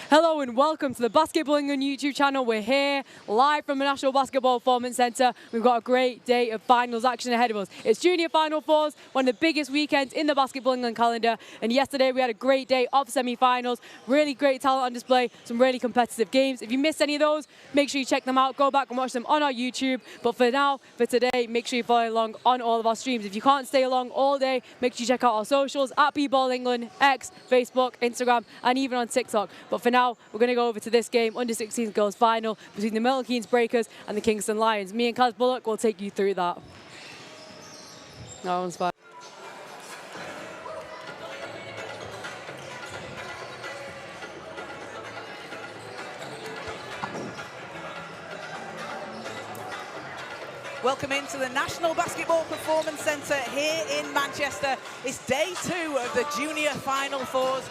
Hello and welcome to the Basketball England YouTube channel. We're here live from the National Basketball Performance Centre. We've got a great day of finals action ahead of us. It's Junior Final Fours, one of the biggest weekends in the Basketball England calendar. And yesterday we had a great day of semi-finals. Really great talent on display, some really competitive games. If you missed any of those, make sure you check them out. Go back and watch them on our YouTube. But for now, for today, make sure you follow along on all of our streams. If you can't stay along all day, make sure you check out our socials at @BBall England, X, Facebook, Instagram, and even on TikTok. But for now, we're going to go over to this game, under-16 girls final, between the Milton Keynes Breakers and the Kingston Lions. Me and Kaz Bullock will take you through that. That one's fine. Welcome into the National Basketball Performance Centre here in Manchester. It's day 2 of the Junior Final Fours,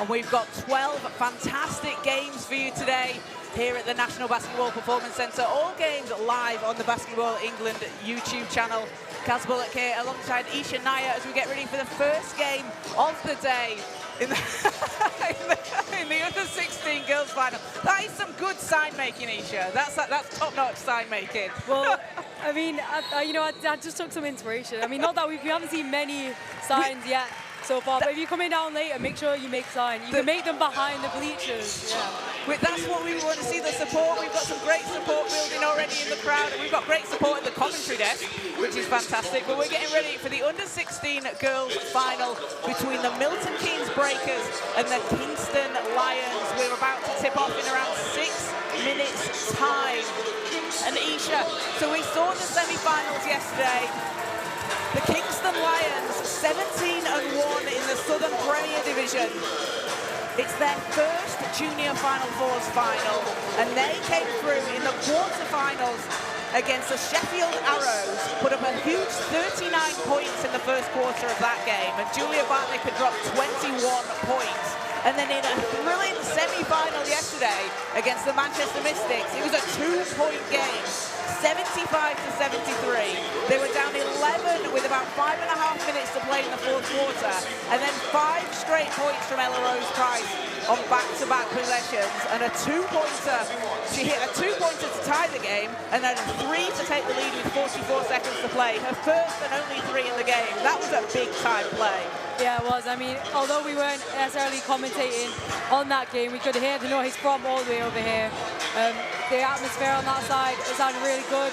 and we've got 12 fantastic games for you today here at the National Basketball Performance Centre. All games live on the Basketball England YouTube channel. Kaz Bullock here alongside Isha Naya as we get ready for the first game of the day in the under-16 girls final. That is some good sign making, Isha. That's top-notch sign making. Well, I mean, I just took some inspiration. I mean, not that we haven't seen many signs yet so far, but if you're coming down later, make sure you make signs. You can make them behind the bleachers. Yeah. That's what we want to see, the support. We've got some great support building already in the crowd, and we've got great support in the commentary desk, which is fantastic. But we're getting ready for the under-16 girls final between the Milton Keynes Breakers and the Kingston Lions. We're about to tip off in around 6 minutes' time. And Isha, so we saw the semi-finals yesterday. The Kingston Lions, 17-1 in the Southern Premier Division. It's their first Junior Final Fours final, and they came through in the quarterfinals against the Sheffield Arrows, put up a huge 39 points in the first quarter of that game, and Julia Bartley could drop 21 points. And then in a thrilling semi-final yesterday against the Manchester Mystics, it was a 2-point game, 75-73. They were down 11 with about 5.5 minutes to play in the fourth quarter, and then 5 straight points from Ella Rose Price on back-to-back possessions, and a 2-pointer. She hit a 2-pointer to tie the game, and then a 3 to take the lead with 44 seconds to play. Her first and only 3 in the game. That was a big-time play. Yeah, it was. I mean, although we weren't necessarily commentating on that game, we could hear the noise from all the way over here. The atmosphere on that side, it sounded really good.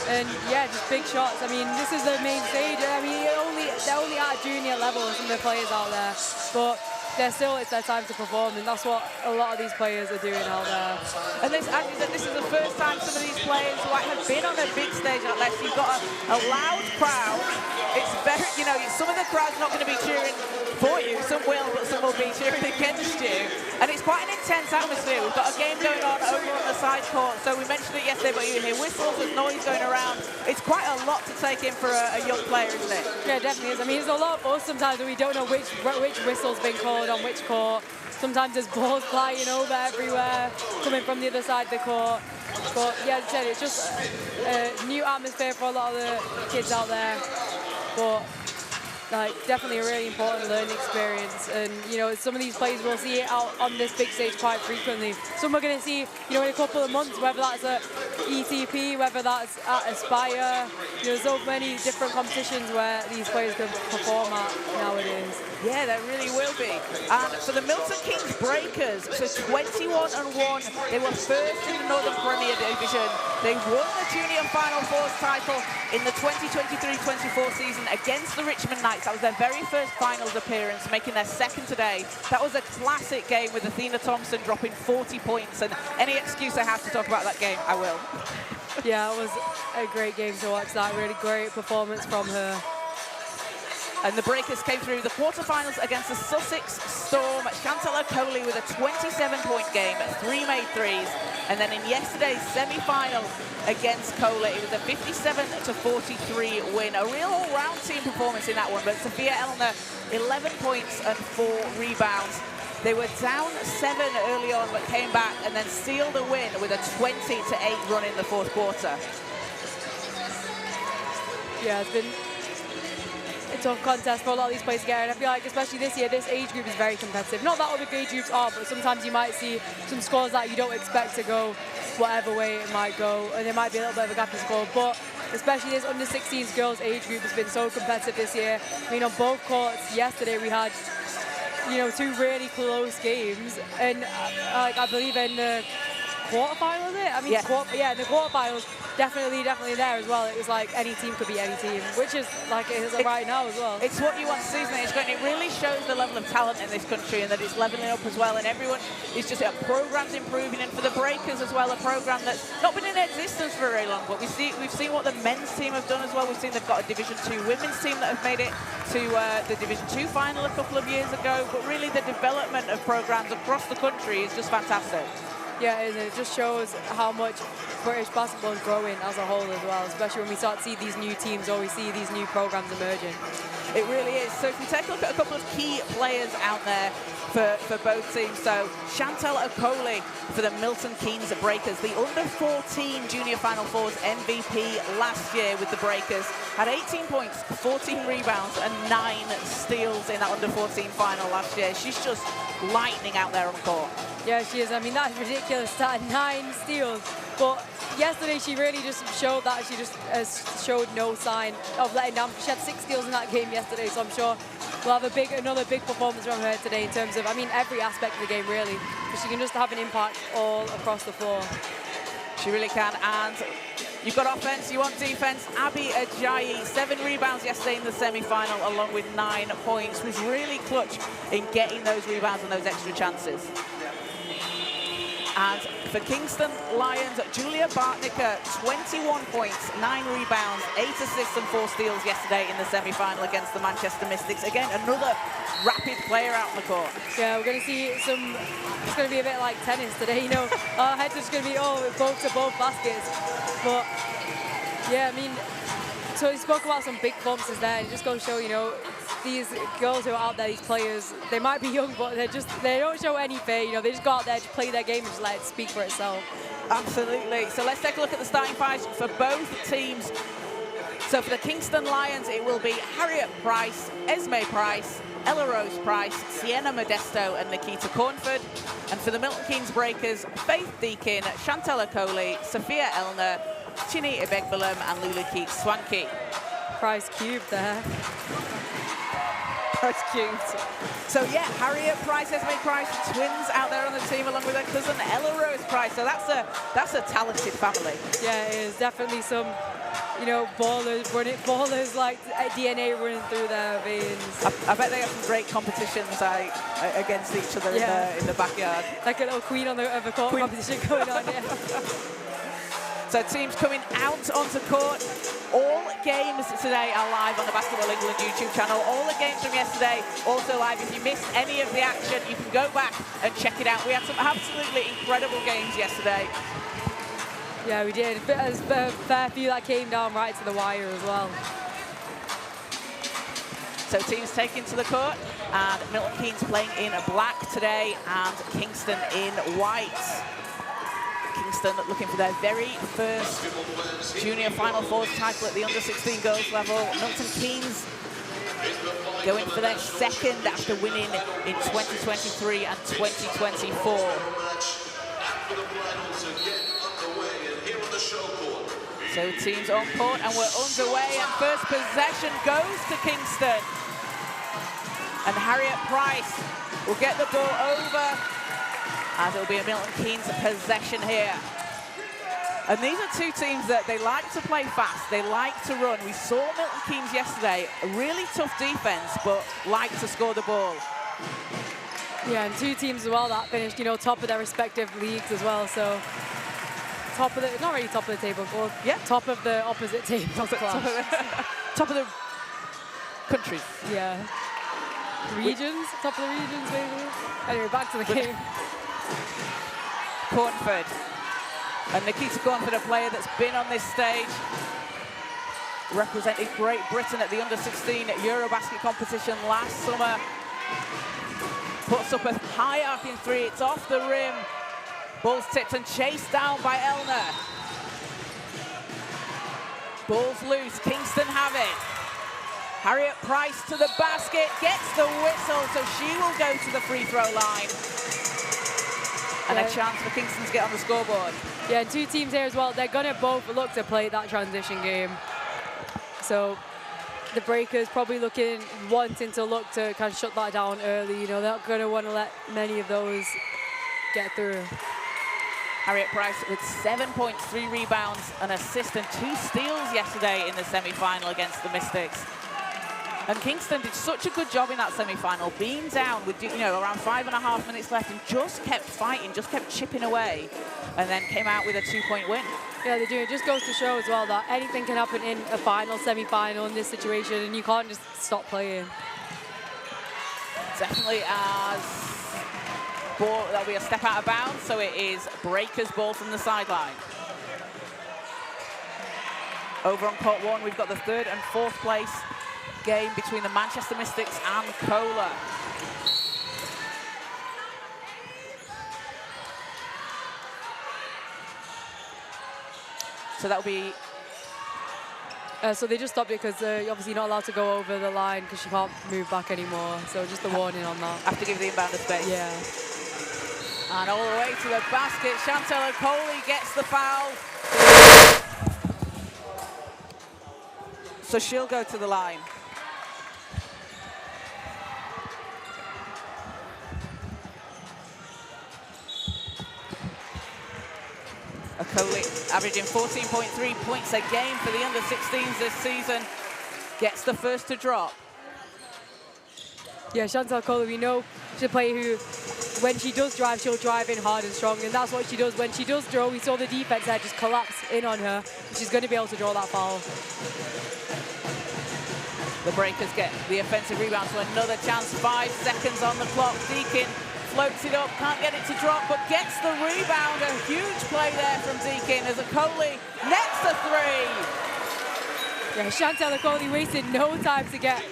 And yeah, just big shots. I mean, this is the main stage. I mean, they're only at junior level, some of the players out there. But it's their time to perform, and that's what a lot of these players are doing out there. And this, as you said, this is the first time some of these players have been on a big stage like this. You've got a loud crowd. It's very, some of the crowd's not going to be cheering for you. Some will, but some will be cheering against you. And it's quite an intense atmosphere. We've got a game going on over on the side court. So we mentioned it yesterday, but you hear whistles and noise going around. It's quite a lot to take in for a young player, isn't it? Yeah, it definitely is. I mean, there's a lot of us sometimes that we don't know which whistle's been called on which court. Sometimes there's balls flying over everywhere, coming from the other side of the court. But yeah, as I said, it's just a new atmosphere for a lot of the kids out there. But definitely a really important learning experience, and some of these players will see it out on this big stage quite frequently. Some we're going to see in a couple of months, whether that's at ETP, whether that's at Aspire. There's so many different competitions where these players can perform at nowadays. Yeah, there really will be. And for the Milton Keynes Breakers, so 21-1, they were first in the Northern Premier Division. They won the Junior Final Fours title in the 2023-24 season against the Richmond Knights. That was their very first finals appearance, making their second today. That was a classic game with Athena Thompson dropping 40 points, and any excuse I have to talk about that game, I will. Yeah, it was a great game to watch. That really great performance from her. And the Breakers came through the quarterfinals against the Sussex Storm. Chantelle Coley with a 27-point game, 3 made threes. And then in yesterday's semi-final against Coley, it was a 57-43 win. A real all-round team performance in that one, but Sophia Elner, 11 points and 4 rebounds. They were down 7 early on, but came back and then sealed the win with a 20-8 run in the fourth quarter. Yeah, tough contest for a lot of these players to get in. I feel like especially this year, this age group is very competitive. Not that other age groups are, but sometimes you might see some scores that you don't expect to go whatever way it might go, and there might be a little bit of a gap in score. But especially this under-16s girls age group has been so competitive this year. I mean, on both courts yesterday we had, you know, 2 really close games, and like I believe in the quarterfinal, is it? I mean, yeah, in the quarterfinals, definitely there as well. It was like any team could beat any team, which is like it is right now as well. It's what you want to see, isn't it? It really shows the level of talent in this country and that it's leveling up as well. And everyone is just programs improving, and for the Breakers as well, a program that's not been in existence for very long. But we've seen what the men's team have done as well. We've seen they've got a Division 2 women's team that have made it to the Division 2 final a couple of years ago. But really, the development of programs across the country is just fantastic. Yeah, it just shows how much British basketball is growing as a whole as well, especially when we start to see these new teams or we see these new programs emerging. It really is. So if we take a look at a couple of key players out there for both teams. So Chantal Okoli for the Milton Keynes Breakers, the under-14 Junior Final Fours MVP last year with the Breakers, had 18 points, 14 rebounds and 9 steals in that under-14 final last year. She's just lightning out there on the court. Yeah, she is. I mean, that's ridiculous, that 9 steals. But yesterday, she really just showed that she just showed no sign of letting down. She had 6 steals in that game yesterday, so I'm sure we'll have another big performance from her today in terms of, I mean, every aspect of the game, really. Because she can just have an impact all across the floor. She really can. And you've got offense, you want defense. Abby Ajayi, 7 rebounds yesterday in the semi-final, along with 9 points. Was really clutch in getting those rebounds and those extra chances. And for Kingston Lions, Julia Bartnicker, 21 points, 9 rebounds, 8 assists and 4 steals yesterday in the semi-final against the Manchester Mystics. Again, another rapid player out on the court. Yeah, we're going to see it's going to be a bit like tennis today, you know. Our heads are just going to be, both to both baskets. But, yeah, I mean, so he spoke about some big performances there, and it just goes to show, you know, these girls who are out there, these players, they might be young, but they don't show any fear, you know, they just go out there to play their game and just let it speak for itself. Absolutely. So let's take a look at the starting fives for both teams. So for the Kingston Lions, it will be Harriet Price, Esme Price, Ella Rose Price, Sienna Modesto and Nikita Cornford. And for the Milton Keynes Breakers, Faith Deakin, Chantal Okoli, Sophia Elner, Chini Ibegbalum and Lulu Keith Swanky. Price cubed there. Price cubed. So yeah, Harriet Price, Esme Price, twins out there on the team along with her cousin Ella Rose Price. So that's a talented family. Yeah, it is definitely some, you know, ballers like DNA running through their veins. I bet they have some great competitions against each other in the backyard. Like a little queen of a court competition going on, yeah. So teams coming out onto court. All games today are live on the Basketball England YouTube channel. All the games from yesterday also live. If you missed any of the action, you can go back and check it out. We had some absolutely incredible games yesterday. Yeah, we did. There's a fair few that came down right to the wire as well. So teams taken to the court, and Milton Keynes playing in black today, and Kingston in white. Kingston looking for their very first Junior Final Fours title at the under-16 girls level. Milton Keynes going for their second after winning in 2023 and 2024. So teams on court and we're underway, and first possession goes to Kingston. And Harriet Price will get the ball over, as it'll be a Milton Keynes possession here. And these are two teams that they like to play fast, they like to run. We saw Milton Keynes yesterday, a really tough defense, but like to score the ball. Yeah, and two teams as well that finished, you know, top of their respective leagues as well. So top of the, not really top of the table, but yeah, top of the opposite team. Top of the country. Yeah. Regions, top of the regions maybe. Anyway, back to the game. Cornford. And Nikita Cornford, a player that's been on this stage, represented Great Britain at the under-16 Eurobasket competition last summer. Puts up a high arcing three, it's off the rim. Ball's tipped and chased down by Elner. Ball's loose, Kingston have it. Harriet Price to the basket, gets the whistle, so she will go to the free throw line. And a chance for Kingston to get on the scoreboard. Yeah, and two teams here as well. They're going to both look to play that transition game. So the Breakers probably wanting to look to kind of shut that down early. You know, they're not going to want to let many of those get through. Harriet Price with 7.3 rebounds, an assist and 2 steals yesterday in the semi-final against the Mystics. And Kingston did such a good job in that semi-final, being down with, you know, around 5.5 minutes left, and just kept fighting, just kept chipping away, and then came out with a 2-point win. Yeah, they do. It just goes to show as well that anything can happen in a final, semi-final in this situation, and you can't just stop playing. Definitely as ball, that'll be a step out of bounds, so it is Breakers' ball from the sideline. Over on court 1, we've got the 3rd and 4th place game between the Manchester Mystics and Kohler. So that'll be... So they just stopped it because obviously not allowed to go over the line because she can't move back anymore. So just a warning on that. Have to give the inbounder space. Yeah. And all the way to the basket, Chantel Okoli gets the foul. So she'll go to the line. Okoli averaging 14.3 points a game for the under-16s this season. Gets the first to drop. Yeah, Chantal Kohler, we know she's a player who, when she does drive, she'll drive in hard and strong, and that's what she does. When she does draw, we saw the defense there just collapse in on her. She's going to be able to draw that foul. The Breakers get the offensive rebound, so another chance. 5 seconds on the clock. Deakin floats it up, can't get it to drop, but gets the rebound. A huge play there from Deakin as Okoli nets the 3. Yeah, Chantal Okoli wasted no time to get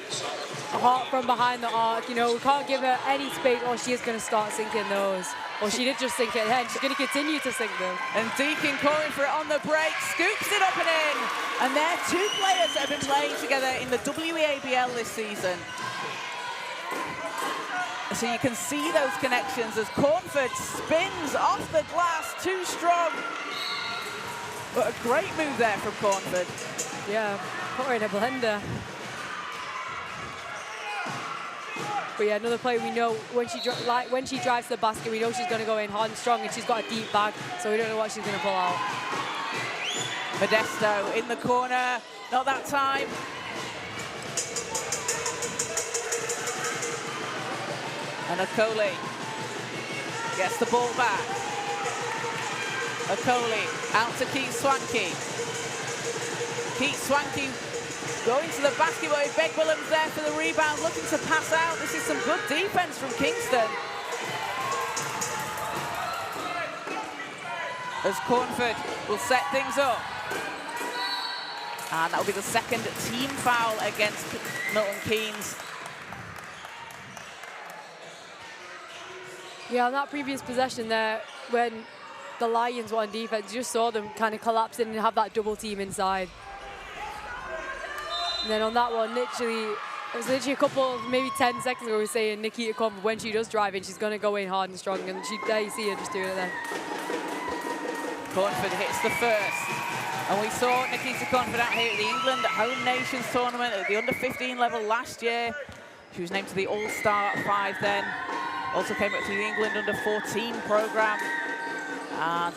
hot from behind the arc. You know, we can't give her any space or she is going to start sinking those. Well, she did just sink it ahead. She's going to continue to sink them. And Deakin calling for it on the break, scoops it up and in. And they're 2 players that have been playing together in the WABL this season. So you can see those connections as Cornford spins off the glass, too strong. But a great move there from Cornford. Yeah, put her in a blender. But yeah, another play we know when she drives the basket, we know she's going to go in hard and strong, and she's got a deep bag, so we don't know what she's going to pull out. Modesto in the corner, not that time. And Okoli gets the ball back. Okoli out to Keith Swanky. Keith Swanky going to the basket, but Begbullen's there for the rebound, looking to pass out. This is some good defense from Kingston. As Cornford will set things up. And that will be the 2nd team foul against Milton Keynes. Yeah, on that previous possession there, when the Lions were on defense, you just saw them kind of collapsing and have that double team inside. And then on that one, it was literally a couple, maybe 10 seconds ago, we were saying Nikita Cornford, when she does drive in, she's going to go in hard and strong. And there you see her just doing it then. Cornford hits the first. And we saw Nikita Cornford out here at the England Home Nations tournament at the under-15 level last year. She was named to the All-Star 5 then. Also came up to the England under-14 program. And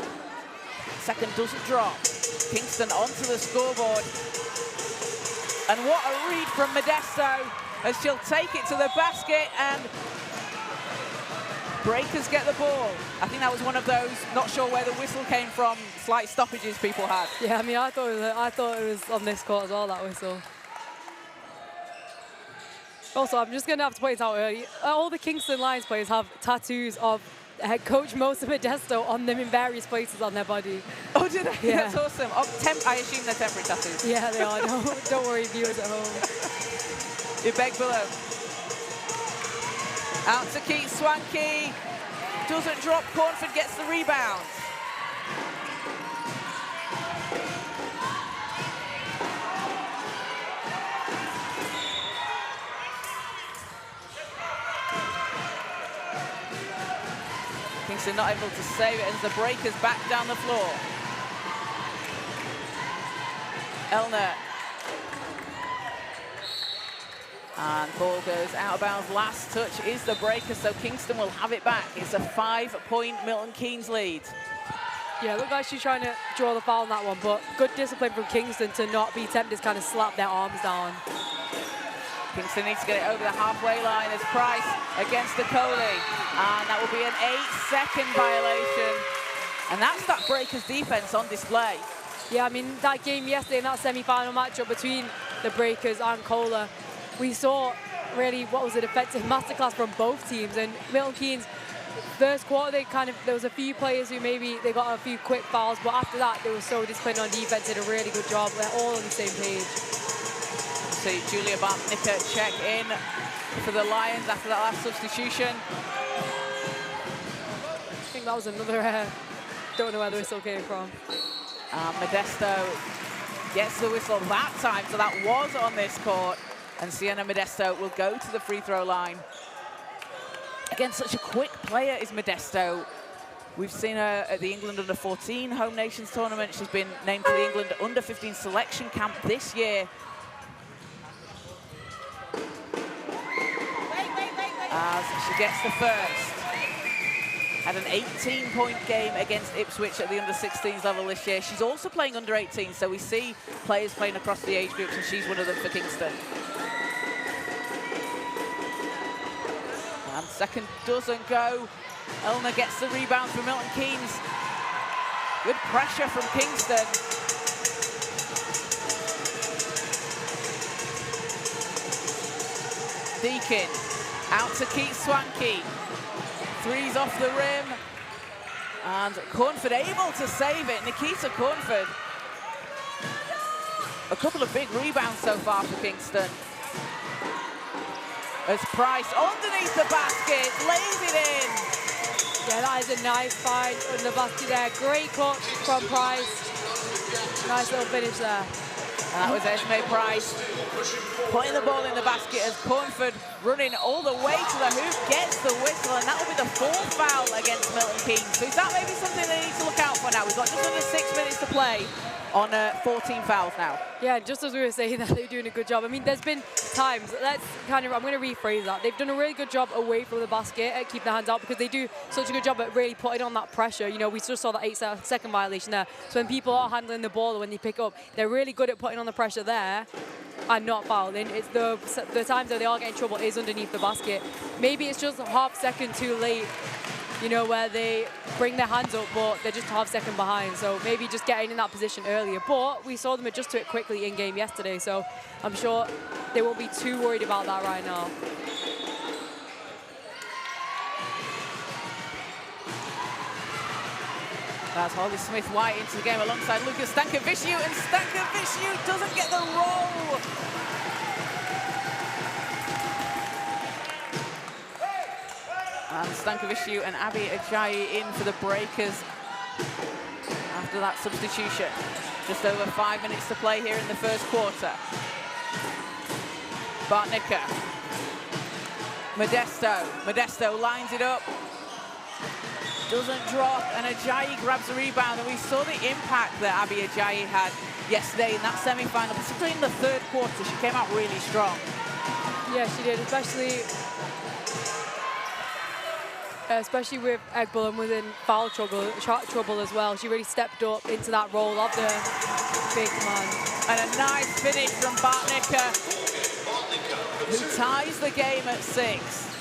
2nd doesn't drop. Kingston onto the scoreboard. And what a read from Modesto as she'll take it to the basket, and Breakers get the ball. I think that was one of those, not sure where the whistle came from, slight stoppages people had. Yeah, I mean, I thought it was on this court as well, that whistle. Also, I'm just going to have to point it out early. All the Kingston Lions players have tattoos of head coach Mosa Modesto on them in various places on their body. Oh, did they? Yeah. That's awesome. I assume they're temporary tattoos. Yeah, they are. No, don't worry, viewers at home. You beg below. Out to Keith Swanky. Doesn't drop. Cornford gets the rebound. Kingston not able to save it as the breakers back down the floor. Elner. And ball goes out of bounds. Last touch is the breaker, so Kingston will have it back. It's a 5-point Milton Keynes lead. Yeah, looked like she's trying to draw the foul on that one, but good discipline from Kingston to not be tempted to kind of slap their arms down. Kingston needs to get it over the halfway line as Price against the Coley. And that will be an 8-second violation. And that's that breakers defense on display. Yeah, I mean, that game yesterday in that semi-final matchup between the breakers and Kohler, we saw really, what was it, effective masterclass from both teams. And Milton Keynes, first quarter, there was a few players who maybe they got a few quick fouls, but after that, they were so disciplined on defense, did a really good job. They're all on the same page. See Julia Bartnicker check in for the Lions after that last substitution. I think that was another, don't know where the whistle came from. Modesto gets the whistle that time, so that was on this court. And Sienna Modesto will go to the free throw line. Again, such a quick player is Modesto. We've seen her at the England Under-14 Home Nations tournament. She's been named to the England Under-15 selection camp this year. As she gets the first. Had an 18-point game against Ipswich at the Under-16s level this year. She's also playing Under-18, so we see players playing across the age groups, and she's one of them for Kingston. And second doesn't go. Elner gets the rebound from Milton Keynes. Good pressure from Kingston. Deakin out to Keith Swanky. Three's off the rim. And Cornford able to save it. Nikita Cornford. A couple of big rebounds so far for Kingston. As Price underneath the basket, lays it in. Yeah, that is a nice find on the basket there. Great cut from Price. Nice little finish there. And that was Esme Price putting the ball in the basket as Cornford running all the way to the hoop, gets the whistle, and that will be the fourth foul against Milton Keynes. So is that maybe something they need to look out for now? We've got just under 6 minutes to play on 14 fouls now. Yeah, just as we were saying that, they're doing a good job. I mean, there's been times, I'm going to rephrase that. They've done a really good job away from the basket at keeping their hands out because they do such a good job at really putting on that pressure. You know, we just saw that 8-second violation there. So when people are handling the ball, when they pick up, they're really good at putting on the pressure there and not fouling. It's the times that they are getting trouble is underneath the basket. Maybe it's just a half second too late, you know, where they bring their hands up, but they're just half second behind. So maybe just getting in that position earlier. But we saw them adjust to it quickly in game yesterday. So I'm sure they won't be too worried about that right now. That's Holly Smith-White into the game alongside Lucas Stankovičius, and Stankovičius doesn't get the roll. And Stankovičius and Abby Ajayi in for the breakers after that substitution. Just over 5 minutes to play here in the first quarter. Bartnicker. Modesto lines it up. Doesn't drop, and Ajayi grabs the rebound, and we saw the impact that Abby Ajayi had yesterday in that semi-final, particularly in the third quarter. She came out really strong. Yeah, she did, especially with Egbull and within foul trouble as well. She really stepped up into that role of the big man. And a nice finish from Bartnicker, who ties the game at 6.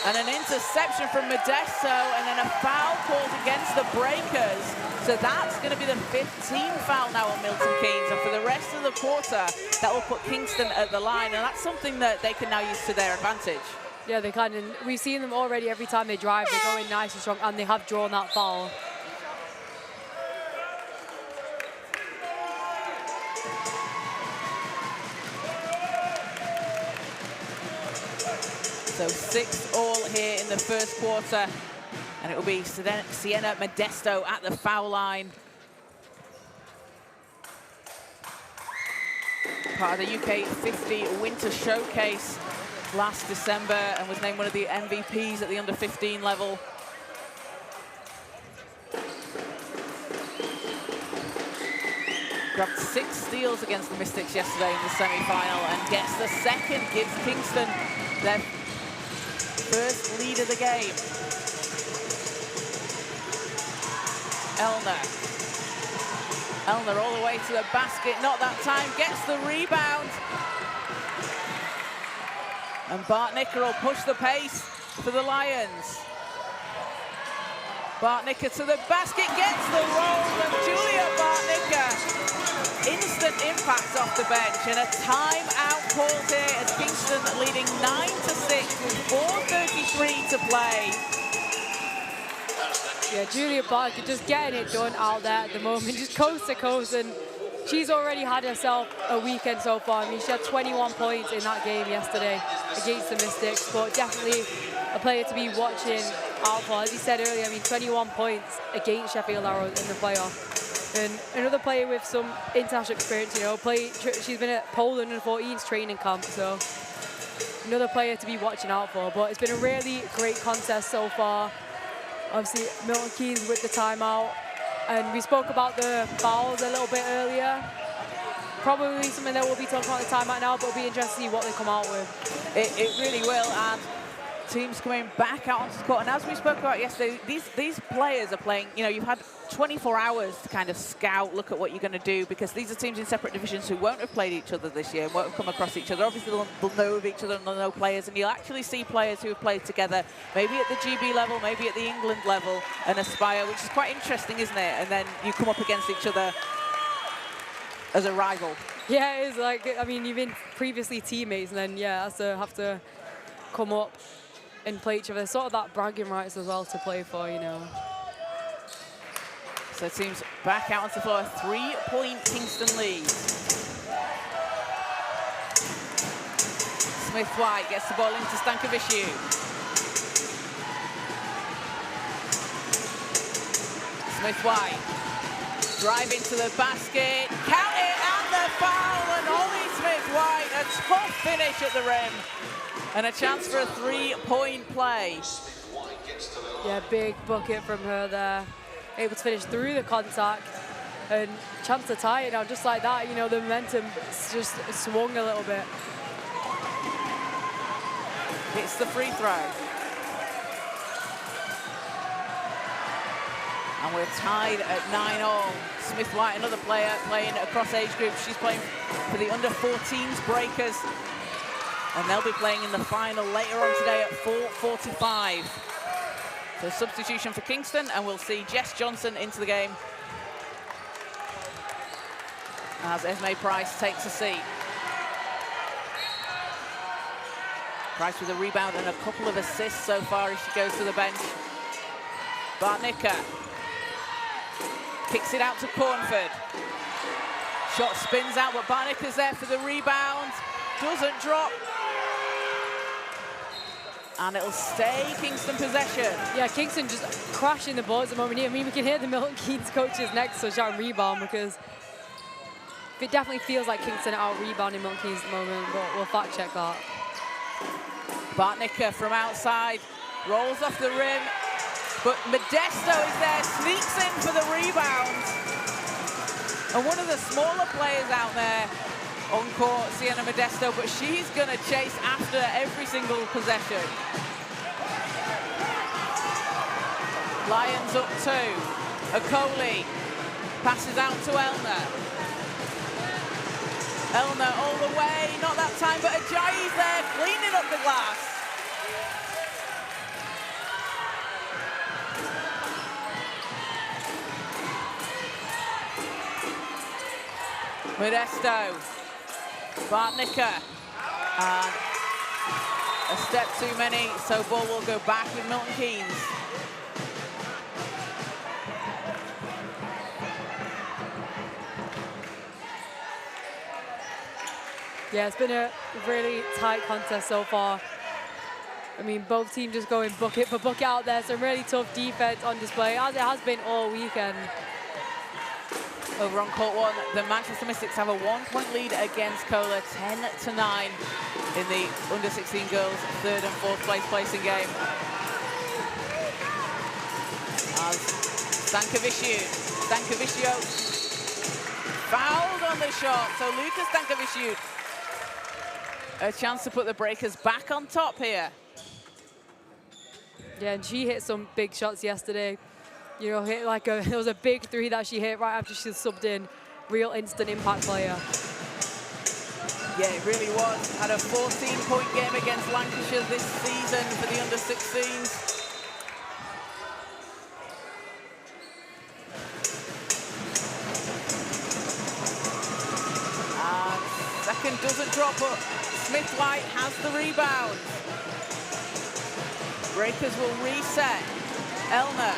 And an interception from Modesto, and then a foul called against the breakers. So that's going to be the 15th foul now on Milton Keynes. And for the rest of the quarter, that will put Kingston at the line. And that's something that they can now use to their advantage. Yeah, they can. And we've seen them already every time they drive. They go in nice and strong, and they have drawn that foul. So 6-all here in the first quarter, and it will be Sienna Modesto at the foul line. Part of the UK 50 Winter Showcase last December, and was named one of the MVPs at the under-15 level. Grabbed 6 steals against the Mystics yesterday in the semi-final and gets the second, gives Kingston their first lead of the game. Elner all the way to the basket, not that time, gets the rebound. And Bartnicker will push the pace for the Lions. Bartnicker to the basket, gets the roll, and Julia Bartnicker, instant impact off the bench, and a timeout called here as Kingston leading 9-6 with 4:33 to play. Yeah, Julia Bartnicker just getting it done out there at the moment, just coast to coast, and she's already had herself a weekend so far. I mean, she had 21 points in that game yesterday against the Mystics, but definitely a player to be watching out for. As he said earlier, I mean, 21 points against Sheffield Arrows in the playoff. And another player with some international experience, you know, she's been at Poland and 14's training camp, so another player to be watching out for. But it's been a really great contest so far. Obviously, Milton Keynes with the timeout. And we spoke about the fouls a little bit earlier. Probably something that we'll be talking about the timeout now, but it'll be interesting to see what they come out with. It really will, and teams coming back out onto the court. And as we spoke about yesterday, these players are playing, you know, you've had 24 hours to kind of scout, look at what you're going to do, because these are teams in separate divisions who won't have played each other this year, won't have come across each other. Obviously, they'll know of each other and they'll know players, and you'll actually see players who have played together, maybe at the GB level, maybe at the England level, and aspire, which is quite interesting, isn't it? And then you come up against each other as a rival. Yeah, it is. Like, I mean, you've been previously teammates, and then, yeah, have to come up and play each other. Sort of that bragging rights as well to play for, you know. So teams back out onto the floor, 3-point Kingston lead. Smith-White gets the ball into Stankovic. Smith-White, drive into the basket, count it, and the foul, and Holly Smith-White, a tough finish at the rim, and a chance for a 3-point play. Yeah, big bucket from her there. Able to finish through the contact, and chance to tie it now, just like that. You know, the momentum just swung a little bit. It's the free throw. And we're tied at 9-all. Smith-White, another player playing across age groups. She's playing for the under-14s Breakers. And they'll be playing in the final later on today at 4:45. So substitution for Kingston, and we'll see Jess Johnson into the game as Esme Price takes a seat. Price with a rebound and a couple of assists so far as she goes to the bench. Bartnicker kicks it out to Cornford. Shot spins out, but Bartnicker's there for the rebound. Doesn't drop. And it'll stay Kingston possession. Yeah, Kingston just crashing the ball at the moment. I mean, we can hear the Milton Keynes coaches next to shouting rebound, because it definitely feels like Kingston are out-rebounding Milton Keynes at the moment, but we'll fact-check that. Bartnicker from outside, rolls off the rim, but Modesto is there, sneaks in for the rebound. And one of the smaller players out there on court, Sienna Modesto, but she's going to chase after every single possession. Lions up 2. Okoli passes out to Elner. Elner all the way, not that time, but Ajayi's there, cleaning up the glass. Modesto. Bartnicker, and a step too many, so ball will go back with Milton Keynes. Yeah, it's been a really tight contest so far. I mean, both teams just going bucket for bucket out there, some really tough defense on display, as it has been all weekend. Over on court 1, the Manchester Mystics have a 1-point lead against Cola, 10-9 in the under-16 girls' 3rd and 4th place placing game. As Stankovic foul shot. So Luka Stankovic, a chance to put the breakers back on top here. Yeah, and she hit some big shots yesterday. You know, hit like there was a big three that she hit right after she subbed in. Real instant impact player. Yeah, it really was. Had a 14-point game against Lancashire this season for the under-16s. Second doesn't drop, but Smith-White has the rebound. Breakers will reset. Elner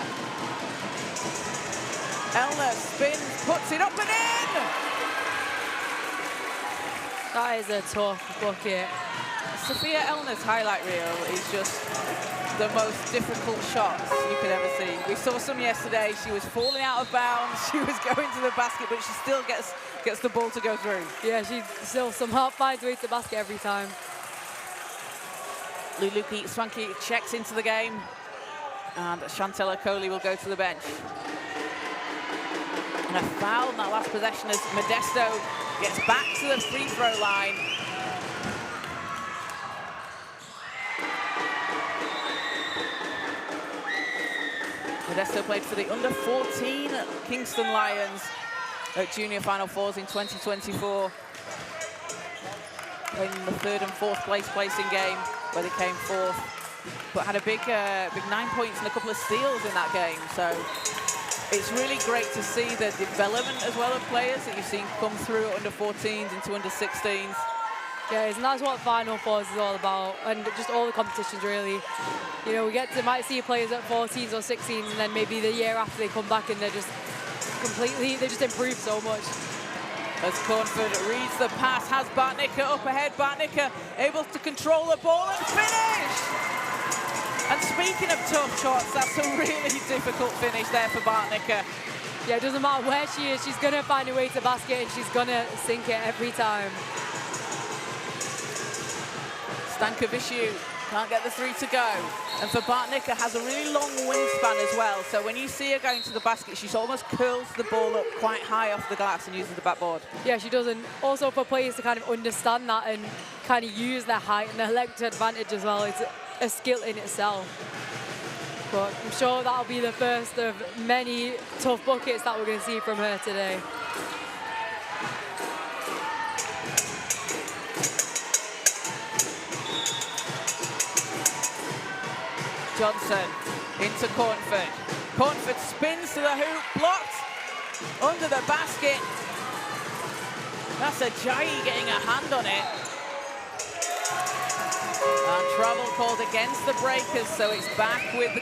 spins, puts it up and in! That is a tough bucket. Sophia Elner's highlight reel is just the most difficult shots you could ever see. We saw some yesterday. She was falling out of bounds. She was going to the basket, but she still gets the ball to go through. Yeah, she still somehow finds a way to the basket every time. Lulu Swanky checks into the game, and Chantella Coley will go to the bench. And a foul in that last possession as Modesto gets back to the free throw line. Modesto played for the under-14 Kingston Lions at Junior Final Fours in 2024. Playing in the third and fourth placing game where they came fourth, but had a big 9 points and a couple of steals in that game. So it's really great to see the development as well of players that you've seen come through under 14s into under 16s. Yeah, and that's what Final Fours is all about, and just all the competitions really. You know, we might see players at 14s or 16s, and then maybe the year after they come back and they just improve so much. As Cornford reads the pass, has Bartnicka up ahead. Bartnicka able to control the ball and finish! And speaking of tough shots, that's a really difficult finish there for Bartnicka. Yeah, it doesn't matter where she is, she's going to find a way to basket and she's going to sink it every time. Stankovic can't get the three to go. And for Bartnicka, has a really long wingspan as well. So when you see her going to the basket, she almost curls the ball up quite high off the glass and uses the backboard. Yeah, she does. And also for players to kind of understand that and kind of use their height and their length to advantage as well, it's a skill in itself. But I'm sure that'll be the first of many tough buckets that we're going to see from her today. Johnson into Cornford. Cornford spins to the hoop, blocked under the basket. That's Ajayi getting a hand on it. And travel called against the Breakers, so it's back with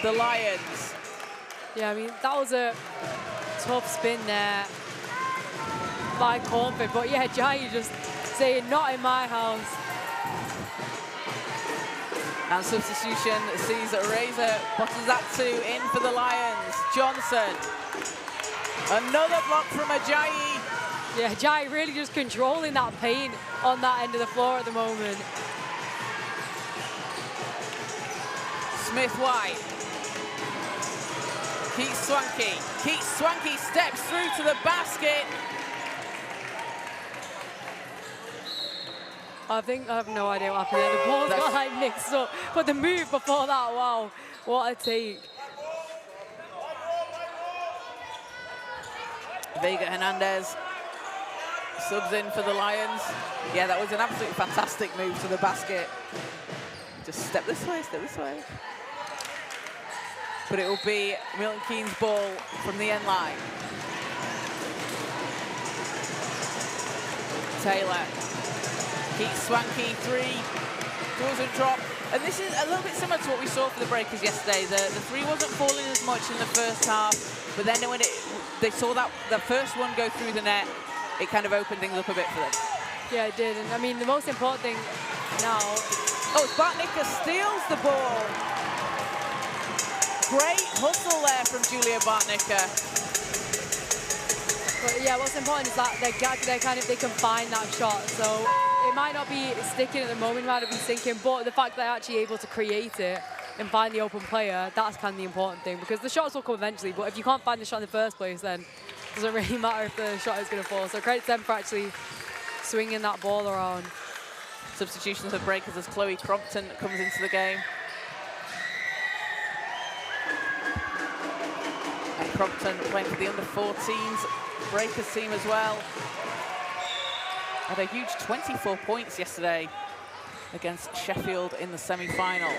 the Lions. Yeah, I mean, that was a tough spin there by Cornford, but yeah, Ajayi just saying, not in my house. And substitution sees Razor Botazatu in for the Lions. Johnson. Another block from Ajayi. Yeah, Ajayi really just controlling that paint on that end of the floor at the moment. Smith-White. Keith Swanky steps through to the basket. I have no idea what happened there. The ball's got like mixed up. But the move before that, wow, what a take. Vega Hernandez subs in for the Lions. Yeah, that was an absolutely fantastic move to the basket. Just step this way, step this way. But it will be Milton Keynes' ball from the end line. Taylor. Keith Swanky, three, doesn't drop. And this is a little bit similar to what we saw for the Breakers yesterday. The three wasn't falling as much in the first half, but then when they saw that the first one go through the net, it kind of opened things up a bit for them. Yeah, it did. And I mean, the most important thing now... Oh, Bartnicka steals the ball. Great hustle there from Julia Bartnicka. But yeah, what's important is that they can find that shot. So it might not be sticking at the moment, it might not be sinking, but the fact that they're actually able to create it and find the open player, that's kind of the important thing, because the shots will come eventually, but if you can't find the shot in the first place, then doesn't really matter if the shot is going to fall. So credit to them for actually swinging that ball around. Substitutions of breakers as Chloe Crompton comes into the game. And Crompton playing for the under-14s breakers team as well. Had a huge 24 points yesterday against Sheffield in the semi-final.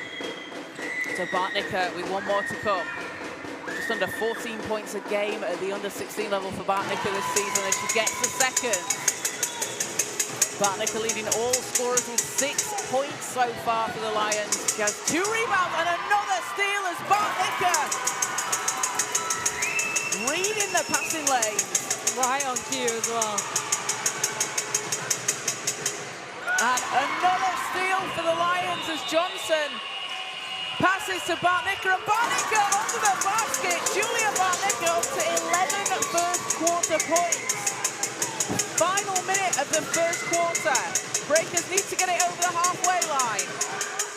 So Bartnicker with one more to come. Just under 14 points a game at the under-16 level for Bartnicker this season as she gets the second. Bartnicker leading all scorers with 6 points so far for the Lions. She has 2 rebounds and another steal as Bartnicker reading the passing lanes. Right on cue as well. And another steal for the Lions as Johnson passes to Bartnicker, and Bartnicker under the basket. Julia Bartnicker up to 11 first quarter points. Final minute of the first quarter. Breakers need to get it over the halfway line.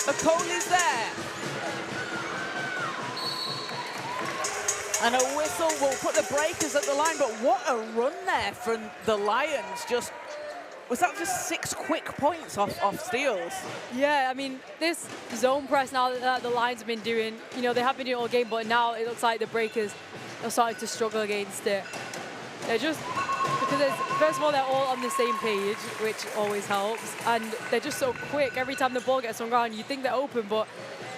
Okoli's there. And a whistle will put the Breakers at the line, but what a run there from the Lions. Was that just 6 quick points off steals? Yeah, I mean, this zone press now that the Lions have been doing, you know, they have been doing it all game, but now it looks like the Breakers are starting to struggle against it. They're just, because first of all, they're all on the same page, which always helps, and they're just so quick. Every time the ball gets on ground, you think they're open, but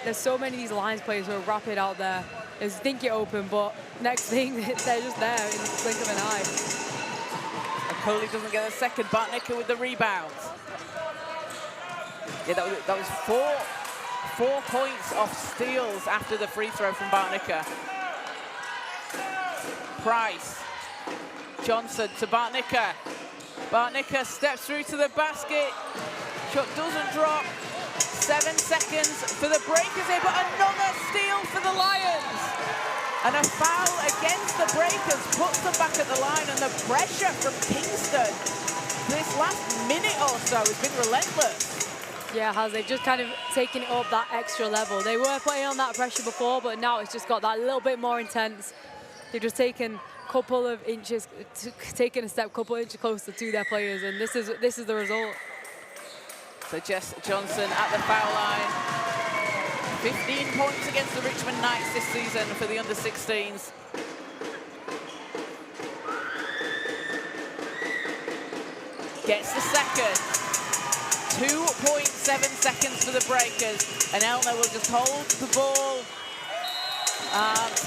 there's so many of these Lions players who are rapid out there. You think you're open, but next thing, they're just there in the blink of an eye. Coley doesn't get a second. Bartnicker with the rebound. Yeah, that was four points off steals after the free throw from Bartnicker. Price. Johnson to Bartnicker. Bartnicker steps through to the basket. Shot doesn't drop. 7 seconds for the Breakers here, but another steal for the Lions. And a foul against the Breakers puts them back at the line, and the pressure from Kingston this last minute or so has been relentless. Yeah, it has. They've just kind of taken it up that extra level. They were putting on that pressure before, but now it's just got that little bit more intense. They've just taken a couple of inches, taken a step, couple of inches closer to their players, and this is the result. So Jess Johnson at the foul line. 15 points against the Richmond Knights this season for the under-16s. Gets the second. 2.7 seconds for the Breakers. And Elna will just hold the ball.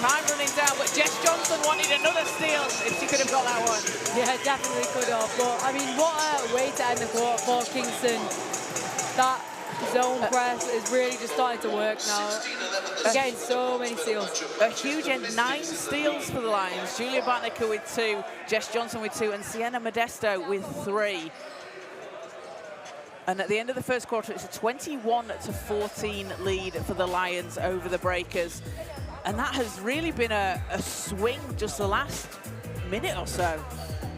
Time running down, but Jess Johnson wanted another steal if she could have got that one. Yeah, definitely could have. But, I mean, what a way to end the quarter for Kingston. That zone press is really just starting to work now. They're getting so many steals. A huge end, 9 steals for the Lions. Julia Bartnicker with 2, Jess Johnson with 2, and Sienna Modesto with 3. And at the end of the first quarter, it's a 21-14 lead for the Lions over the Breakers. And that has really been a swing just the last minute or so.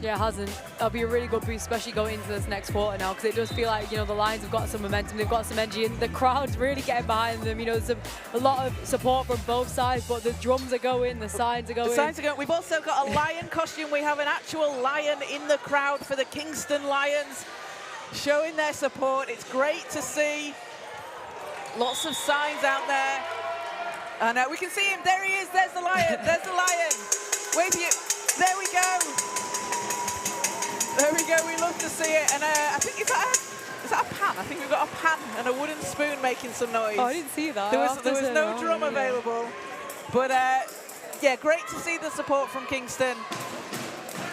Yeah, it hasn't. That'll be a really good boost, especially going into this next quarter now, because it does feel like, you know, the Lions have got some momentum, they've got some energy, and the crowd's really getting behind them. You know, there's a lot of support from both sides, but the drums are going, the signs are going. The signs are going. We've also got a lion costume. We have an actual lion in the crowd for the Kingston Lions, showing their support. It's great to see. Lots of signs out there. And we can see him. There he is. There's the lion. There's the lion. Wave you. There we go. There we go, we love to see it. And I think, is that a pan? I think we've got a pan and a wooden spoon making some noise. Oh, I didn't see that. There was no drum available. But yeah, great to see the support from Kingston.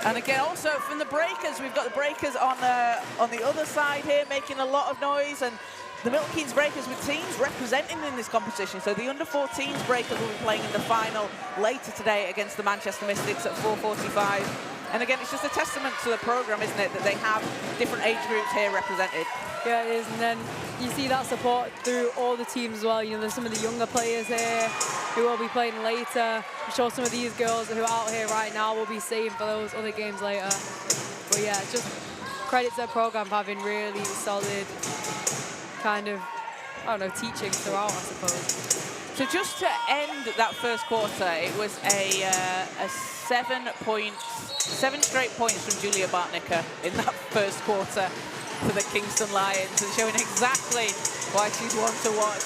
And again, also from the Breakers, we've got the Breakers on the other side here making a lot of noise. And the Milton Keynes Breakers with teams representing in this competition. So the under-14s Breakers will be playing in the final later today against the Manchester Mystics at 4:45. And again, it's just a testament to the program, isn't it, that they have different age groups here represented. Yeah, it is. And then you see that support through all the teams as well. You know, there's some of the younger players here who will be playing later. I'm sure some of these girls who are out here right now will be staying for those other games later. But yeah, just credit to the program for having really solid kind of, I don't know, teaching throughout, I suppose. So just to end that first quarter, it was a 7-point 7 straight points from Julia Bartnicka in that first quarter for the Kingston Lions, and showing exactly why she's one to watch.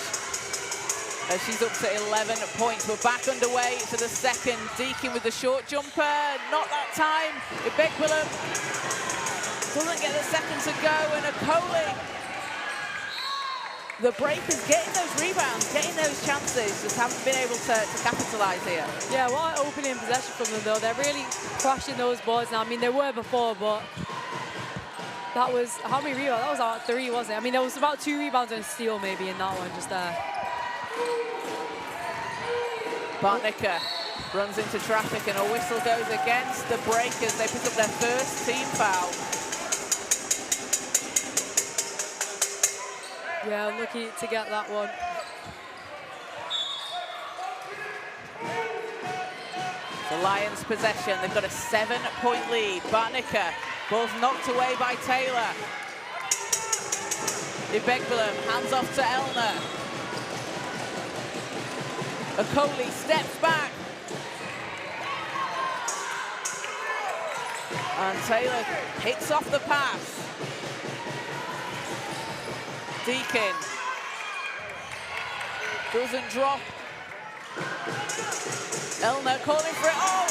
As she's up to 11 points. We're back underway to the second. Deakin with the short jumper. Not that time. Ibekbilum doesn't get the second to go, and Okoli. The Breakers getting those rebounds, getting those chances, just haven't been able to capitalise here. Yeah, what an opening possession from them, though. They're really crashing those boards now. I mean, they were before, but that was, how many rebounds? That was about 3, wasn't it? I mean, there was about 2 rebounds and a steal maybe in that one, just there. Bartnicka runs into traffic, and a whistle goes against the Breakers. They pick up their first team foul. Yeah, lucky to get that one. The Lions possession. They've got a 7-point lead. Bartnicka, ball's knocked away by Taylor. Ibekbilum hands off to Elner. Okoli steps back. And Taylor hits off the pass. Deakin doesn't drop. Elner calling for it. Oh!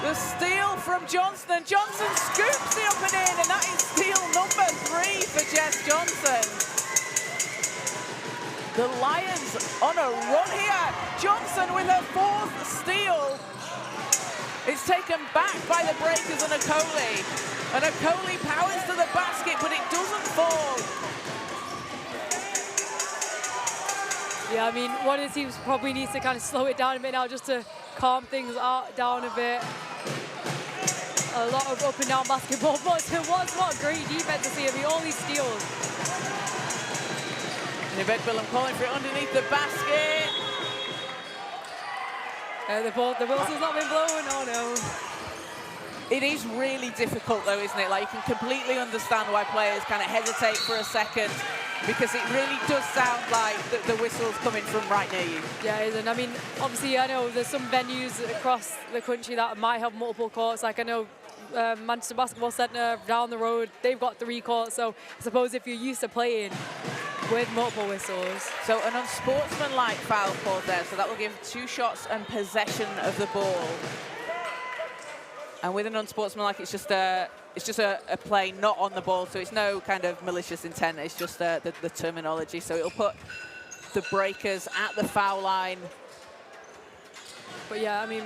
The steal from Johnson. Johnson scoops the up and in, and that is steal number 3 for Jess Johnson. The Lions on a run here. Johnson with her 4th steal. It's taken back by the Breakers and Okoli. And Okoli powers to the basket, but it doesn't fall. Yeah, I mean, one of the teams probably needs to kind of slow it down a bit now just to calm things down a bit. A lot of up and down basketball, but it was what great defense to see. I mean, all these steals. Ibekbilum calling for it underneath the basket. The whistle's not been blown, oh no. It is really difficult though, isn't it? Like, you can completely understand why players kind of hesitate for a second, because it really does sound like the whistle's coming from right near you. Yeah, it is. And I mean, obviously, I know there's some venues across the country that might have multiple courts. Like, I know Manchester Basketball Centre down the road, they've got 3 courts. So I suppose if you're used to playing with multiple whistles. So an unsportsmanlike foul called there, so that will give 2 shots and possession of the ball. And with an unsportsmanlike, it's just a play not on the ball, so it's no kind of malicious intent. It's just the terminology. So it'll put the Breakers at the foul line. But yeah, I mean,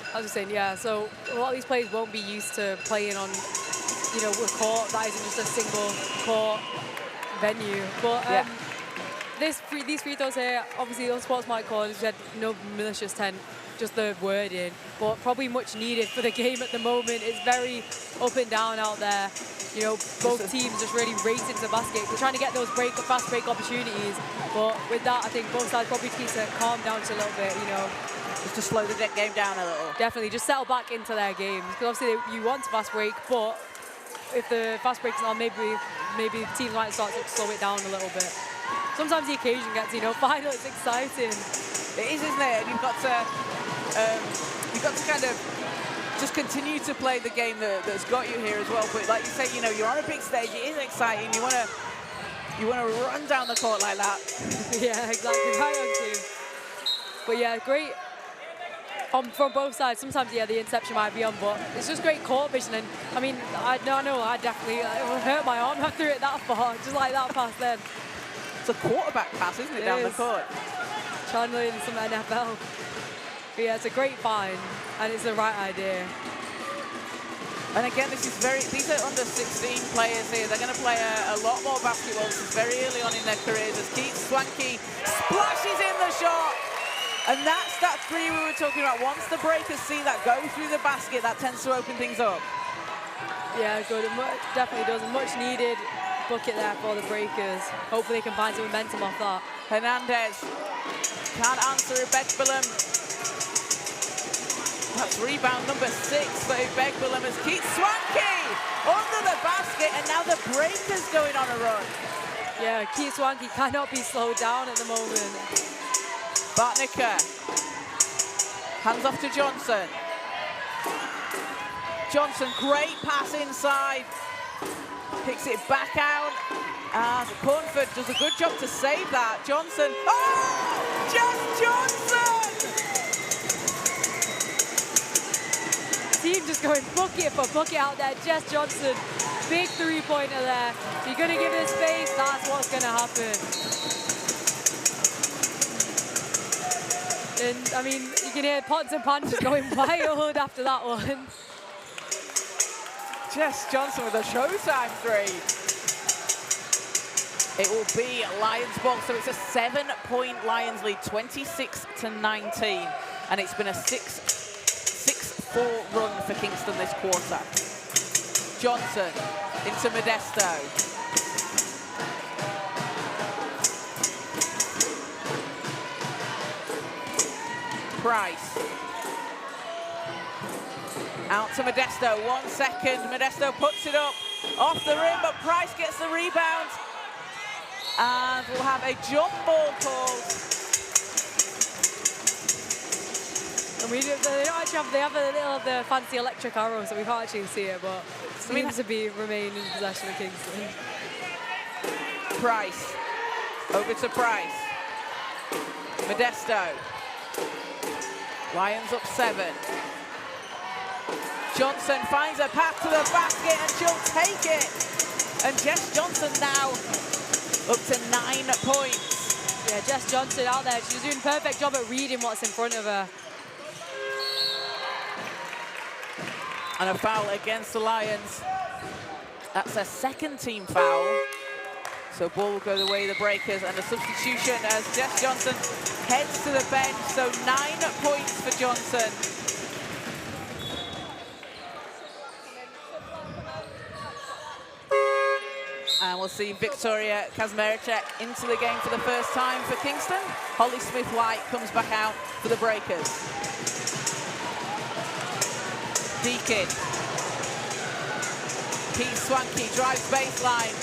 as I was saying, yeah. So a lot of these players won't be used to playing on, you know, a court that isn't just a single court venue. But yeah. These free throws here, obviously those sports might call, as you said, no malicious intent, just the wording, but probably much needed for the game at the moment. It's very up and down out there. You know, both teams just really racing to the basket. We're trying to get those fast break opportunities, but with that, I think both sides probably need to calm down just a little bit, you know. Just to slow the game down a little. Definitely, just settle back into their games. Because obviously you want to fast break, but if the fast break's on, maybe the team might start to slow it down a little bit. Sometimes the occasion gets, you know, final, it's exciting. It is, isn't it? And you've got to kind of just continue to play the game that's got you here as well. But like you say, you know, you're on a big stage. It is exciting. You want to run down the court like that. Yeah, exactly. Right on cue. But yeah, great from both sides. Sometimes, yeah, the interception might be on, but it's just great court vision. And I mean, I know I definitely it would hurt my arm. I threw it that far, just like that pass then. It's a quarterback pass, isn't it, down the court? Channeling some NFL. But yeah, it's a great find, and it's the right idea. And again, these are under 16 players here. They're going to play a lot more basketball. This is very early on in their careers as Keith Swanky splashes in the shot. And that's that 3 we were talking about. Once the Breakers see that go through the basket, that tends to open things up. Yeah, good. It definitely does. A much needed bucket there for the Breakers. Hopefully they can find some momentum off that. Hernandez can't answer Ibekbilum. That's rebound number 6 for Ibekbilum as Keith Swanky under the basket, and now the Breakers going on a run. Yeah, Keith Swanky cannot be slowed down at the moment. Bartnicka hands off to Johnson. Johnson, great pass inside. Picks it back out. And Cornford does a good job to save that. Johnson, oh, Jess Johnson! Team just going bucket for bucket out there. Jess Johnson, big three-pointer there. If you're gonna give it space, that's what's gonna happen. And I mean, you can hear pots and pans just going wild after that one. Jess Johnson with a showtime three. It will be Lions ball, so it's a 7-point Lions lead, 26-19, and it's been a 6-4 run for Kingston this quarter. Johnson into Modesto. Price. Out to Modesto, 1 second. Modesto puts it up off the rim, but Price gets the rebound. And we'll have a jump ball called. And they don't actually have, they have a little the fancy electric arrow, so we can't actually see it, but it seems to be remain in possession of Kingston. Price, over to Price. Modesto. Lions up 7. Johnson finds a path to the basket and she'll take it. And Jess Johnson now up to 9 points. Yeah, Jess Johnson out there. She's doing a perfect job at reading what's in front of her. And a foul against the Lions. That's a second team foul. So ball will go the way of the Breakers, and a substitution as Jess Johnson heads to the bench. So 9 points for Johnson. And we'll see Victoria Kazmaricek into the game for the first time for Kingston. Holly Smith-White comes back out for the Breakers. Deakin. Pete Swanky drives baseline.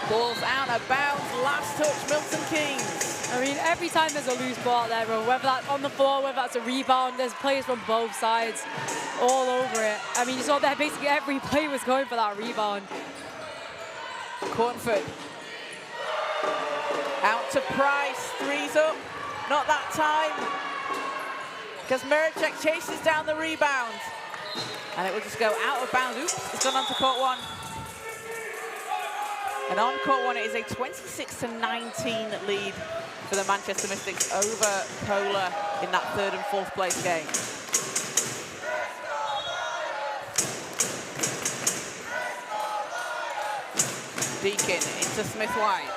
Ball's out of bounds. Last touch, Milton Keynes. I mean, every time there's a loose ball out there, whether that's on the floor, whether that's a rebound, there's players from both sides all over it. I mean, you saw that basically every play was going for that rebound. Cornford. Out to Price. Three's up. Not that time. Kazmaricek chases down the rebound. And it will just go out of bounds. Oops, it's gone on to court 1. And on court 1, it is a 26-19 lead for the Manchester Mystics over Kohler in that 3rd and 4th place game. Deakin into Smith-White.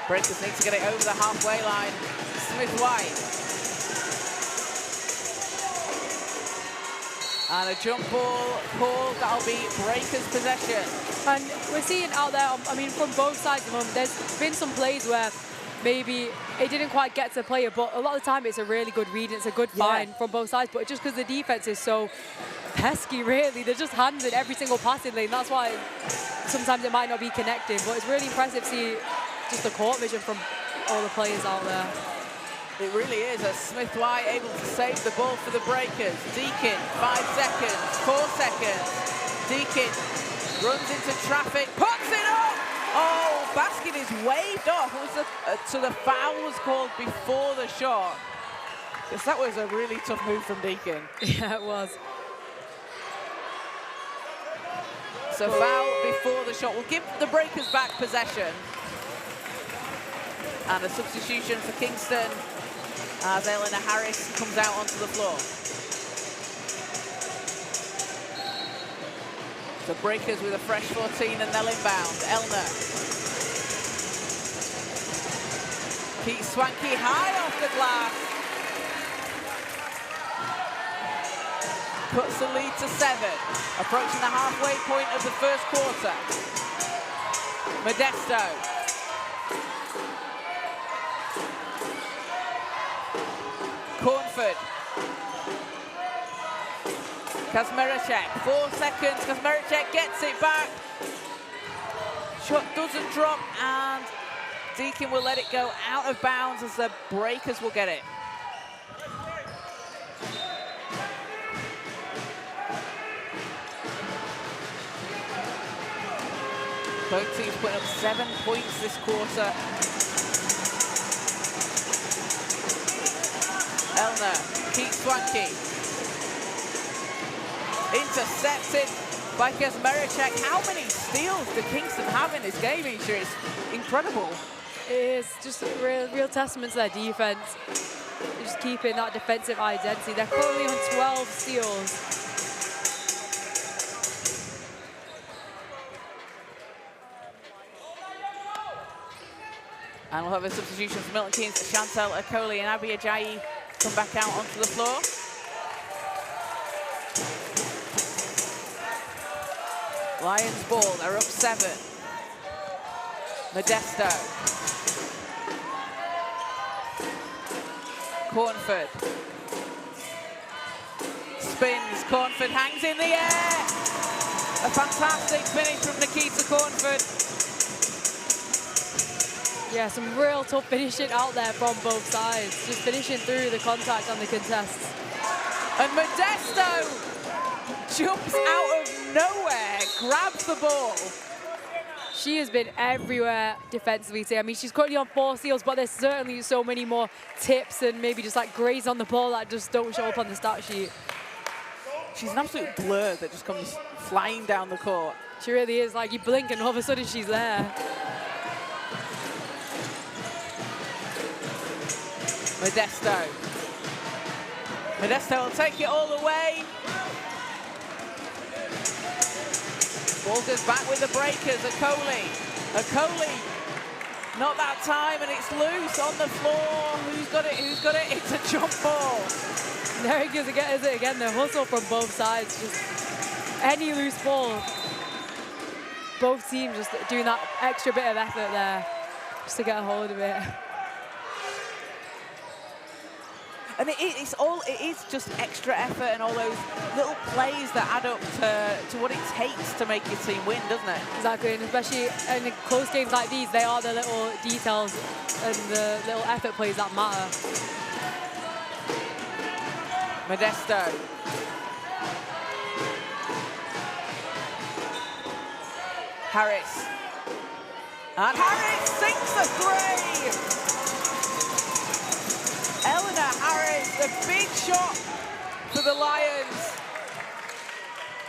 Breakers need to get it over the halfway line. Smith-White. And a jump ball called. That'll be Breakers' possession. And we're seeing out there, I mean, from both sides of them, there's been some plays where maybe it didn't quite get to the player, but a lot of the time it's a really good read and it's a good find from both sides. But just because the defense is so pesky, really, they're just hands in every single passing lane. That's why sometimes it might not be connected. But it's really impressive to see just the court vision from all the players out there. It really is. As Smith-White able to save the ball for the Breakers. Deakin, 5 seconds, 4 seconds. Deakin runs into traffic, puts it up! Oh, basket is waved off. So the foul was called before the shot. Because that was a really tough move from Deakin. Yeah, it was. So foul before the shot. We'll give the Breakers back possession. And a substitution for Kingston as Eleanor Harris comes out onto the floor. So Breakers with a fresh 14 and they'll inbound. Elner. Pete Swanky high off the glass. Cuts the lead to 7. Approaching the halfway point of the first quarter. Modesto. Cornford. Kazmaricek, 4 seconds. Kazmaricek gets it back. Shot doesn't drop, and Deakin will let it go out of bounds as the Breakers will get it. Both teams putting up 7 points this quarter. Elna keeps Swanky. Intercepted by Kazmaricek. How many steals do Kingston have in this game each year? It's incredible. It's just a real testament to their defense. Just keeping that defensive identity. They're currently on 12 steals. And we'll have a substitution for Milton Keynes. Chantal Akoli and Abby Ajayi come back out onto the floor. Lions ball, they're up 7. Modesto. Cornford. Spins, Cornford hangs in the air. A fantastic finish from Nikita Cornford. Yeah, some real tough finishing out there from both sides. Just finishing through the contact and the contests. And Modesto jumps out of nowhere, grabs the ball. She has been everywhere defensively today. I mean, she's currently on 4 steals, but there's certainly so many more tips and maybe just like graze on the ball that just don't show up on the stat sheet. She's an absolute blur that just comes flying down the court. She really is. Like, you blink and all of a sudden she's there. Modesto. Modesto will take it all the way. Ball goes back with the breakers. Akoli. Not that time, and it's loose on the floor. Who's got it? Who's got it? It's a jump ball. There it goes again, is it again? The hustle from both sides. Just any loose ball. Both teams just doing that extra bit of effort there just to get a hold of it. And it is just extra effort and all those little plays that add up to what it takes to make your team win, doesn't it? Exactly, and especially in close games like these, they are the little details and the little effort plays that matter. Modesto. Harris. And Harris sinks a 3! Eleanor Harris, a big shot for the Lions.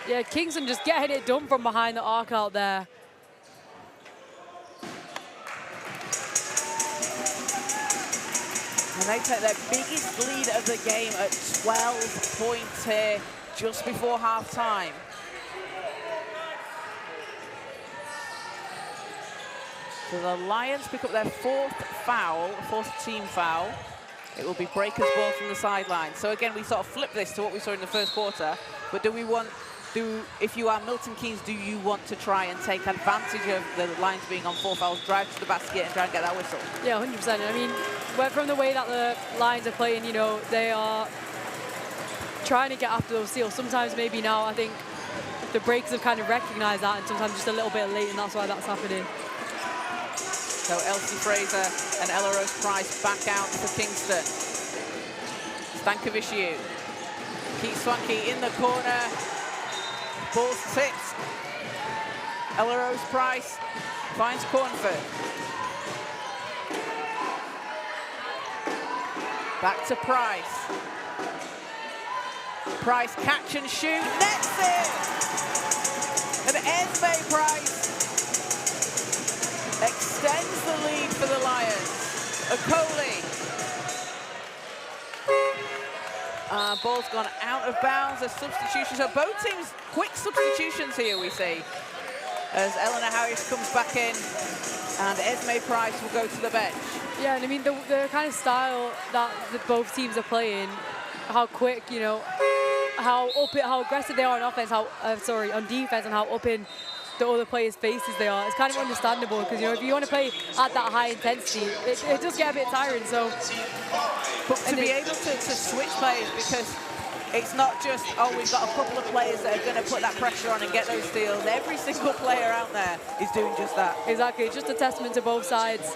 Yeah, Kingston just getting it done from behind the arc out there. And they take their biggest lead of the game at 12 points here just before half-time. So the Lions pick up their 4th team foul. It will be breakers ball from the sideline. So again, we sort of flip this to what we saw in the first quarter. But if you are Milton Keynes, do you want to try and take advantage of the Lions being on 4 fouls, drive to the basket and try and get that whistle? Yeah, 100%. I mean, from the way that the Lions are playing, you know, they are trying to get after those steals. Sometimes maybe now, I think the breakers have kind of recognized that, and sometimes just a little bit late, and that's why that's happening. So Elsie Fraser and Ella Rose Price back out for Kingston. Stankoviciu. Keith Swanky in the corner. Ball's tipped. Ella Rose Price finds Cornford. Back to Price. Price catch and shoot. Nets it! And Esme Price extends the lead for the Lions. Akoli. Ball's gone out of bounds. A substitution. So both teams, quick substitutions here we see. As Eleanor Harris comes back in and Esme Price will go to the bench. Yeah, and I mean, the kind of style that both teams are playing, how quick, you know, how aggressive they are on offense, on defense, and how up in the other players' faces they are. It's kind of understandable because, you know, if you want to play at that high intensity, it does get a bit tiring. So, but to be able to switch players, because it's not just, oh, we've got a couple of players that are going to put that pressure on and get those steals. Every single player out there is doing just that. Exactly. It's just a testament to both sides'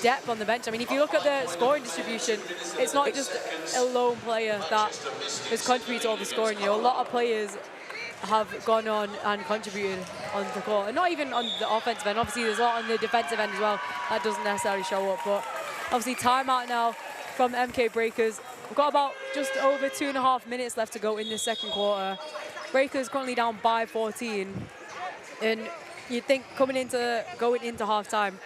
depth on the bench. I mean, if you look at the scoring distribution, it's not just a lone player that has contributed to all the scoring. You know, a lot of players have gone on and contributed on the court. And not even on the offensive end. Obviously, there's a lot on the defensive end as well. That doesn't necessarily show up. But obviously, timeout now from MK Breakers. We've got about just over 2.5 minutes left to go in the second quarter. Breakers currently down by 14. And you'd think going into halftime,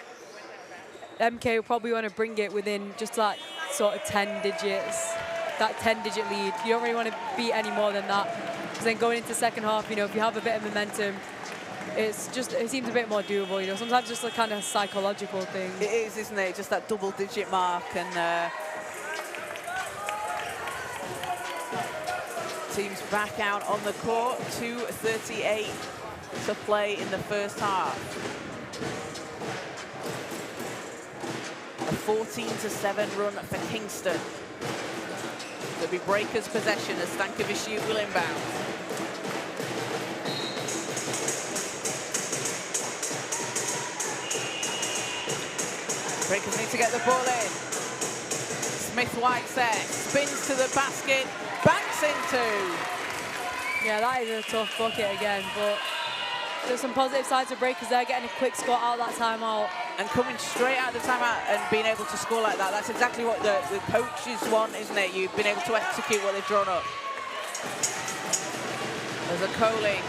MK will probably want to bring it within just like sort of 10 digits, that 10-digit lead. You don't really want to beat any more than that. Because then going into second half, you know, if you have a bit of momentum, it seems a bit more doable, you know. Sometimes just a kind of psychological thing. It is, isn't it? Just that double-digit mark. And teams back out on the court. 2:38 to play in the first half. A 14-7 run for Kingston. It'll be Breakers' possession as Stankovic will inbound. Breakers need to get the ball in. Smith-White set, spins to the basket, banks into. Yeah, that is a tough bucket again, but there's some positive sides of Breakers there, getting a quick score out of that timeout. And coming straight out of the timeout and being able to score like that, that's exactly what the coaches want, isn't it? You've been able to execute what they've drawn up. There's a Coley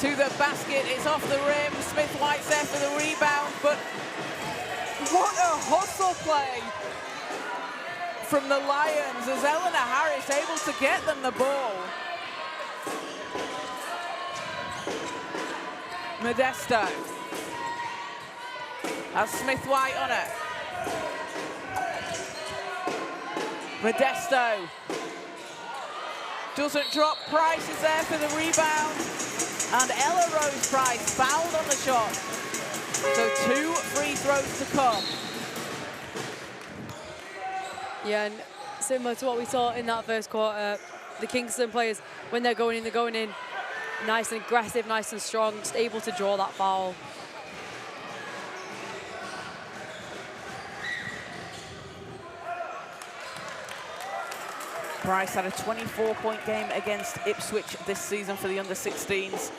to the basket, it's off the rim. Smith-White's there for the rebound, but what a hustle play from the Lions as Eleanor Harris able to get them the ball. Modesto has Smith-White on it. Modesto doesn't drop. Price is there for the rebound. And Ella Rose Price fouled on the shot. So 2 free throws to come. Yeah, and similar to what we saw in that first quarter, the Kingston players, when they're going in nice and aggressive, nice and strong, just able to draw that foul. Price had a 24-point game against Ipswich this season for the under-16s,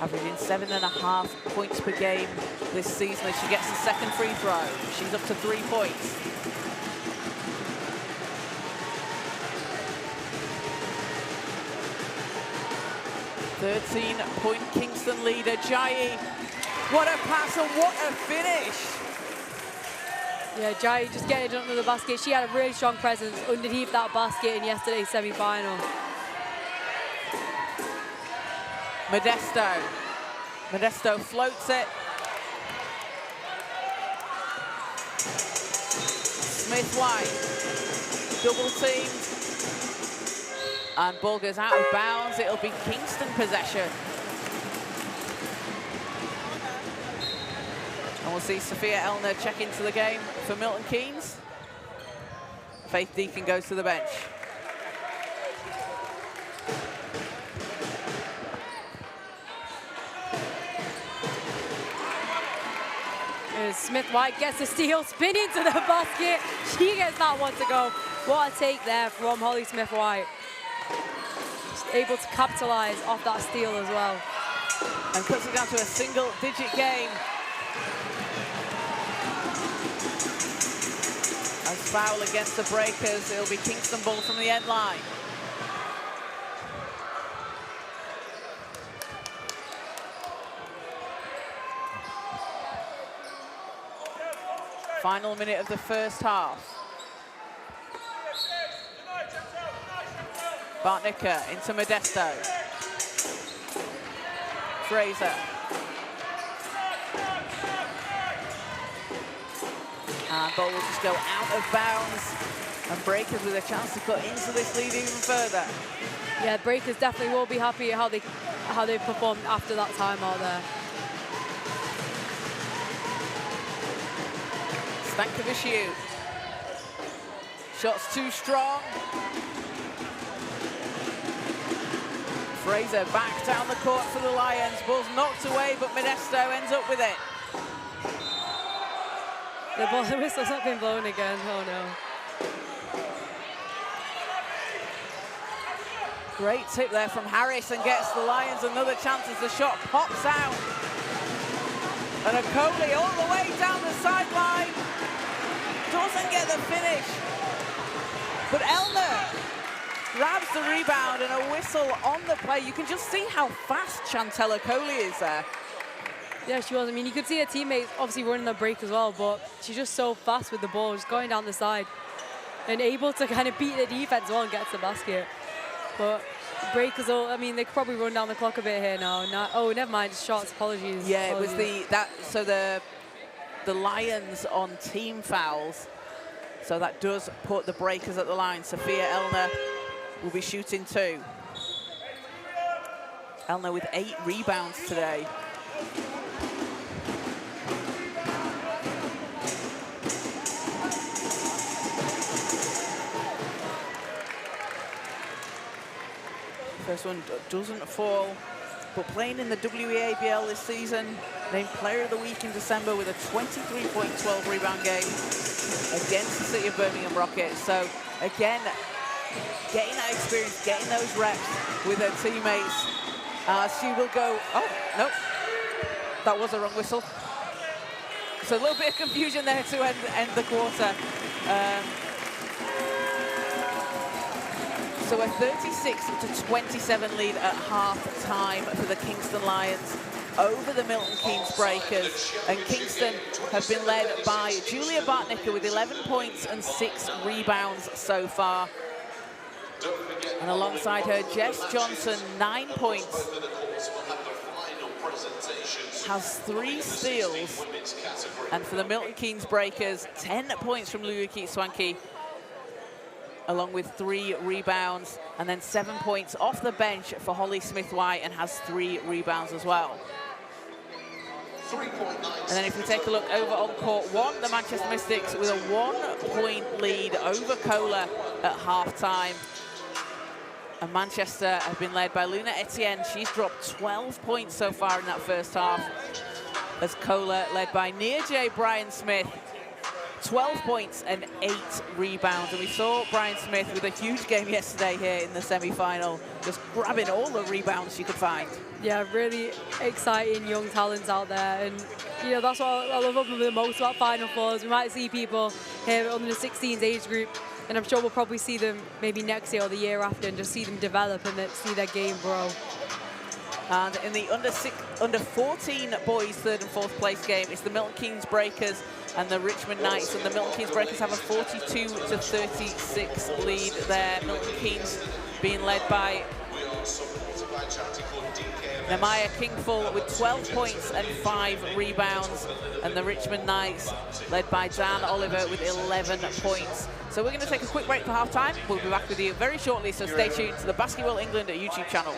averaging 7.5 points per game this season as she gets the second free throw. She's up to 3 points. .13 Kingston leader, Jai. What a pass and what a finish. Yeah, Jai just getting it under the basket. She had a really strong presence underneath that basket in yesterday's semi-final. Modesto floats it. Smith-White, double teamed. And ball goes out of bounds. It'll be Kingston possession. And we'll see Sophia Elner check into the game for Milton Keynes. Faith Deacon goes to the bench. Smith-White gets a steal, spin into the basket. She gets that one to go. What a take there from Holly Smith-White. Able to capitalize off that steal as well. And cuts it down to a single-digit game. As foul against the Breakers, it'll be Kingston ball from the end line. Final minute of the first half. Bartnicka into Modesto. Fraser. And ball will just go out of bounds. And Breakers with a chance to cut into this lead even further. Yeah, Breakers definitely will be happy at how they performed after that timeout there. Stankovic. Shots too strong. Fraser back down the court for the Lions. Ball's knocked away, but Modesto ends up with it. The whistle's not been blown again. Oh no. Great tip there from Harris, and gets the Lions another chance as the shot pops out. And Okoli all the way down the sideline. Doesn't get the finish. But Elner grabs the rebound and a whistle on the play. You can just see how fast Chantel Okoli is there. Yeah, she was. I mean, you could see her teammates obviously running the break as well, but she's just so fast with the ball, just going down the side and able to kind of beat the defense as well and get to the basket. But breakers, I mean, they could probably run down the clock a bit here now. Oh, never mind, shots. Apologies. Yeah, apologies. It was the Lions on team fouls, so that does put the breakers at the line. Sophia Elner will be shooting 2. Elner with 8 rebounds today. First one doesn't fall, but playing in the WEABL this season, named Player of the Week in December with a 23-point, 12-rebound game against the City of Birmingham Rockets. So again, getting that experience, getting those reps with her teammates. She will go, oh, no, that was a wrong whistle. So a little bit of confusion there to end the quarter. So a 36-27 lead at half-time for the Kingston Lions over the Milton Keynes Breakers. And Kingston have been led by Julia Bartnicker with 11 points and 6 rebounds so far. And alongside her, Jess Johnson, 9 points, has 3 steals. And for the Milton Keynes Breakers, 10 points from Luyuki Swanky, along with 3 rebounds, and then 7 points off the bench for Holly Smith-White, and has 3 rebounds as well. And then if we take a look over on court 1, the Manchester Mystics with a 1-point lead over Kohler at half-time. And Manchester have been led by Luna Etienne. She's dropped 12 points so far in that first half, as Kohler led by Nia J. Brian Smith, 12 points and 8 rebounds. And we saw Brian Smith with a huge game yesterday here in the semi-final, just grabbing all the rebounds she could find. Yeah, really exciting young talents out there. And, you know, that's what I love the most about Final Fours. We might see people here under the 16s age group, and I'm sure we'll probably see them maybe next year or the year after, and just see them develop and see their game grow. And in the under 14 boys third and fourth place game, it's the Milton Keynes Breakers and the Richmond Knights. And the Milton Keynes Breakers have a 42-36 lead there. Milton Keynes being led by Namaya Kingful with 12 points and 5 rebounds. And the Richmond Knights led by Dan Oliver with 11 points. So we're going to take a quick break for half-time. We'll be back with you very shortly, so stay tuned to the Basketball England YouTube channel.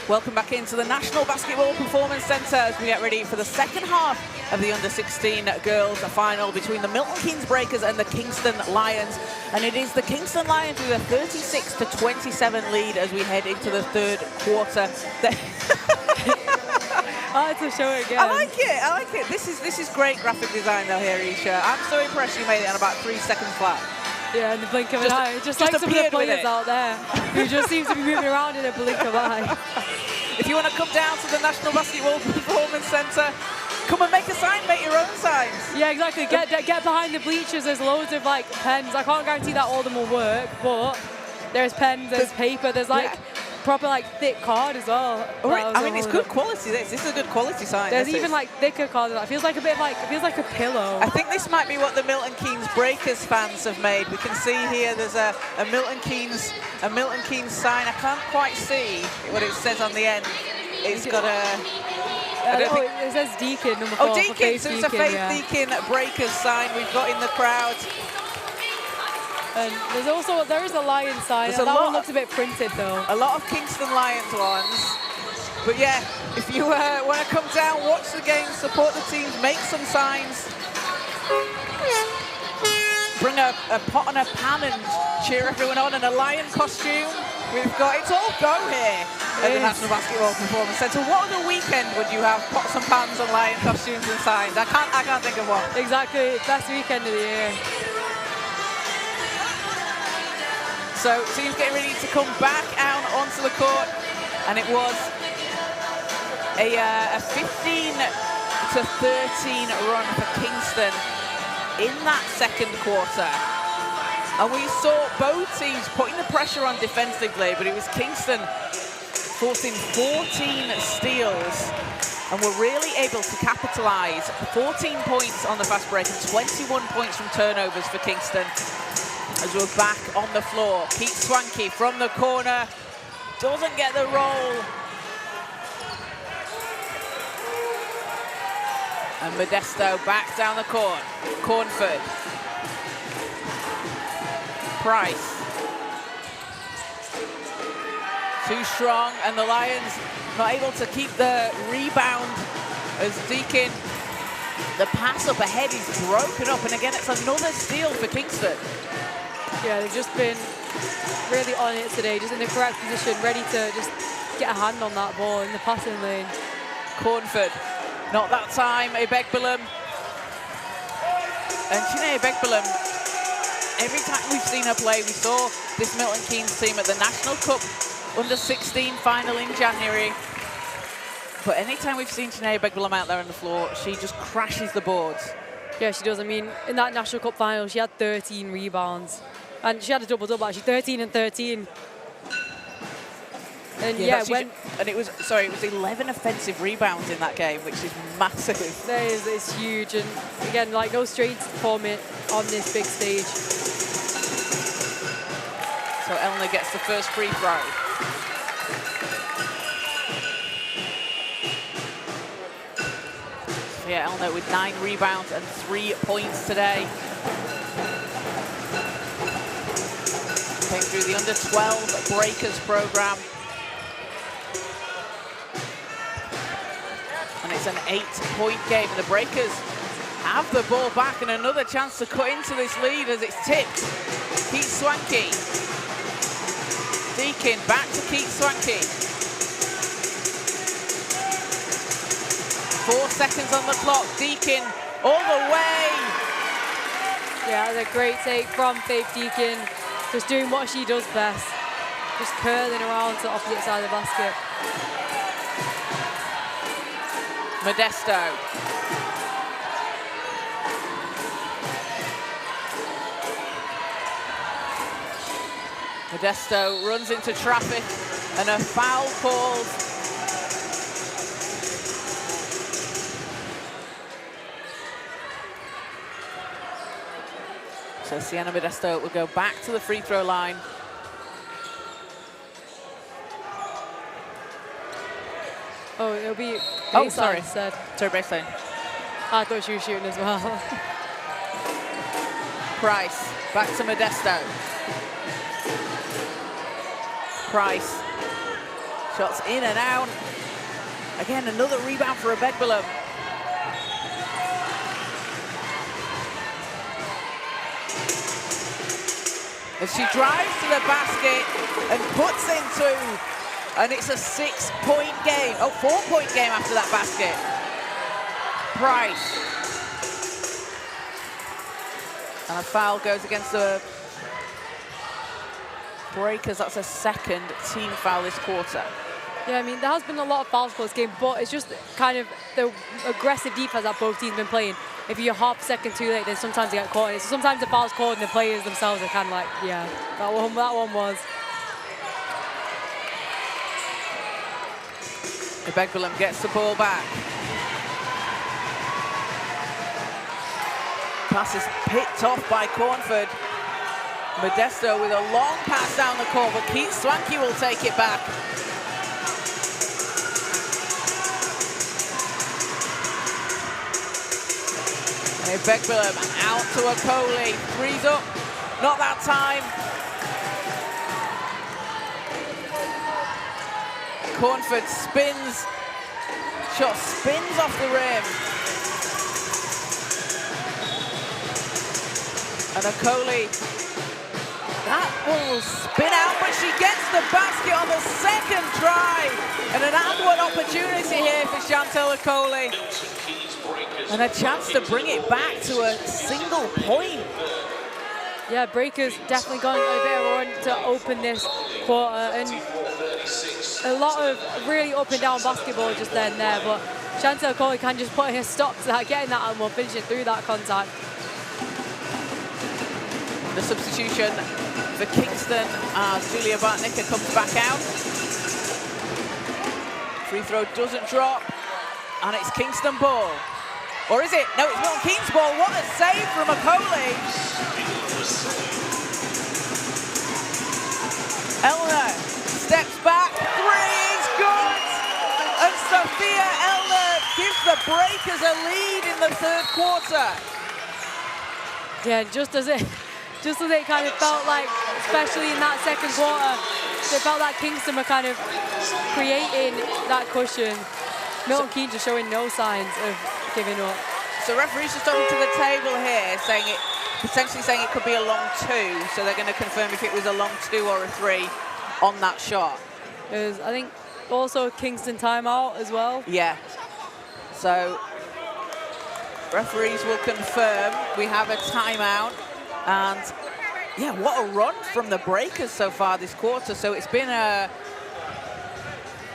Welcome back into the National Basketball Performance Centre as we get ready for the second half of the under-16 girls final between the Milton Keynes Breakers and the Kingston Lions. And it is the Kingston Lions with a 36-27 lead as we head into the third quarter. I like to show it again. I like it. This is great graphic design though here, Isha. I'm so impressed you made it on about 3 seconds flat. Yeah, in the blink of an eye. Just like some of the players out there who just seem to be moving around in a blink of an eye. If you want to come down to the National Basketball Performance Centre, come and make a sign, make your own signs. Yeah, exactly. Get behind the bleachers. There's loads of like pens. I can't guarantee that all of them will work, but there's pens, there's paper, there's like proper like thick card as well. I mean, it's good quality. This is a good quality sign. There's even like thicker card. It feels like a bit of like, it feels like a pillow. I think this might be what the Milton Keynes Breakers fans have made. We can see here there's a Milton Keynes sign. I can't quite see what it says on the end. It's got it says Deacon number 4. Oh, Deacon. So it's a Faith Deacon Breakers sign we've got in the crowd. And there is a Lion sign. That one looks a bit printed though. A lot of Kingston Lions ones. But yeah, if you want to come down, watch the game, support the teams, make some signs. Bring a pot and a pan and cheer everyone on in a lion costume. It's all go here at the National Basketball Performance Centre. What other weekend would you have pots and pans and lion costumes and signs? I can't think of one. Exactly, best weekend of the year. So teams getting ready to come back out onto the court, and it was a 15-13 run for Kingston in that second quarter. And we saw both teams putting the pressure on defensively, but it was Kingston forcing 14 steals and were really able to capitalise. 14 points on the fast break and 21 points from turnovers for Kingston. As we're back on the floor, Pete Swanky from the corner doesn't get the roll. And Modesto back down the court. Cornford. Price. Too strong, and the Lions not able to keep the rebound as Deacon. The pass up ahead is broken up, and again, it's another steal for Kingston. Yeah, they've just been really on it today, just in the correct position, ready to just get a hand on that ball in the passing lane. Cornford, not that time, Ebegbalum. And Sinead Ebegbalum, every time we've seen her play, we saw this Milton Keynes team at the National Cup under-16 final in January. But anytime we've seen Sinead Ebegbalum out there on the floor, she just crashes the boards. Yeah, she does. I mean, in that National Cup final, she had 13 rebounds. And she had a double-double, actually, 13 and 13. And and it was 11 offensive rebounds in that game, which is massive. It's huge, and again, like, go straight for it on this big stage. So Elna gets the first free throw. So yeah, Elna with 9 rebounds and 3 points today. Came through the under-12 Breakers program. And it's an 8-point game. And the Breakers have the ball back and another chance to cut into this lead as it's tipped. Keith Swanky. Deacon back to Keith Swanky. 4 seconds on the clock. Deacon all the way. Yeah, that's a great take from Faith Deacon. Just doing what she does best. Just curling around to the opposite side of the basket. Modesto. Modesto runs into traffic and a foul called. So Sienna Modesto will go back to the free throw line. Oh, it'll be baseline. Oh, sorry. Instead. Sorry, baseline. I thought she was shooting as well. Price, back to Modesto. Price Shots in and out. Again, another rebound for Begbilum. As she drives to the basket and puts in 2. And it's a 6-point game. Oh, 4-point game after that basket. Price. And a foul goes against the Breakers. That's a second team foul this quarter. Yeah, I mean, there has been a lot of fouls for this game, but it's just kind of the aggressive defense that both teams have been playing. If you're half a second too late, then sometimes you get caught in it. So sometimes the foul's called and the players themselves are kind of like, yeah, that one was. Begbilum gets the ball back. Pass is picked off by Cornford. Modesto with a long pass down the court, but Keynes Swanky will take it back. And Begbilum out to Okoli. 3's up, not that time. Cornford spins. Shot spins off the rim. And Okoli, that will spin out, but she gets the basket on the second try. And an and-one opportunity here for Chantel Okoli. And a chance to bring it back to a single point. Yeah, Breakers definitely going a bit of a run to open this quarter. And a lot of really up and down basketball just then and there. But Chantel Okoli can just put a stop to that, getting that and finishing through that contact. The substitution for Kingston as Julia Bartnicka comes back out. Free throw doesn't drop, and it's Kingston ball. Or is it? No, it's Milton Keynes ball. What a save from Okoli. Elner steps back, 3 is good. And Sophia Elner gives the Breakers a lead in the third quarter. Yeah, just as it kind of felt like, especially in that second quarter, it felt like Kingston were kind of creating that cushion. Milton Keynes just showing no signs of giving up. So referees just talking to the table here, potentially saying it could be a long 2, so they're going to confirm if it was a long 2 or a 3 on that shot. There's, I think, also a Kingston timeout as well. Yeah. So referees will confirm we have a timeout. And yeah, what a run from the Breakers so far this quarter. So it's been a,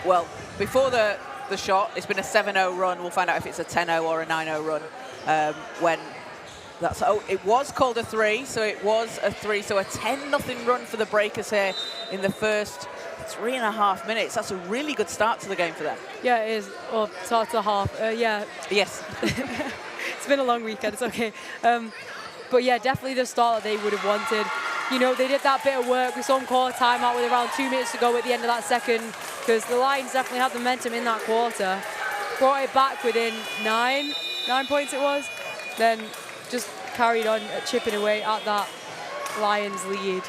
well, before the shot, it's been a 7-0 run. We'll find out if it's a 10-0 or a 9-0 run when that's, oh, it was called a 3, so it was a 3. So a 10-0 run for the Breakers here in the first 3.5 minutes. That's a really good start to the game for them. Yeah, it is. Or start to the half. Yeah. Yes. It's been a long weekend. It's okay. But yeah, definitely the start that they would have wanted. You know, they did that bit of work. We saw them call a timeout with around 2 minutes to go at the end of that second, because the Lions definitely had the momentum in that quarter. Brought it back within 9 points it was. Then just carried on chipping away at that Lions lead.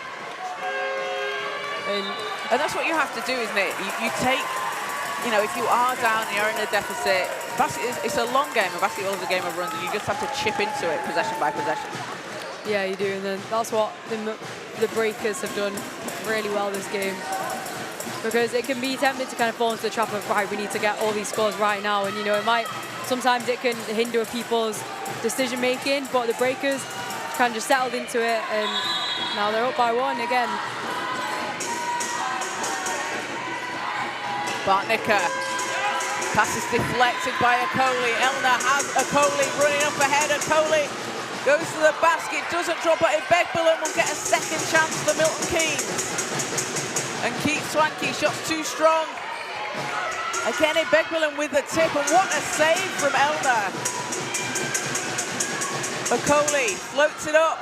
And that's what you have to do, isn't it? You take, you know, if you are down and you're in a deficit, it's a long game. A basketball is a game of runs, and you just have to chip into it possession by possession. Yeah, you do, and then that's what the Breakers have done really well this game. Because it can be tempted to kind of fall into the trap of, right, we need to get all these scores right now, and you know, sometimes it can hinder people's decision making, but the Breakers kind of just settled into it, and now they're up by 1 again. Bartnicka. Pass is deflected by Okoli. Elner has Okoli running up ahead. Okoli goes to the basket, doesn't drop, but Begbilum will get a second chance for Milton Keynes. And Keynes Swanky, shots too strong. Again, Begbilum with the tip, and what a save from Elner. Okoli floats it up.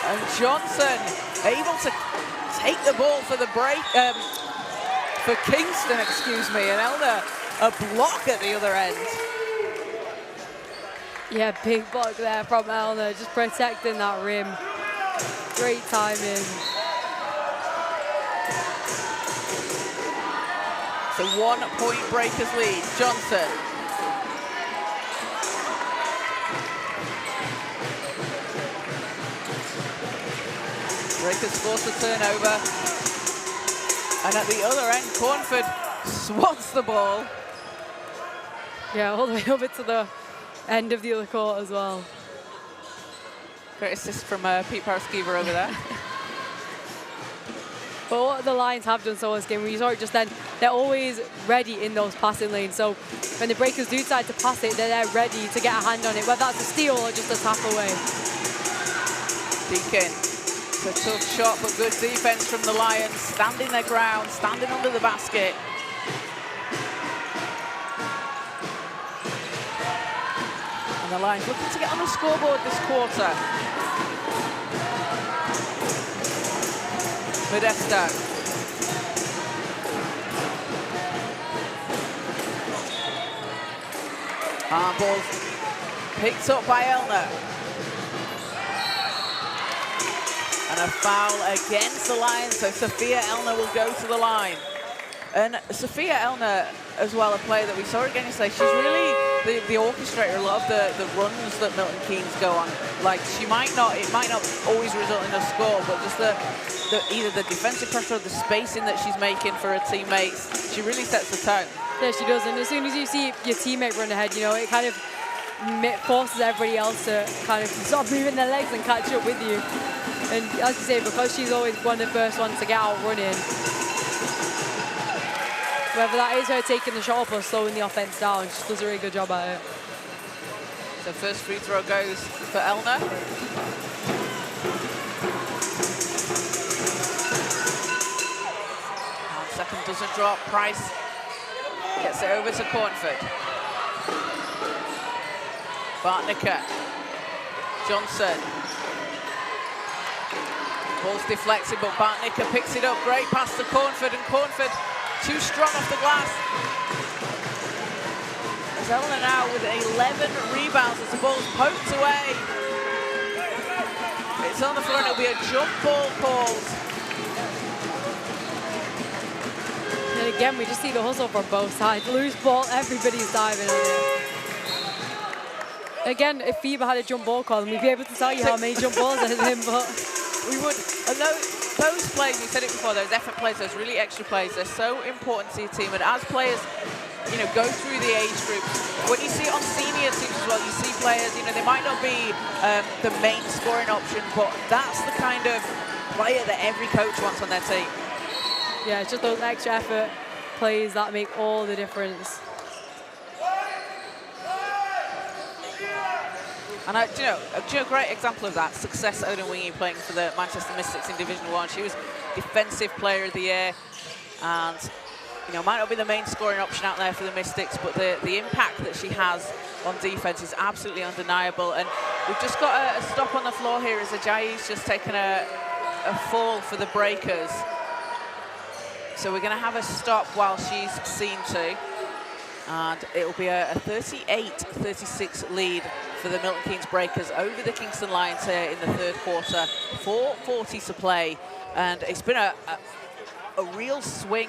And Johnson able to take the ball for the break, for Kingston, excuse me, and Elner a block at the other end. Yeah, big block there from Elner, just protecting that rim. Great timing. It's a 1-point Breakers lead. Johnson. Breakers force a turnover. And at the other end, Cornford swats the ball. Yeah, all the way over to the end of the other court as well. Great assist from Pete Paraskeever over there. But what the Lions have done so well this game, we saw it just then, they're always ready in those passing lanes. So when the Breakers do decide to pass it, they're there ready to get a hand on it, whether that's a steal or just a tap away. Deakin. It's a tough shot, but good defense from the Lions. Standing their ground, standing under the basket. And the Lions looking to get on the scoreboard this quarter. Modesto. Ball picked up by Elner. And a foul against the Lions, so Sophia Elner will go to the line. And Sophia Elner, as well, a player that we saw again yesterday, she's really the orchestrator, a lot of the runs that Milton Keynes go on. Like, it might not always result in a score, but just either the defensive pressure or the spacing that she's making for her teammates, she really sets the tone. Yeah, she does, and as soon as you see your teammate run ahead, you know, it kind of forces everybody else to kind of stop moving their legs and catch up with you. And as you say, because she's always one of the first ones to get out running, whether that is her taking the shot up or slowing the offense down, she does a really good job at it. So first free throw goes for Elner. And second doesn't drop. Price gets it over to Cornford. Bartnicker. Johnson. Ball's deflected, but Bartnicker picks it up. Great pass to Cornford, and Cornford too strong off the glass. Elner now with 11 rebounds as the ball's poked away. It's on the floor and it'll be a jump ball called. And again, we just see the hustle from both sides. Loose ball, everybody's diving on it. Again, if FIBA had a jump ball call, we'd be able to tell you how many jump balls there's in, but we would. And those plays, we said it before, those effort plays, those really extra plays, they're so important to your team. And as players, you know, go through the age groups, when you see it on senior teams as well, you see players, you know, they might not be the main scoring option, but that's the kind of player that every coach wants on their team. Yeah, it's just those extra effort plays that make all the difference. And do you know, a great example of that, success Odin Wingy playing for the Manchester Mystics in Division 1. She was Defensive Player of the Year, and you know, might not be the main scoring option out there for the Mystics, but the impact that she has on defense is absolutely undeniable. And we've just got a stop on the floor here as Ajayi's just taken a fall for the Breakers. So we're going to have a stop while she's seen to. And it will be a 38-36 lead for the Milton Keynes Breakers over the Kingston Lions here in the third quarter. 4:40 to play. And it's been a real swing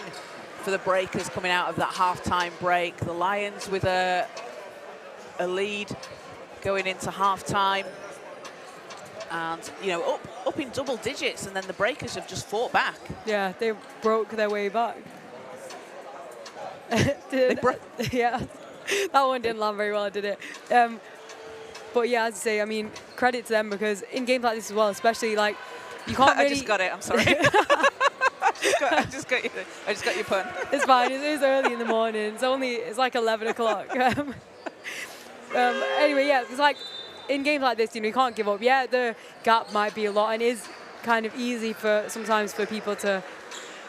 for the Breakers coming out of that half-time break. The Lions with a lead going into half-time. And, you know, up in double digits, and then the Breakers have just fought back. Yeah, they broke their way back. Yeah, that one didn't land very well, did it? But yeah, as I say, I mean, credit to them, because in games like this as well, especially, like, you can't really... I just got it, I'm sorry. I just got your pun. It's fine, it is early in the morning. It's like 11 o'clock. Anyway, yeah, it's like, in games like this, you know, you can't give up. Yeah, the gap might be a lot, and it is kind of easy sometimes for people to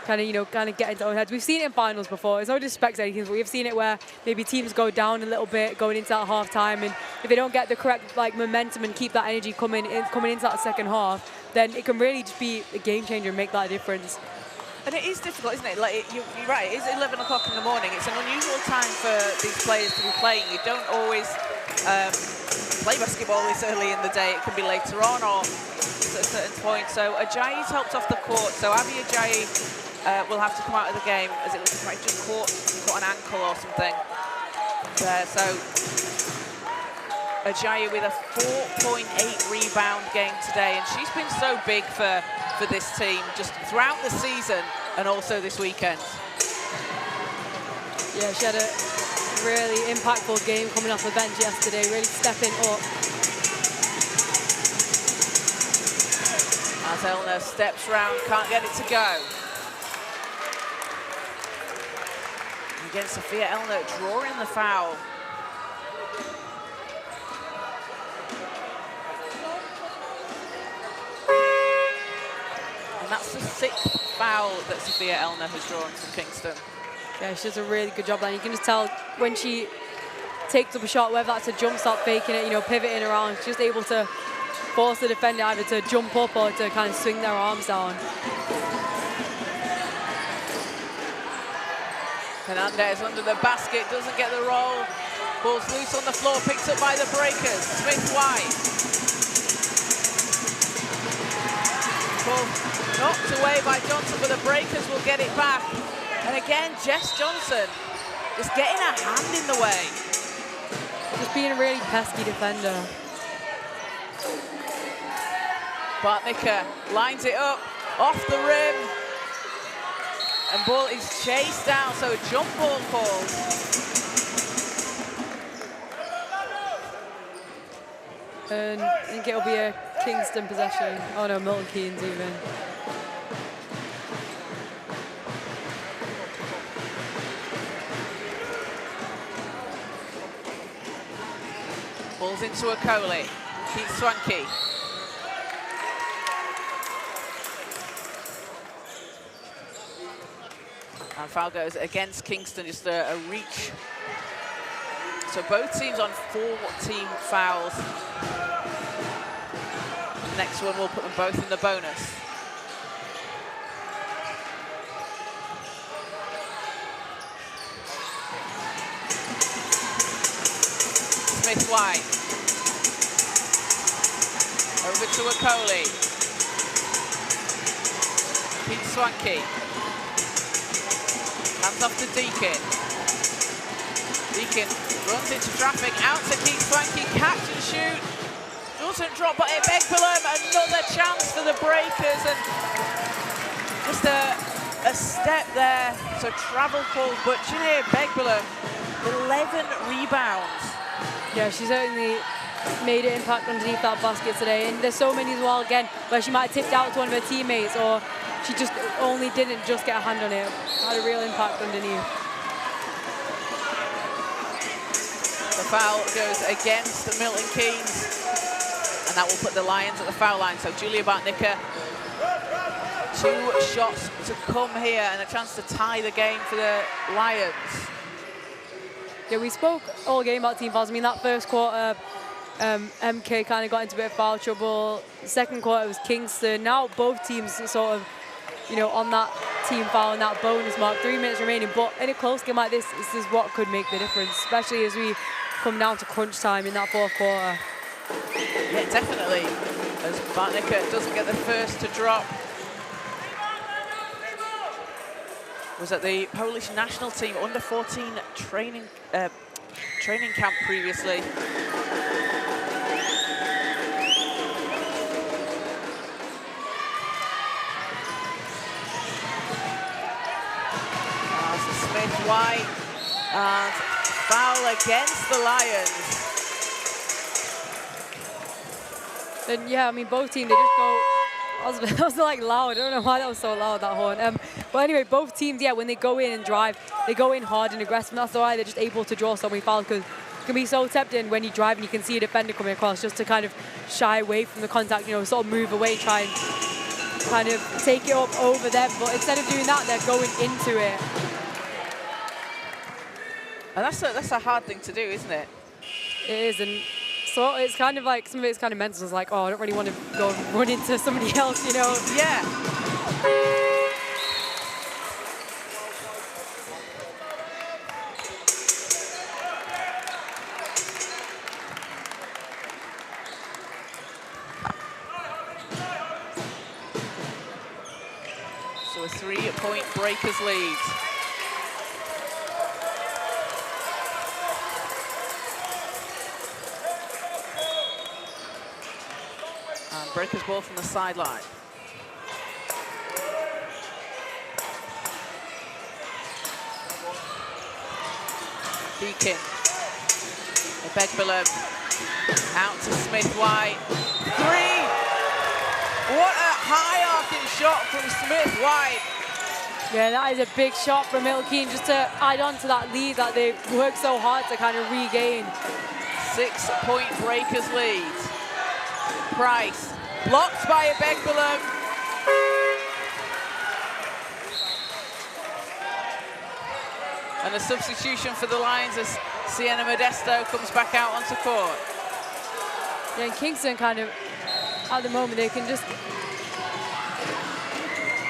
kind of get into their own heads. We've seen it in finals before. It's no disrespect to anything, but we've seen it where maybe teams go down a little bit going into that half time, and if they don't get the correct momentum and keep that energy coming into that second half, then it can really just be a game changer and make that difference. And it is difficult, isn't it? Like, you're right, it is 11 o'clock in the morning. It's an unusual time for these players to be playing. You don't always play basketball this early in the day. It can be later on or at a certain point. So Ajayi's helped off the court. So Abby Ajayi will have to come out of the game, as it looks like just caught an ankle or something there. So Ajayi with a 4.8 rebound game today, and she's been so big for this team just throughout the season and also this weekend. Yeah, she had a really impactful game coming off the bench yesterday, really stepping up. As Elner steps round, can't get it to go. Again, Sophia Elner drawing the foul. And that's the 6th foul that Sophia Elner has drawn from Kingston. Yeah, she does a really good job there. You can just tell when she takes up a shot, whether that's a jump stop, faking it, you know, pivoting around, she's just able to force the defender either to jump up or to kind of swing their arms down. Hernandez under the basket, doesn't get the roll. Ball's loose on the floor, picked up by the breakers. Smith-White. Ball knocked away by Johnson, but the breakers will get it back. And again, Jess Johnson just getting her hand in the way. Just being a really pesky defender. Bartnicker lines it up, off the rim. And ball is chased down, so a jump ball called. And I think it'll be a Kingston possession. Oh no, Milton Keynes even. Ball's into Okoli. Keith Swanky. And foul goes against Kingston, just a reach. So both teams on 4 team fouls. Next one will put them both in the bonus. Smith-White. Over to Okoli. Pete Swanky. Hands off to Deakin. Deakin runs into traffic, out to Keith Swanky, catch and shoot. Doesn't drop, but Begbulum, another chance for the breakers, and just a step there. So travel calls, but Janine Begbulum, 11 rebounds. Yeah, she certainly made an impact underneath that basket today. And there's so many as well, again, where she might have tipped out to one of her teammates, or she just only didn't just get a hand on it. Had a real impact underneath. The foul goes against Milton Keynes, and that will put the Lions at the foul line. So Julia Bartnicker, 2 shots to come here and a chance to tie the game for the Lions. Yeah, we spoke all game about team fouls. I mean, that first quarter, MK kind of got into a bit of foul trouble. Second quarter was Kingston. Now both teams sort of, you know, on that team foul and that bonus mark. 3 minutes remaining, but in a close game like this is what could make the difference, especially as we come down to crunch time in that 4th quarter. Yeah, definitely. As Bartnicker doesn't get the first to drop. Was at the Polish national team under 14 training camp previously. Smith-White, and foul against the Lions. And yeah, I mean, both teams, they just go, that was like loud. I don't know why that was so loud, that horn. But anyway, both teams, yeah, when they go in and drive, they go in hard and aggressive. And that's why they're just able to draw so many fouls, because it can be so tempting when you drive and you can see a defender coming across just to kind of shy away from the contact, you know, sort of move away, try and kind of take it up over them. But instead of doing that, they're going into it. And that's a hard thing to do, isn't it? It is, and so it's kind of like, some of it's kind of mental. It's like, oh, I don't really want to go run into somebody else, you know? Yeah. So a 3-point Breakers lead. And Breakers ball from the sideline. Deakin. Begbiller out to Smith-White. 3! What a high arcing shot from Smith-White. Yeah, that is a big shot from Milton just to add on to that lead that they've worked so hard to kind of regain. 6-point Breakers lead. Price blocked by Begbiller. And a substitution for the Lions as Sienna Modesto comes back out onto court. Yeah, and Kingston kind of, at the moment, they can just...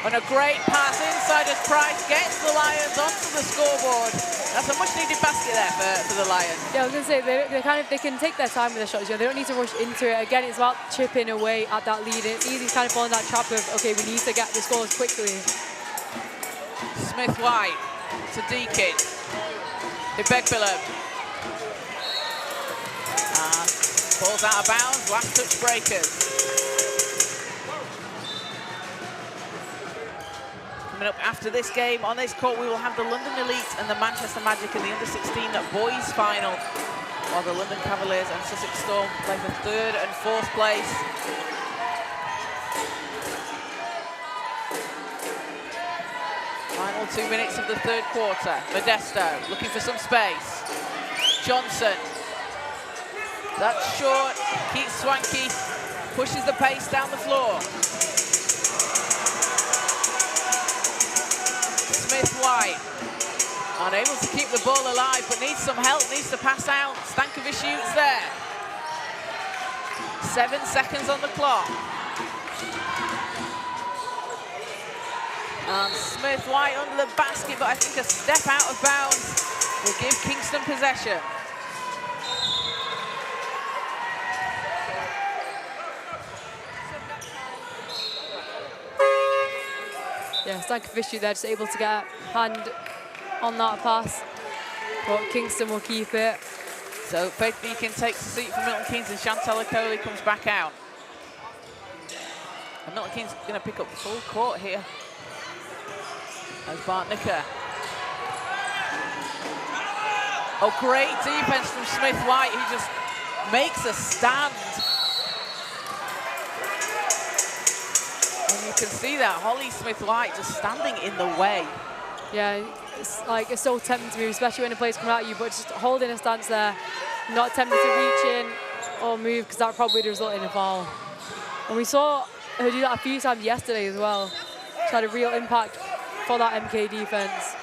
And a great pass inside as Price gets the Lions onto the scoreboard. That's a much-needed basket there for the Lions. Yeah, I was going to say, they can take their time with their shots. You know, they don't need to rush into it. Again, it's about chipping away at that lead. It's easy to kind of fall in that trap of, okay, we need to get the scores quickly. Smith-White to Deakin. Begbiller. Ball's out of bounds, last touch Breakers. Coming up after this game, on this court, we will have the London Elite and the Manchester Magic in the under-16 boys final, while the London Cavaliers and Sussex Storm play for 3rd and 4th place. Final 2 minutes of the 3rd quarter. Modesto looking for some space. Johnson. That's short. Keith Swanky pushes the pace down the floor. Smith-White unable to keep the ball alive, but needs some help, needs to pass out. Stankovic-Ute's there. 7 seconds on the clock. And Smith-White under the basket, but I think a step out of bounds will give Kingston possession. Yeah, Stankovic there just able to get a hand on that pass, but Kingston will keep it. So Faith Deakin takes the seat for Milton Keynes and Chantal Okoli comes back out. And Milton Keynes going to pick up full court here. As Bartnicker. Oh, great defense from Smith-White, who just makes a stand. And you can see that Holly Smith-White just standing in the way. Yeah, it's so tempting to move, especially when the player's coming at you, but just holding a stance there, not attempting to reach in or move, because that probably would result in a foul. And we saw her do that a few times yesterday as well. She had a real impact for that MK defense.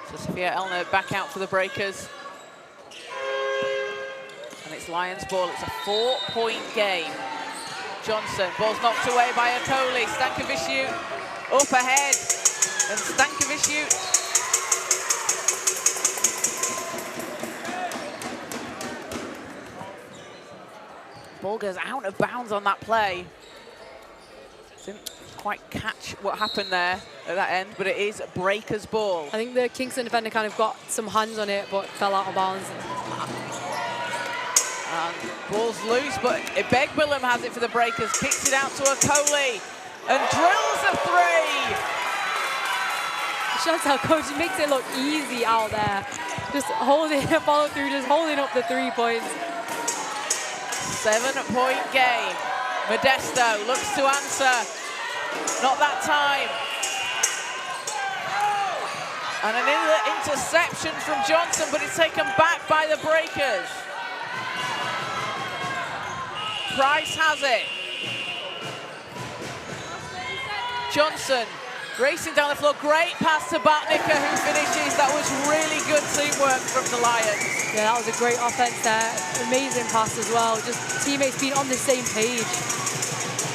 So Sophia Elner back out for the Breakers. And it's Lions ball. It's a 4-point game. Johnson, ball's knocked away by Okoli. Stankovic up ahead. And Stankovic ball goes out of bounds on that play. Didn't quite catch what happened there at that end, but it is Breakers ball. I think the Kingston defender kind of got some hands on it, but fell out of bounds. And ball's loose, but Begbiller has it for the Breakers. Kicks it out to Okoli and drills a 3. Chantal Okoli makes it look easy out there. Just holding, follow through, just holding up the 3 points. 7-point game. Modesto looks to answer. Not that time. And an interception from Johnson, but it's taken back by the Breakers. Price has it. Johnson racing down the floor. Great pass to Bartnicker, who finishes. That was really good teamwork from the Lions. Yeah, that was a great offense there. Amazing pass as well. Just teammates being on the same page.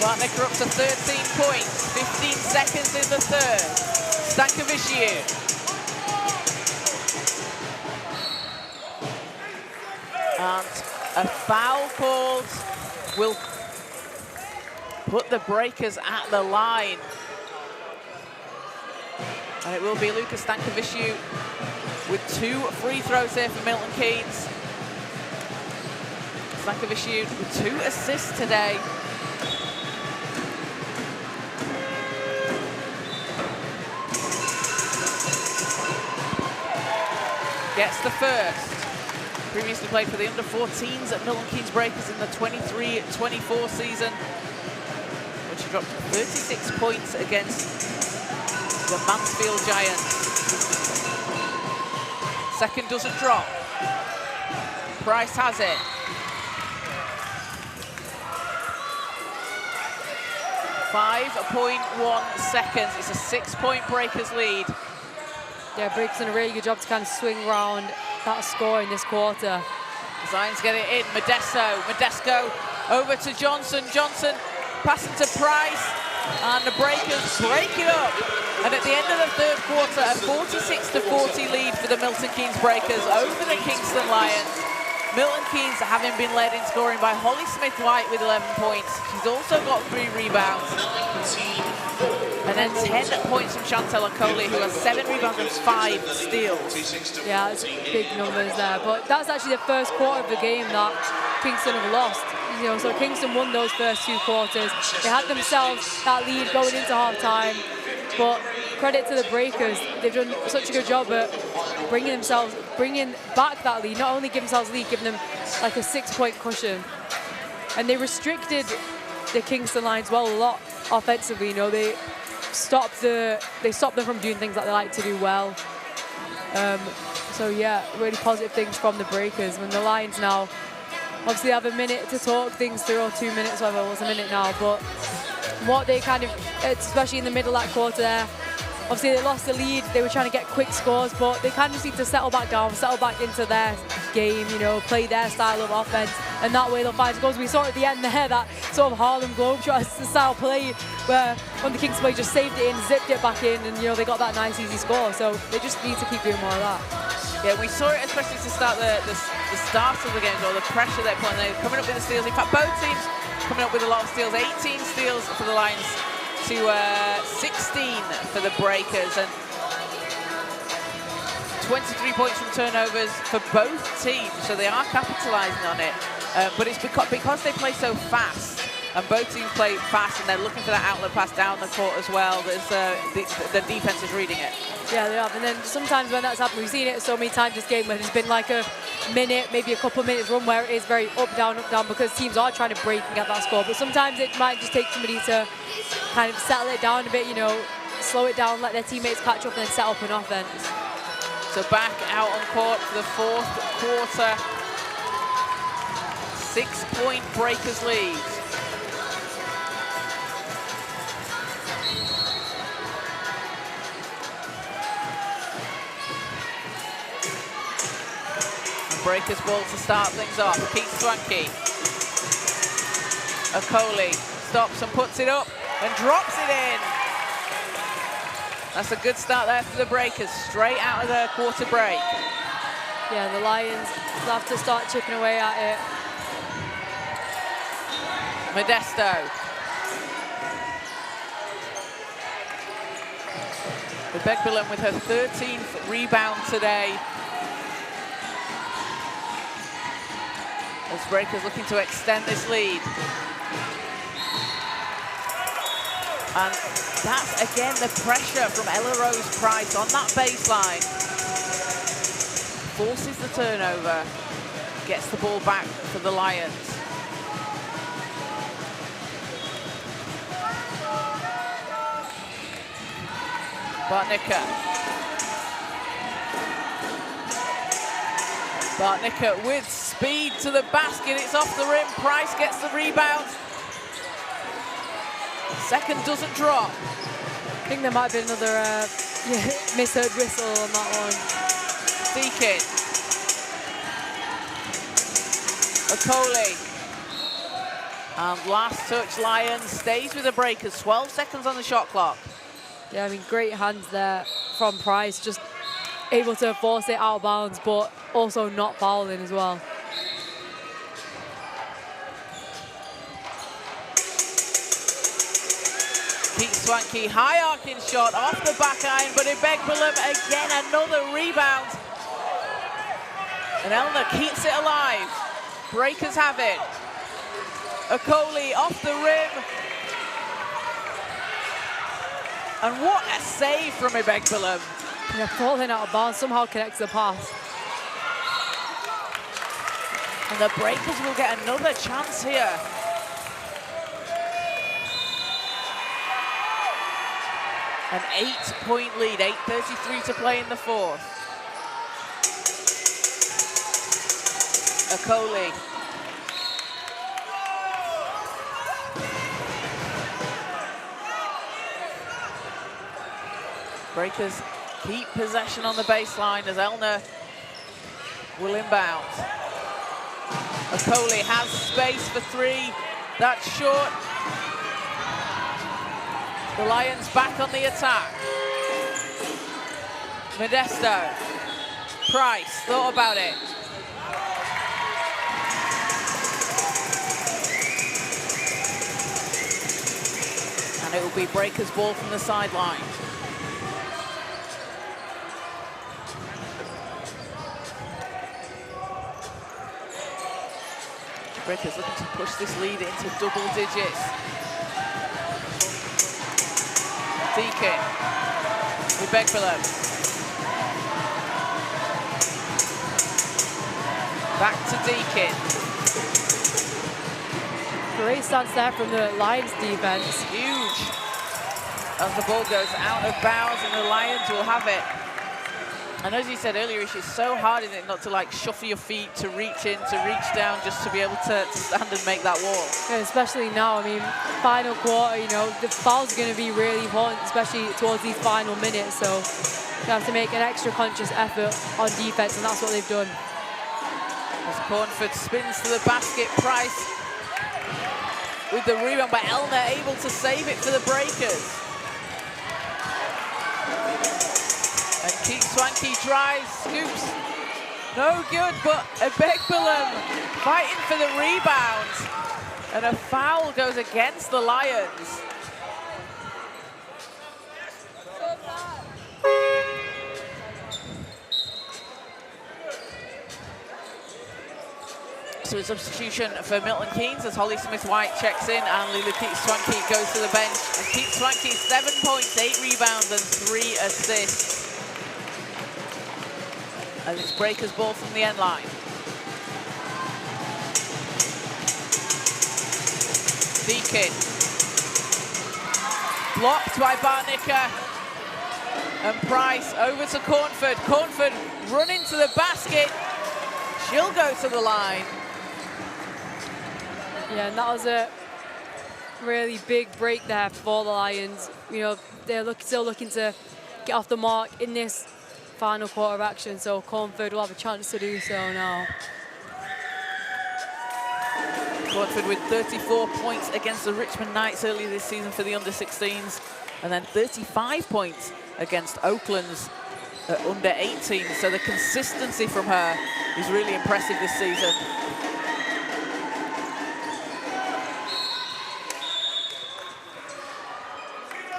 Bartnicker up to 13 points. 15 seconds in the 3rd. Stankovic. And A foul called will put the Breakers at the line. And it will be Luka Stankovic with 2 free throws here for Milton Keynes. Stankovic with 2 assists today. Gets the first. Previously played for the under-14s at Milton Keynes Breakers in the 23-24 season, which he dropped 36 points against the Mansfield Giants. Second doesn't drop. Price has it. .1 seconds. It's a 6-point Breakers lead. Yeah, Breakers done a really good job to kind of swing around that score in this quarter. Zions get it in. Modesto over to Johnson. Johnson passing to Price. And the Breakers break it up. And at the end of the third quarter, a 46-40 lead for the Milton Keynes Breakers over the Kingston Lions. Milton Keynes having been led in scoring by Holly Smith-White with 11 points. She's also got 3 rebounds. And then 10 points from Chantel Okoli, who has 7 rebounds and 5 steals. Yeah, that's big numbers there. But that's actually the first quarter of the game that Kingston have lost. You know, so Kingston won those first 2 quarters. They had themselves that lead going into halftime. But credit to the Breakers, they've done such a good job at bringing back that lead. Not only giving themselves a lead, giving them like a 6-point cushion. And they restricted the Kingston Lions well a lot offensively. You know, they stopped them from doing things that they like to do well. So yeah, really positive things from the Breakers. When the Lions now obviously have a minute to talk things through, or 2 minutes, whatever it was, a minute now. But what they kind of, especially in the middle of that quarter there, obviously they lost the lead, they were trying to get quick scores, but they kind of just need to settle back down, settle back into their game, you know, play their style of offense, and that way they'll find scores. We saw at the end there that sort of Harlem Globetrotters style play where when the Kings play just saved it in, zipped it back in, and you know, they got that nice easy score. So they just need to keep doing more of that. Yeah, we saw it especially to start the start of the games, or the pressure they're putting. They're coming up with the steals. In fact, both teams coming up with a lot of steals. 18 steals for the Lions to 16 for the Breakers, and 23 points from turnovers for both teams. So they are capitalising on it. But it's because they play so fast, and both teams play fast, and they're looking for that outlet pass down the court as well. There's the defense is reading it. Yeah, they have. And then sometimes when that's happened, we've seen it so many times this game where there's been like a minute, maybe a couple of minutes run where it is very up, down, because teams are trying to break and get that score. But sometimes it might just take somebody to kind of settle it down a bit, you know, slow it down, let their teammates catch up, and then set up an offense. So back out on court for the fourth quarter. 6-point Breakers lead. Breakers ball to start things off. Keith Swanky. Okoli stops and puts it up and drops it in. That's a good start there for the Breakers, straight out of the quarter break. Yeah, the Lions will have to start chipping away at it. Modesto. Begbillum with her 13th rebound today. As Breakers looking to extend this lead. And that's, again, the pressure from Ella Rose Price on that baseline. Forces the turnover, gets the ball back for the Lions. Bartnicka with speed to the basket. It's off the rim. Price gets the rebound. Second doesn't drop. I think there might be another misheard whistle on that one. Deakin. Okoli. And last touch, Lions stays with the Breakers. 12 seconds on the shot clock. Yeah, I mean, great hands there from Price. Just able to force it out of bounds, but also not fouling as well. Keith Swanky, high arcing shot off the back iron, but Ebegbalum again, another rebound. And Elna keeps it alive. Breakers have it. Okoli off the rim. And what a save from Ebegbalum. Yeah, falling out of bounds, somehow connects the pass. And the Breakers will get another chance here. An 8-point lead, 8:33 to play in the fourth. Okoli. Breakers keep possession on the baseline as Elna will inbound. Okoli has space for three. That's short. The Lions back on the attack. Modesto. Price thought about it. And it will be Breakers' ball from the sideline. Breakers looking to push this lead into double digits. Deacon with Ebegbalum. Back to Deacon. Great stance there from the Lions defense. Huge. As the ball goes out of bounds and the Lions will have it. And as you said earlier, it's just so hard, isn't it, not to like shuffle your feet, to reach in, to reach down, just to be able to stand and make that wall. Yeah, especially now, I mean, final quarter, you know, the foul's going to be really important, especially towards these final minutes. So you have to make an extra conscious effort on defense, and that's what they've done. As Cornford spins to the basket, Price with the rebound, but Elna able to save it for the Breakers. And Keith Swanky drives, scoops, no good, but Ebegbalum fighting for the rebound. And a foul goes against the Lions. So a substitution for Milton Keynes as Holly Smith-White checks in and Lulu Keith Swanky goes to the bench. And Keith Swanky 7 points, 8 rebounds and 3 assists. As it's Breakers' ball from the end line. Deacon. Blocked by Barnicker. And Price over to Cornford. Cornford running to the basket. She'll go to the line. Yeah, and that was a really big break there for the Lions. You know, they're still looking to get off the mark in this final quarter of action, so Cornford will have a chance to do so now. Cornford with 34 points against the Richmond Knights earlier this season for the under-16s, and then 35 points against Oakland's under-18. So the consistency from her is really impressive this season.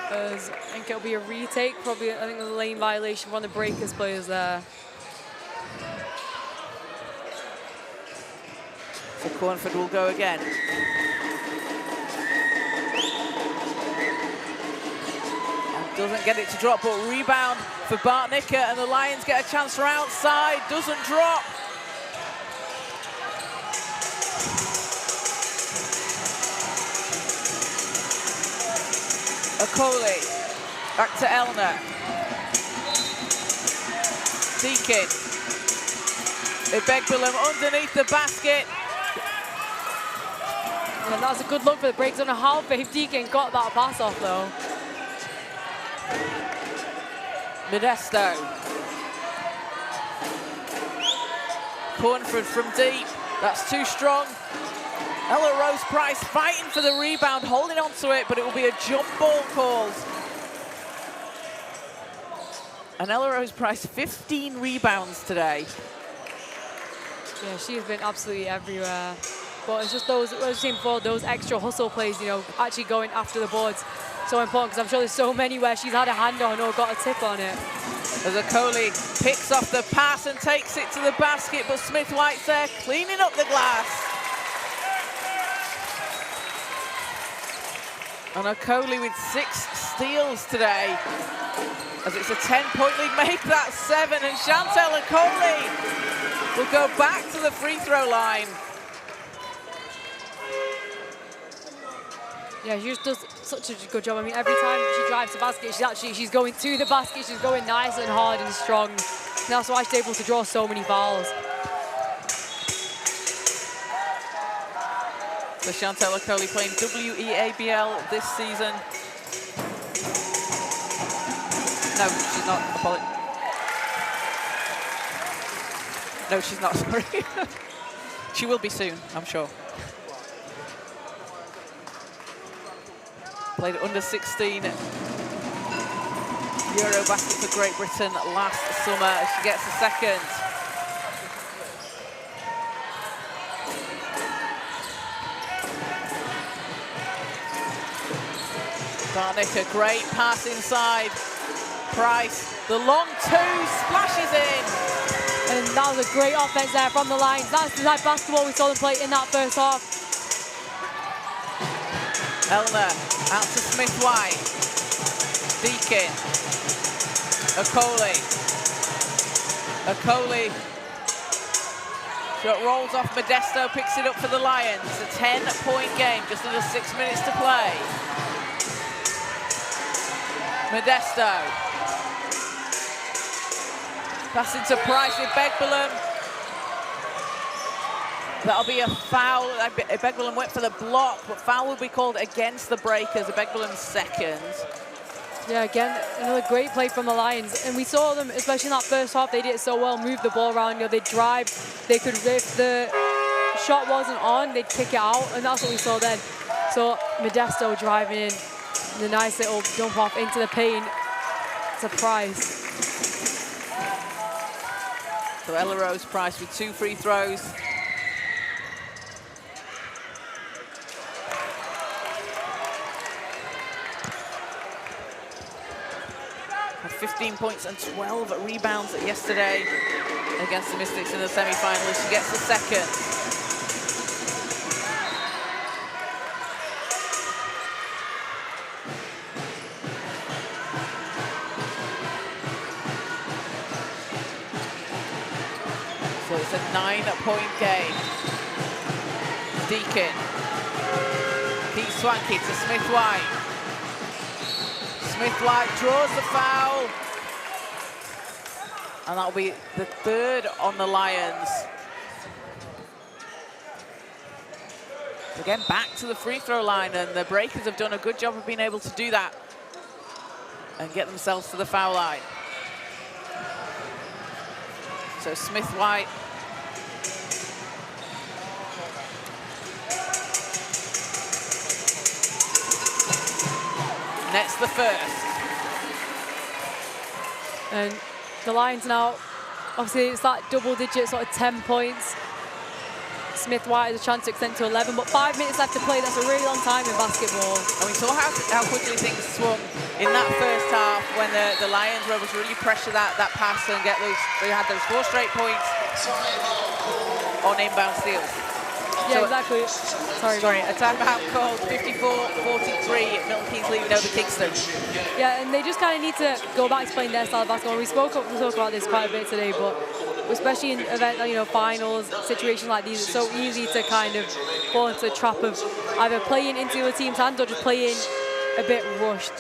As I think it'll be a retake, probably. I think there's a lane violation from the Breakers players there. So Cornford will go again. And doesn't get it to drop, but rebound for Bartnicker, and the Lions get a chance from outside. Doesn't drop. Okoli, back to Elna. Deacon. Ebegbalum underneath the basket. And that's a good look for the Breakers. I don't know how Faith Deacon got that pass off though. Modesto. Cornford from deep. That's too strong. Ella Rose Price fighting for the rebound, holding on to it, but it will be a jump ball called. And Ella Rose Price, 15 rebounds today. Yeah, she's been absolutely everywhere. But it's just those, as I was saying before, those extra hustle plays, you know, actually going after the boards. so important because I'm sure there's so many where she's had a hand on or got a tip on it. As Okoli picks off the pass and takes it to the basket, but Smith-White's there cleaning up the glass. And Okoli with 6 steals today. As it's a 10-point lead, make that 7, and Chantel Okoli will go back to the free throw line. Yeah, she just does such a good job. I mean, every time she drives the basket, she's going to the basket, she's going nice and hard and strong. And that's why she's able to draw so many fouls. So Chantel Okoli playing WEABL this season. No, she's not. No, she's not, sorry. She will be soon, I'm sure. Played under 16 Eurobasket for Great Britain last summer. She gets a second. Barnick, a great pass inside. Price, the long 2, splashes in. And that was a great offense there from the lines. That's the type of basketball we saw them play in that first half. Elner out to Smith-White. Deakin. Okoli. Okoli. Shot rolls off Modesto, picks it up for the Lions. A 10-point game, just under 6 minutes to play. Modesto. Passing to Price with Begbulum. That'll be a foul. Begbulum went for the block, but foul will be called against the Breakers. Begbulum's second. Yeah, again, another great play from the Lions. And we saw them, especially in that first half, they did it so well, move the ball around, you know, they'd drive, they could, if the shot wasn't on, they'd kick it out, and that's what we saw then. So Modesto driving in, and a nice little dump off into the paint. It's a Price. So Ella Rose Price with 2 free throws. Had 15 points and 12 rebounds yesterday against the Mystics in the semi-finals. She gets the second. So it's a 9-point game. Deakin. Keeps Swanky to Smith-White. Smith-White draws the foul. And that'll be the 3rd on the Lions. Again, back to the free throw line, and the Breakers have done a good job of being able to do that and get themselves to the foul line. So Smith-White. Nets the first. And the Lions now, obviously it's that double-digit sort of 10 points. Smith-White has a chance to extend to 11, but 5 minutes left to play. That's a really long time in basketball. And we saw how quickly things swung in that first half when the Lions were able to really pressure that pass and get those. They had those 4 straight points on inbound steals. Yeah, so, exactly. Sorry. A timeout called. 54-43. Milton Keynes leading over Kingston. Yeah, and they just kind of need to go back to playing their style of basketball. We spoke about this quite a bit today, but especially in event, finals, situations like these, it's so easy to kind of fall into the trap of either playing into the team's hands or just playing a bit rushed.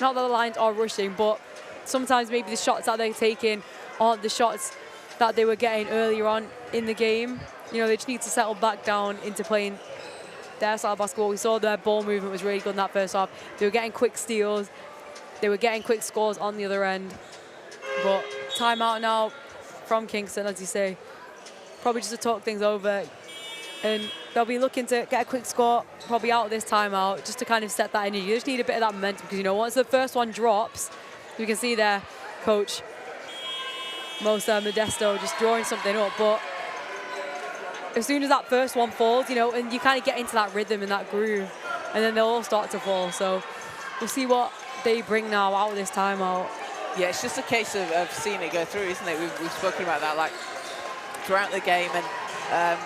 Not that the Lions are rushing, but sometimes maybe the shots that they're taking aren't the shots that they were getting earlier on in the game. You know, they just need to settle back down into playing their style of basketball. We saw their ball movement was really good in that first half. They were getting quick steals. They were getting quick scores on the other end. But timeout now from Kingston, as you say. Probably just to talk things over. And they'll be looking to get a quick score probably out of this timeout just to kind of set that energy. You just need a bit of that momentum because, once the first one drops, you can see their coach, Modesto, just drawing something up. But as soon as that first one falls, and you kind of get into that rhythm and that groove, and then they'll all start to fall. So we'll see what they bring now out of this timeout. Yeah, it's just a case of seeing it go through, isn't it? We've spoken about that like throughout the game, and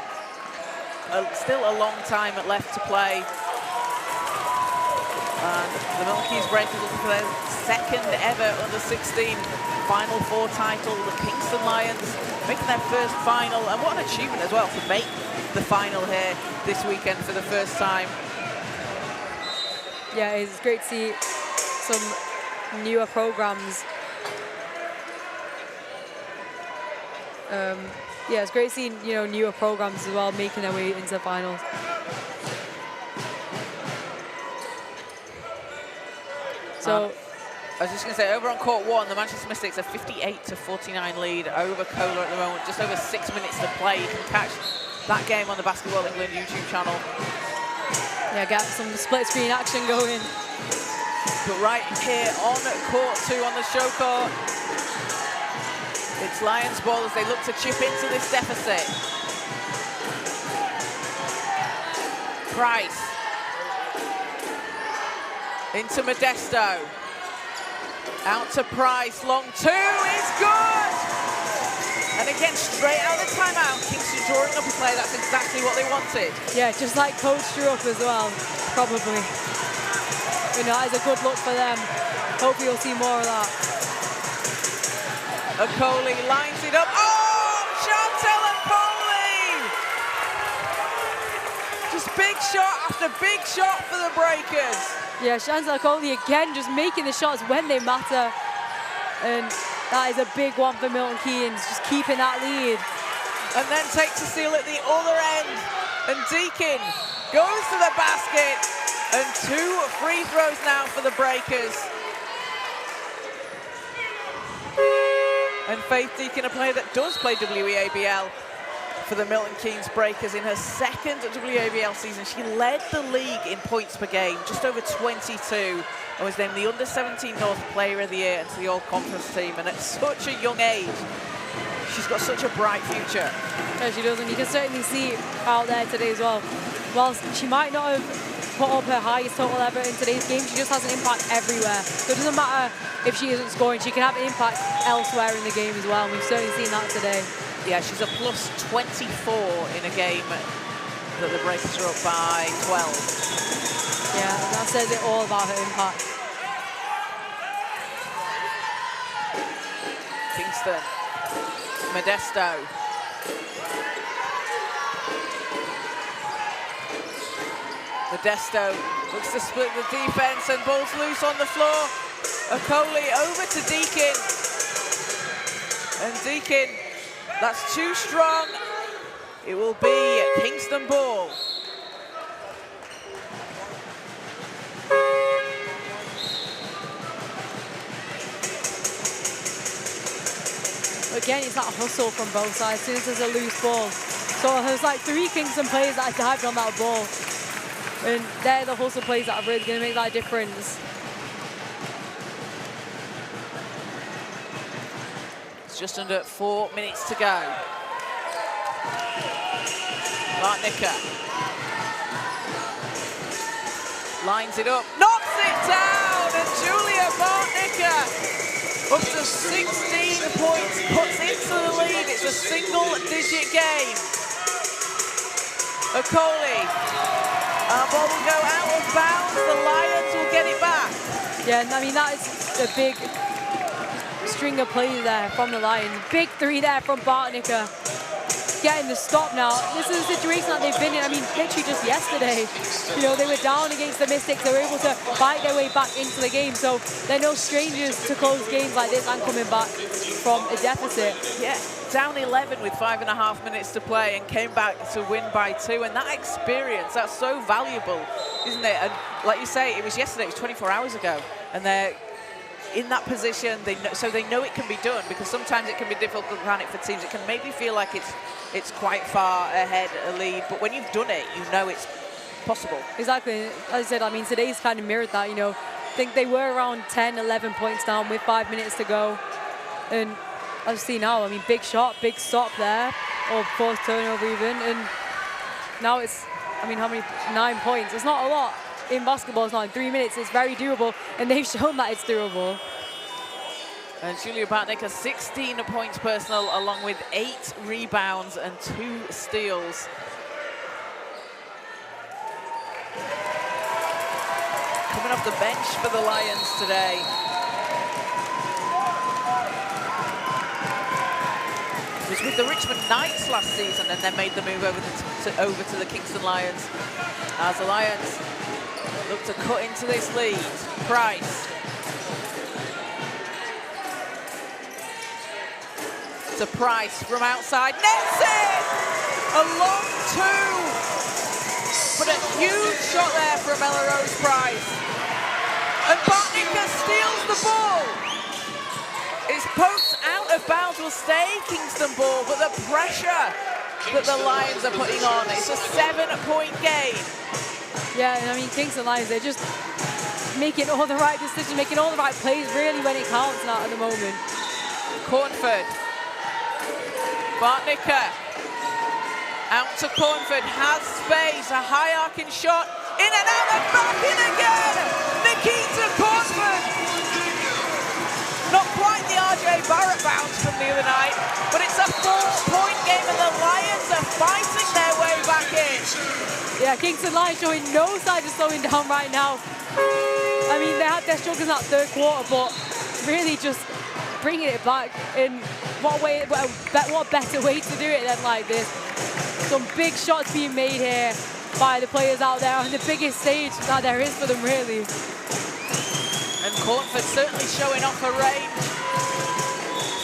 still a long time left to play. And the Milton Keynes Breakers looking for their second ever under-16 Final Four title. The Kingston Lions making their first final, and what an achievement as well to make the final here this weekend for the first time. Yeah, it's great to see some newer programs. Yeah, it's great seeing, you know, newer programs as well making their way into the finals. So, I was just going to say, over on court one, the Manchester Mystics a 58-49 lead over Kohler at the moment. Just over 6 minutes to play. You can catch that game on the Basketball England YouTube channel. Yeah, get some split screen action going. But right here on court two on the show court, it's Lions ball as they look to chip into this deficit. Price. Into Modesto. Out to Price. Long two is good! And again, straight out of the timeout, Kingston drawing up a play. That's exactly what they wanted. Yeah, just like coach drew up as well, probably. You know, that is a good look for them. Hopefully you'll see more of that. Okoli lines it up. Oh, Chantel Okoli! Just big shot after big shot for the Breakers. Yeah, Chantel Okoli again just making the shots when they matter. And that is a big one for Milton Keynes, just keeping that lead. And then takes a steal at the other end. And Deakin goes to the basket. And 2 free throws now for the Breakers. And Faith Deakin, a player that does play WEABL for the Milton Keynes Breakers in her second WEABL season. She led the league in points per game, just over 22, and was named the Under-17 North Player of the Year into the All-Conference team. And at such a young age, she's got such a bright future. Yeah, she does, and you can certainly see out there today as well. Whilst she might not have put up her highest total ever in today's game, she just has an impact everywhere. So it doesn't matter if she isn't scoring, she can have an impact elsewhere in the game as well, and we've certainly seen that today. Yeah, she's a plus 24 in a game that the Breakers are up by 12. Yeah, that says it all about her impact. Kingston, Modesto. Modesto looks to split the defense and ball's loose on the floor. Okoli over to Deakin. And Deakin, that's too strong. It will be Kingston ball. Again, it's that hustle from both sides as soon as there's a loose ball. So there's like 3 Kingston players that dived on that ball. And they're the hustle plays that are really going to make that difference. It's just under 4 minutes to go. Bartnicker lines it up, knocks it down, and Julia Bartnicker up to 16 points, puts into the lead. It's a single-digit game. Okoli. Ball will go out of bounds. The Lions will get it back. Yeah, I mean, that is a big string of plays there from the Lions. Big 3 there from Bartnicker. Getting the stop now. This is a situation that they've been in, I mean, literally just yesterday. You know, they were down against the Mystics. They were able to fight their way back into the game. So they're no strangers to close games like this and coming back from a deficit. Yeah, down 11 with 5.5 minutes to play and came back to win by 2. And that experience, that's so valuable, isn't it? And like you say, it was yesterday, it was 24 hours ago. And they're in that position, so they know it can be done, because sometimes it can be difficult, can't it, for teams? It can maybe feel like it's quite far ahead, a lead, but when you've done it, you know it's possible. Exactly. As I said, I mean, today's kind of mirrored that, you know. I think they were around 10, 11 points down with 5 minutes to go. And as you see now, I mean, big shot, big stop there, or forced turnover even. And now it's, I mean, how many? 9 points. It's not a lot, in basketball is not in 3 minutes. It's very doable, and they've shown that it's doable. And Julia Bartnick has 16 points personal, along with 8 rebounds and 2 steals. Coming off the bench for the Lions today. It was with the Richmond Knights last season, and then made the move over to the Kingston Lions. As the Lions look to cut into this lead. Price. To Price from outside. Nets it! A long 2. But a huge shot there from Ella Rose Price. And Bartnick steals the ball. It's poked out of bounds, will stay Kingston ball, but the pressure that the Lions are putting on, it's a 7-point game. Yeah, and I mean, Kingston Lions, they're just making all the right decisions, making all the right plays really when it counts now at the moment. Cornford. Bartnicker. Out to Cornford, has space, a high arcing shot, in and out and back in again! Nikita Cornford! Not quite the RJ Barrett bounce from the other night, but it's a 4-point game and the Lions are fighting their way back in. Yeah, Kingston Lions showing no signs of slowing down right now. I mean, they had their struggles in that third quarter, but really just bringing it back in what better way to do it than like this. Some big shots being made here by the players out there on the biggest stage that there is for them, really. And Cornford certainly showing off her range.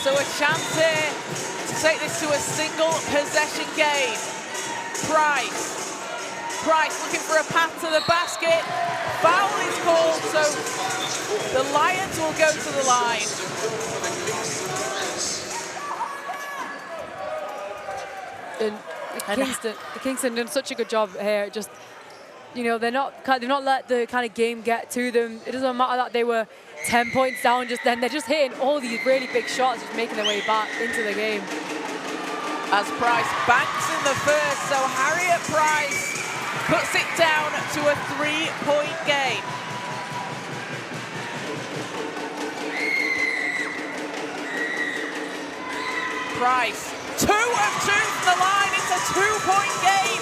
So a chance here to take this to a single possession game. Price looking for a path to the basket. Foul is called, so the Lions will go to the line. And Kingston done such a good job here. Just, you know, they've not let the kind of game get to them. It doesn't matter that they were 10 points down just then. They're just hitting all these really big shots, just making their way back into the game. As Price banks in the first, so Harriet Price puts it down to a 3-point game. Price, 2 of 2 from the line. It's a 2-point game.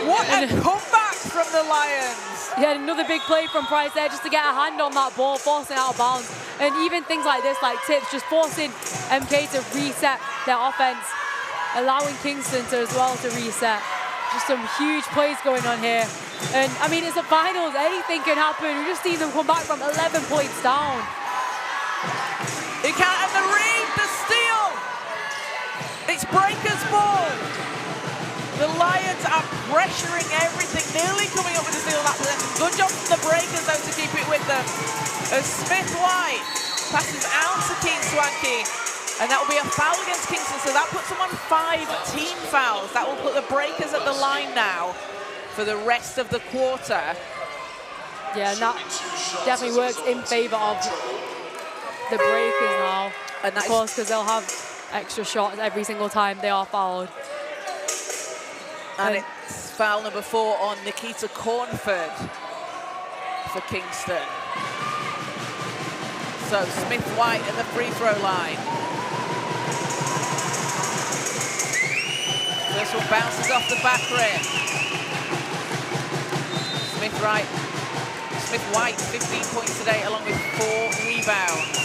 What a comeback from the Lions. Yeah, another big play from Price there just to get a hand on that ball, forcing it out of bounds. And even things like this, like tips, just forcing MK to reset their offense, allowing Kingston to as well to reset. Just some huge plays going on here. And I mean, it's the finals, anything can happen. We just seen them come back from 11 points down. It can't, and the read, the steal. It's Breakers' ball. The Lions are pressuring everything, nearly coming up with a steal of that possession. Good job from the Breakers, though, to keep it with them. As Smith-White passes out to Keynes Swanky, and that will be a foul against Kingston, so that puts them on 5 team fouls. That will put the Breakers at the line now for the rest of the quarter. Yeah, and that definitely works in favour of the Breakers now, and of course, because they'll have extra shots every single time they are fouled. And it's foul number 4 on Nikita Cornford for Kingston. So Smith-White at the free throw line. This one bounces off the back rim. Smith-White, 15 points today, along with 4 rebounds.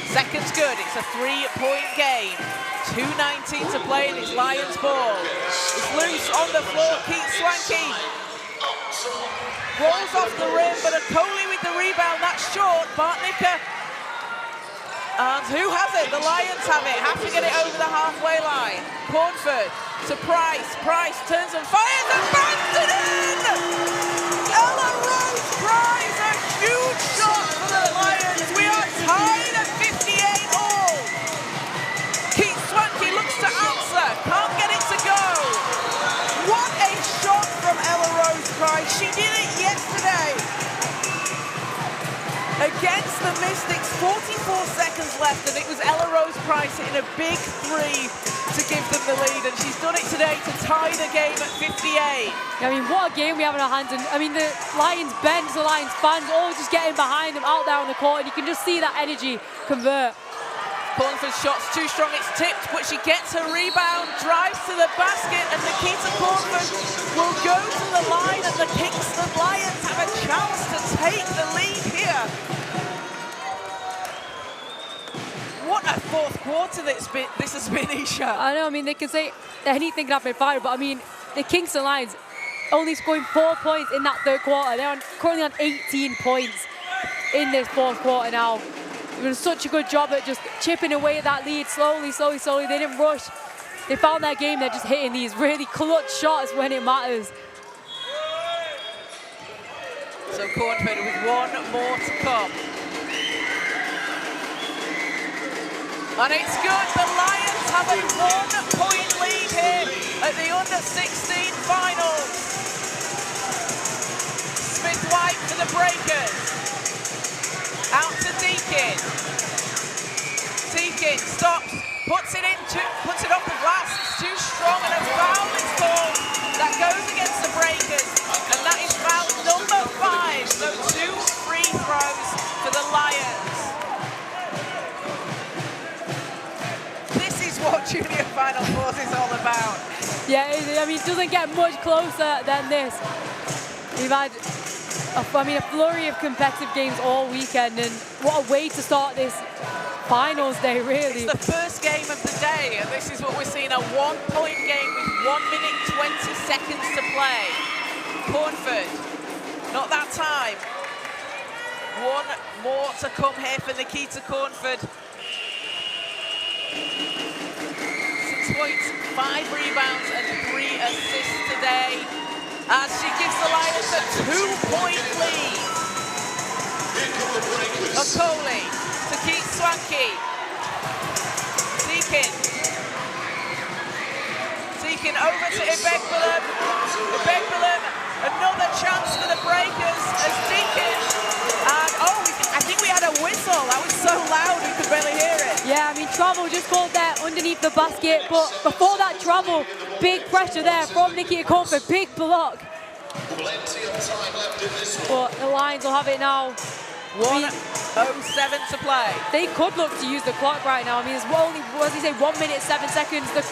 Second's good, it's a 3-point game. 2:19 to play and it's Lions ball. It's loose on the floor, Keynes Swanky. Rolls off the rim, but Okoli with the rebound, that's short. Bartnicker. And who has it? The Lions have it. Have to get it over the halfway line. Cornford to Price. Price turns and fires and bangs it in! Ella Rose Price, a huge shot for the Lions. We are tied at 58 all. Keynes Swanky looks to answer, can't get it to go. What a shot from Ella Rose Price. She did it yesterday against the Mystics, 44 seconds left, and it was Ella Rose Price hitting a big three to give them the lead, and she's done it today to tie the game at 58. I mean, what a game we have in our hands, and I mean, the Lions bench, the Lions fans, all just getting behind them out there on the court, and you can just see that energy convert. Cornford's shot's too strong, it's tipped, but she gets her rebound, drives to the basket, and Nikita Cornford will go to the line, and the Kingston Lions have a chance to take the lead here. What a fourth quarter this has been, Isha. I know, I mean, they can say anything can happen in final, but I mean, the Kingston Lions only scoring 4 points in that third quarter. They're currently on 18 points in this fourth quarter now. They've done such a good job at just chipping away at that lead slowly. They didn't rush. They found their game. They're just hitting these really clutch shots when it matters. So Cornford with one more to come. And it's good. The Lions have a 1-point lead here at the under-16 finals. Smith-White to the breakers. Out to Deakin. Deakin stops, puts it off the glass. It's too strong, and a foul is called. That goes against the breakers, and that is foul number 5. So 2 free throws for the Lions. This is what Junior Final Fours is all about. Yeah, I mean, it doesn't get much closer than this. We've had a flurry of competitive games all weekend, and what a way to start this finals day, really. It's the first game of the day, and this is what we're seeing, a 1-point game with 1 minute 20 seconds to play. Cornford, not that time. One more to come here for Nikita Cornford. 6 points, 5 rebounds, and 3 assists today, as she gives the Lions a 2-point lead. Okoli to Keith Swanky. Deakin over to Ibekbilum. Another chance for the breakers as Deakin. And I think we had a whistle. That was so loud we could barely hear it. Yeah, I mean, travel just called there underneath the basket, but before that travel, big pressure there from Nikita Cornford, big block. But the Lions will have it now. 1:07 to play. They could look to use the clock right now. I mean, it's only, what does he say, 1 minute 7 seconds. The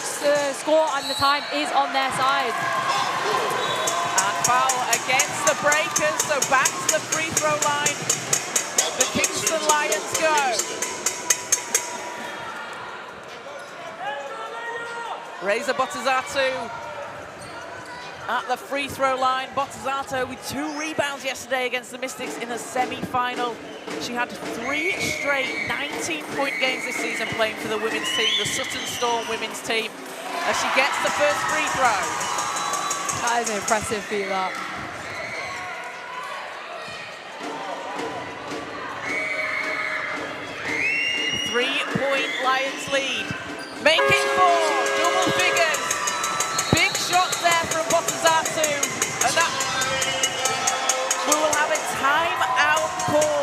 score and the time is on their side. And foul against the breakers, so back to the free throw line. The Kingston Lions go. Reza Botazatu at the free throw line. Botazatu with 2 rebounds yesterday against the Mystics in a semi-final. She had 3 straight 19-point games this season playing for the women's team, the Sutton Storm women's team, as she gets the first free throw. That is an impressive feat, that. Three-point Lions lead. Making 4, double figures. Big shot there from Botazatu, and that we will have a timeout call.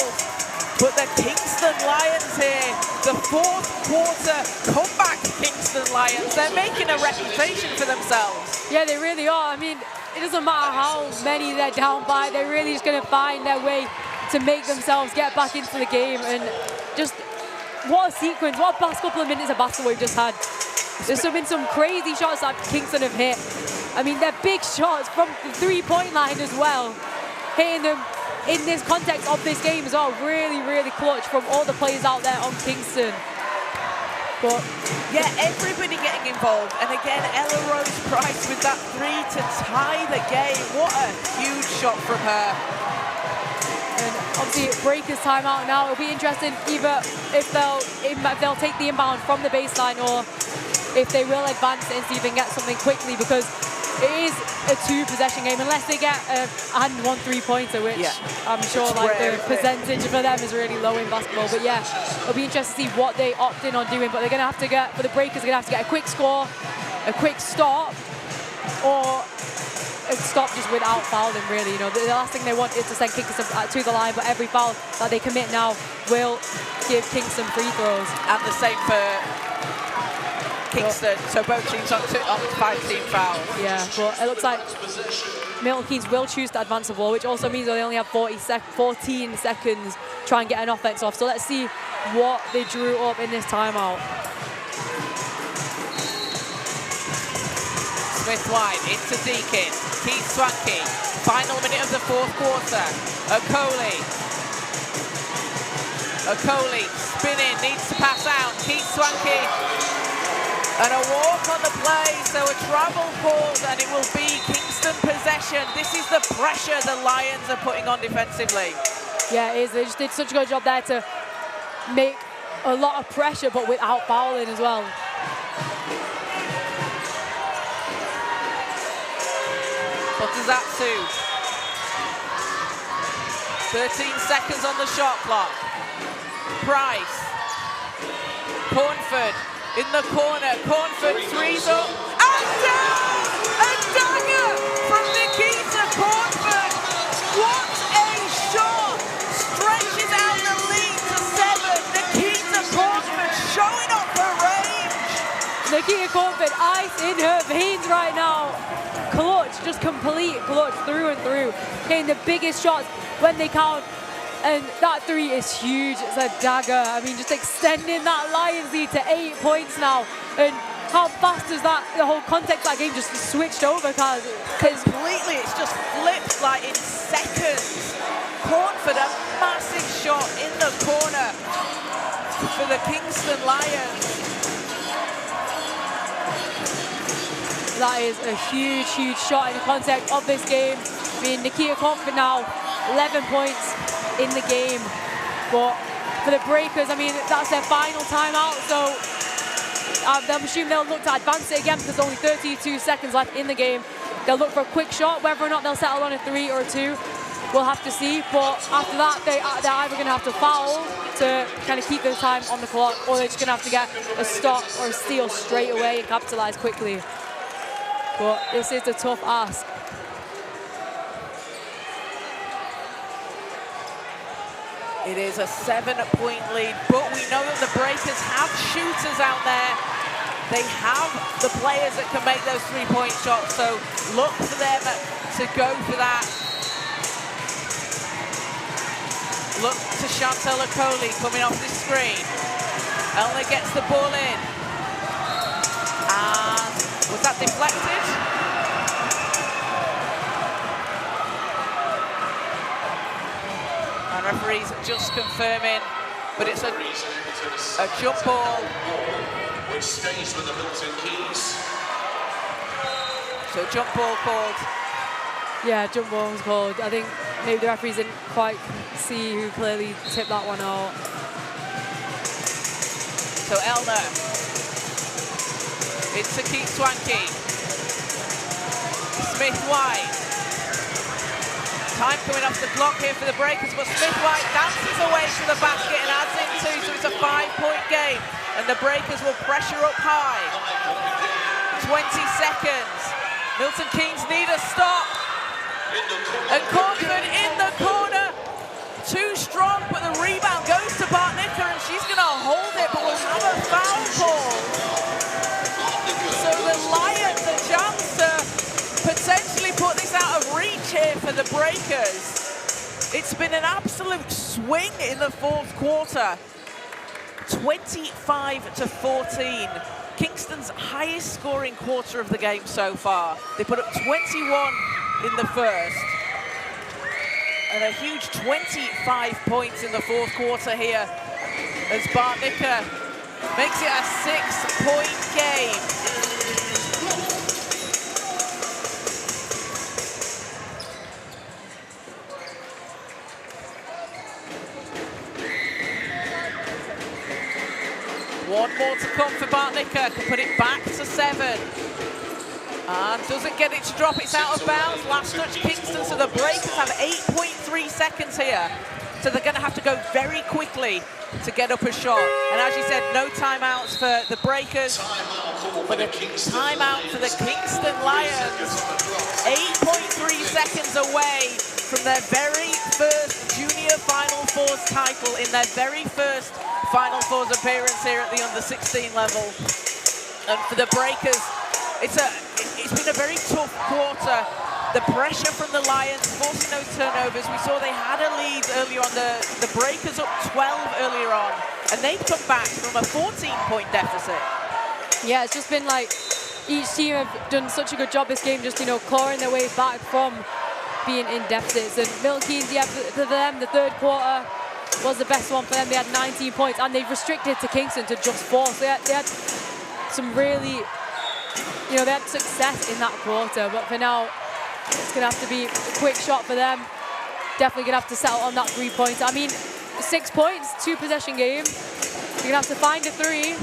But the Kingston Lions here, the fourth quarter comeback Kingston Lions, they're making a reputation for themselves. Yeah, they really are. I mean, it doesn't matter how many they're down by, they're really just going to find their way to make themselves get back into the game. And just what a sequence, what a couple of minutes of basketball we've just had. There's been some crazy shots that Kingston have hit. I mean, they're big shots from the three-point line as well. Hitting them in this context of this game as well. Really, really clutch from all the players out there on Kingston. But yeah, everybody getting involved. And again, Ella Rose Price with that 3 to tie the game. What a huge shot from her. And obviously, breakers timeout now. It'll be interesting either if they'll take the inbound from the baseline or if they will advance it and see if they can get something quickly, because it is a 2-possession game unless they get and 1 3-pointer, which I'm sure like the percentage for them is really low in basketball. But yeah, it'll be interesting to see what they opt in on doing. But they're going to have to get, for the breakers, they're going to have to get a quick score, a quick stop, or stop just without fouling, really. You know, the last thing they want is to send Kingston to the line, but every foul that they commit now will give Kingston free throws. And the same for Kingston, so both teams on 5-team fouls. Yeah, but it looks like Milton Keynes will choose to advance the ball, which also means they only have 14 seconds to try and get an offense off. So let's see what they drew up in this timeout. Smith-White into Deakin, Keith Swanky, final minute of the fourth quarter. Okoli spinning, needs to pass out. Keith Swanky, and a walk on the play, so a travel called, and it will be Kingston possession. This is the pressure the Lions are putting on defensively. Yeah, it is. They just did such a good job there to make a lot of pressure, but without fouling as well. Potazatsu. 13 seconds on the shot clock. Price. Cornford in the corner. Cornford threes up. And down! A dagger from Nikita Cornford. What a shot! Stretches out the lead to 7. Nikita Cornford showing up her range. Nikita Cornford, ice in her veins right now. Clutch, just complete clutch through and through. Getting the biggest shots when they count. And that three is huge. It's a dagger. I mean, just extending that Lions lead to 8 points now. And how fast is that, the whole context of that game just switched over, Kaz? Completely, it's just flipped like in seconds. Cornford, a massive shot in the corner for the Kingston Lions. That is a huge, huge shot in the context of this game. I mean, Nikita Cornford now 11 points in the game. But for the Breakers, I mean, that's their final timeout. So I'm assuming they'll look to advance it again because there's only 32 seconds left in the game. They'll look for a quick shot. Whether or not they'll settle on a 3 or a 2, we'll have to see. But after that, they're either going to have to foul to kind of keep the time on the clock, or they're just going to have to get a stop or a steal straight away and capitalize quickly. But this is a tough ask. It is a 7-point lead, but we know that the Breakers have shooters out there. They have the players that can make those 3-point shots, so look for them to go for that. Look to Chantal Okoli coming off the screen. Elna gets the ball in. And was that deflected? And referees just confirming, but it's a jump ball. Which stays with the Milton Keynes. So jump ball called. Yeah, jump ball was called. I think maybe the referees didn't quite see who clearly tipped that one out. So Elna. It's to Keith Swanky. Smith-White. Time coming off the clock here for the Breakers, but Smith-White dances away from the basket and adds in 2, so it's a 5-point game. And the Breakers will pressure up high. 20 seconds. Milton Keynes need a stop. And Cornford in the corner. Too strong, but the rebound goes to Bartnicka, and she's going to hold it, but we'll have a foul call. So the Lions a chance to potentially put this out of reach here for the Breakers. It's been an absolute swing in the fourth quarter. 25-14. Kingston's highest scoring quarter of the game so far. They put up 21 in the first. And a huge 25 points in the fourth quarter here as Bartnicka makes it a 6-point game. One more to come for Bartnicka, can put it back to 7. And doesn't get it to drop, it's out of bounds. Last touch Kingston, so the Breakers have 8.3 seconds here. So they're going to have to go very quickly to get up a shot. And as you said, no timeouts for the Breakers. But a timeout for the Kingston Lions. 8.3 seconds away from their very first Junior Final Fours title in their very first Final Fours appearance here at the under-16 level. And for the Breakers, it's been a very tough quarter. The pressure from the Lions, forcing those turnovers. We saw they had a lead earlier on. The Breakers up 12 earlier on, and they've come back from a 14-point deficit. Yeah, it's just been like each team have done such a good job this game, just, you know, clawing their way back from being in deficits. And Milton Keynes, yeah, for them, the third quarter was the best one for them. They had 19 points, and they've restricted to Kingston to just 4. So they had some really, you know, they had success in that quarter. But for now, it's going to have to be a quick shot for them. Definitely going to have to settle on that 3-pointer. I mean, 6 points, 2-possession game. You're going to have to find a 3.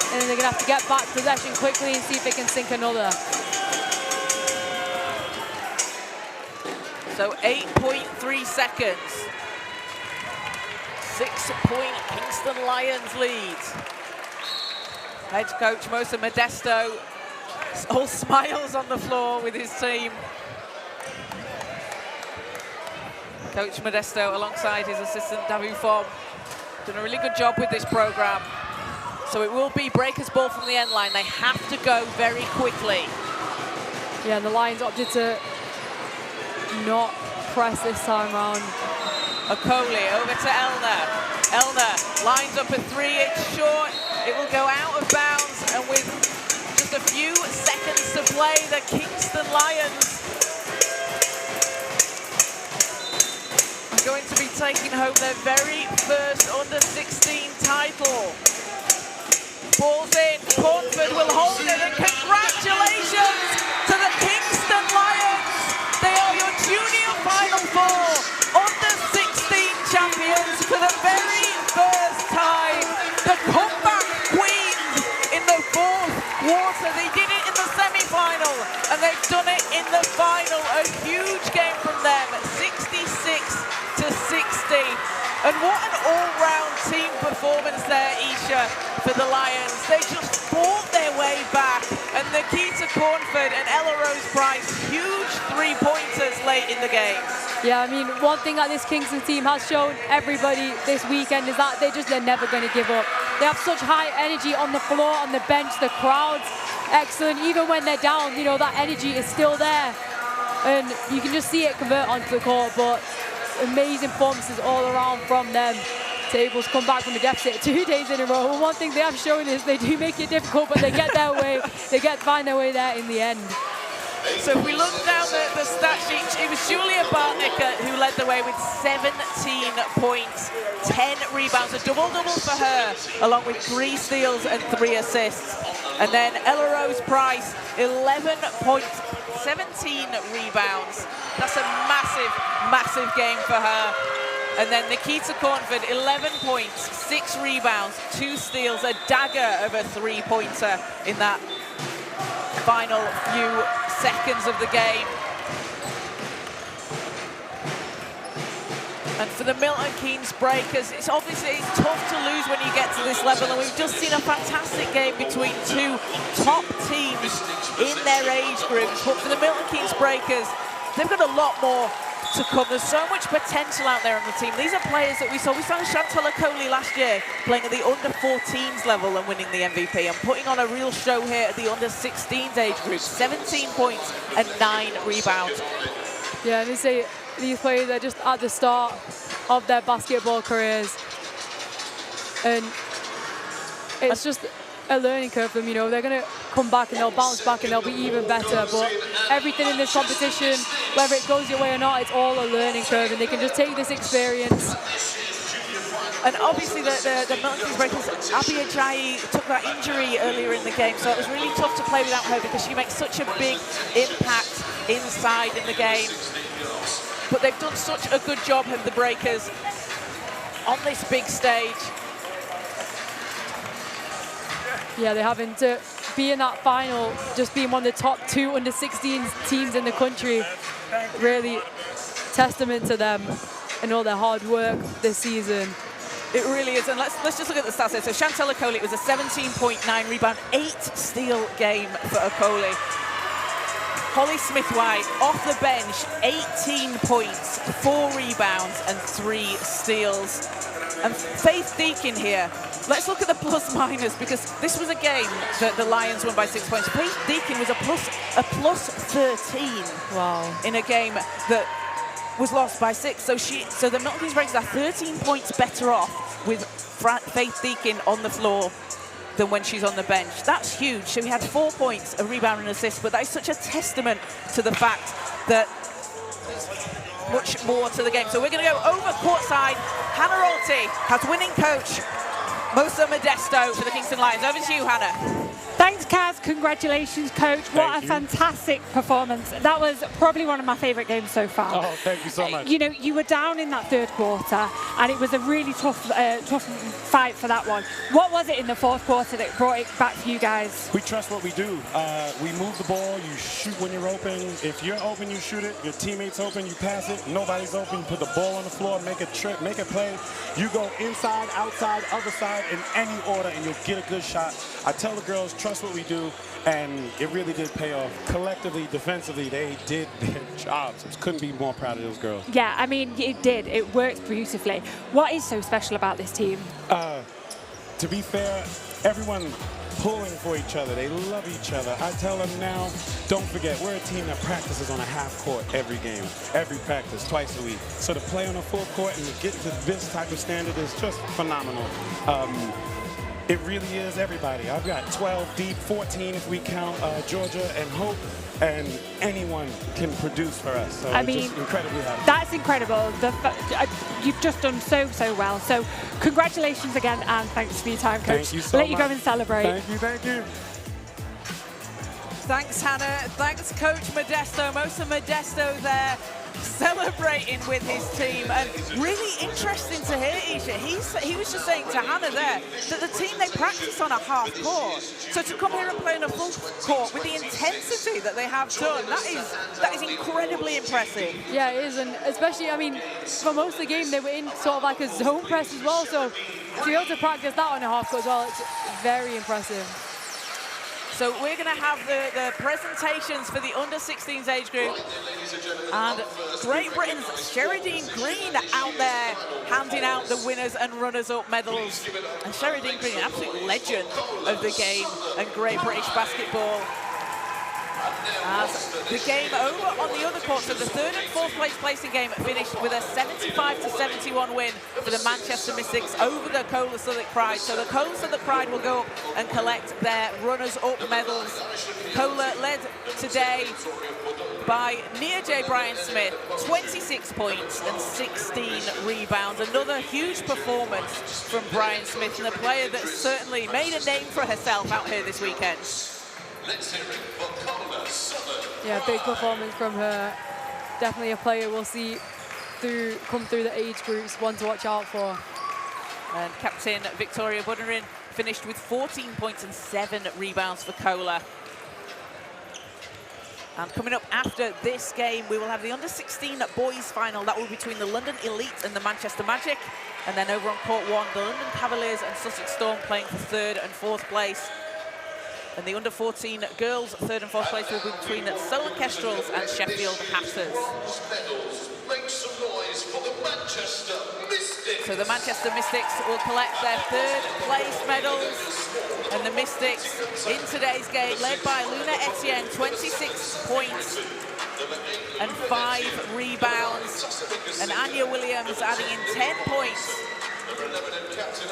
And then they're going to have to get back possession quickly and see if they can sink another. So 8.3 seconds. 6-point Kingston Lions lead. Head coach Mosa Modesto, all smiles on the floor with his team. Coach Modesto alongside his assistant Davu Fom. Done a really good job with this program. So it will be Breakers ball from the end line. They have to go very quickly. Yeah, and the Lions opted to not press this time round. Okoli over to Elner. Elner lines up a 3, it's short. It will go out of bounds, and with just a few seconds to play, the Kingston Lions are going to be taking home their very first under-16 title. Ball's in, Cornford will hold it, and congratulations to the Kingston Lions. They are your Junior Final Four under-16 champions for the very first time. The comeback queens in the fourth quarter. They did it in the semi-final, and they've done it in the final. A huge game from them, 66-60. And what an all-round team performance there, Isha, for the Lions. They just fought their way back, and Nikita Cornford and Ella Rose Price, huge 3-pointers late in the game. Yeah, I mean, one thing that this Kingston team has shown everybody this weekend is that they're never going to give up. They have such high energy on the floor, on the bench, the crowd's excellent. Even when they're down, you know, that energy is still there. And you can just see it convert onto the court, but amazing performances all around from them to able to come back from a deficit 2 days in a row. And one thing they have shown is they do make it difficult, but they get their way. They find their way there in the end. So if we look down the stat sheet, it was Julia Bartnick who led the way with 17 points, 10 rebounds, a double-double for her, along with 3 steals and 3 assists. And then Ella Rose Price, 11 points, 17 rebounds. That's a massive, massive game for her. And then Nikita Cornford, 11 points, 6 rebounds, 2 steals, a dagger of a 3-pointer in that final few seconds of the game. And for the Milton Keynes Breakers, it's tough to lose when you get to this level, and we've just seen a fantastic game between 2 top teams in their age groups. But for the Milton Keynes Breakers, they've got a lot more to come. There's so much potential out there on the team. These are players that we saw Chantal Okoli last year playing at the under-14s level and winning the MVP, and putting on a real show here at the under-16s age group. 17 points and 9 rebounds. Yeah, and you say these players are just at the start of their basketball careers, and it's just a learning curve for them. You know, they're going to come back and they'll bounce back and they'll be even better, but everything in this competition, whether it goes your way or not, it's all a learning curve, and they can just take this experience. And obviously the Milton Keynes Breakers, Abby Ajayi took that injury earlier in the game, so it was really tough to play without her because she makes such a big impact inside in the game. But they've done such a good job of the Breakers on this big stage. Yeah, they're having to be in that final, just being one of the top 2 under-16 teams in the country. Really testament to them. And and all their hard work this season. It really is, and let's just look at the stats here. So Chantel Okoli, it was a 17.9 rebound, 8 steal game for Okoli. Holly Smith-White off the bench, 18 points, 4 rebounds and 3 steals. And Faith Deakin here, let's look at the plus-minus, because this was a game that the Lions won by 6 points. Faith Deakin was a plus 13. Wow. In a game that was lost by 6. So the Milton Keynes Breakers are 13 points better off with Faith Deakin on the floor than when she's on the bench. That's huge. So we had 4 points, a rebound and assist, but that is such a testament to the fact that there's much more to the game. So we're going to go over courtside. Hannah Rolti has winning coach Mosa Modesto for the Kingston Lions. Over to you, Hannah. Thanks, Kaz. Congratulations, Coach. What a fantastic performance. That was probably one of my favourite games so far. Oh, thank you so much. You know, you were down in that third quarter, and it was a really tough fight for that one. What was it in the fourth quarter that brought it back for you guys? We trust what we do. We move the ball. You shoot when you're open. If you're open, you shoot it. Your teammate's open, you pass it. Nobody's open. You put the ball on the floor, make a trip, make a play. You go inside, outside, other side, in any order, and you'll get a good shot. I tell the girls, trust what we do, and it really did pay off. Collectively, defensively, they did their jobs. I couldn't be more proud of those girls. Yeah, I mean, it did. It worked beautifully. What is so special about this team? To be fair, everyone pulling for each other. They love each other. I tell them now, don't forget, we're a team that practices on a half court every game, every practice, twice a week. So to play on a full court and to get to this type of standard is just phenomenal. It really is everybody. I've got 12 deep, 14 if we count Georgia and Hope, and anyone can produce for us. So I mean, just incredibly happy. That's incredible. You've just done so well. So congratulations again, and thanks for your time, Coach. Thank you so much. Let you go much. and celebrate. Thank you, thank you. Thanks, Hannah. Thanks, Coach Modesto. Mosa Modesto there celebrating with his team. And really interesting to hear, Isha. He was just saying to Hannah there that the team, they practice on a half court. So to come here and play on a full court with the intensity that they have done, that is incredibly impressive. Yeah, it is, and especially, I mean, for most of the game, they were in sort of like a zone press as well, so to be able to practice that on a half court as well, it's very impressive. So we're going to have the presentations for the under-16s age group. And Great Britain's Sheridan Green out there handing out the winners and runners-up medals. And Sheridan Green, an absolute legend of the game and Great British basketball. As the game over on the other court, so the third and fourth placing game finished with a 75-71 win for the Manchester Mystics over the Kohler Southwark Pride. So the Kohler Southwark Pride will go up and collect their runners-up medals. Kohler led today by Nia J. Bryan-Smith, 26 points and 16 rebounds. Another huge performance from Bryan-Smith, and a player that certainly made a name for herself out here this weekend. Yeah, big performance from her. Definitely a player we'll see come through the age groups, one to watch out for. And captain Victoria Bunerin finished with 14 points and 7 rebounds for Kohler. And coming up after this game, we will have the under-16 boys final. That will be between the London Elite and the Manchester Magic. And then over on court one, the London Cavaliers and Sussex Storm playing for third and fourth place. And the under-14 girls' third and fourth place will be between the Solent Kestrels and Sheffield Hatters. So the Manchester Mystics will collect their third place medals. And the Mystics in today's game, led by Luna Etienne, 26 points and 5 rebounds. And Anya Williams adding in 10 points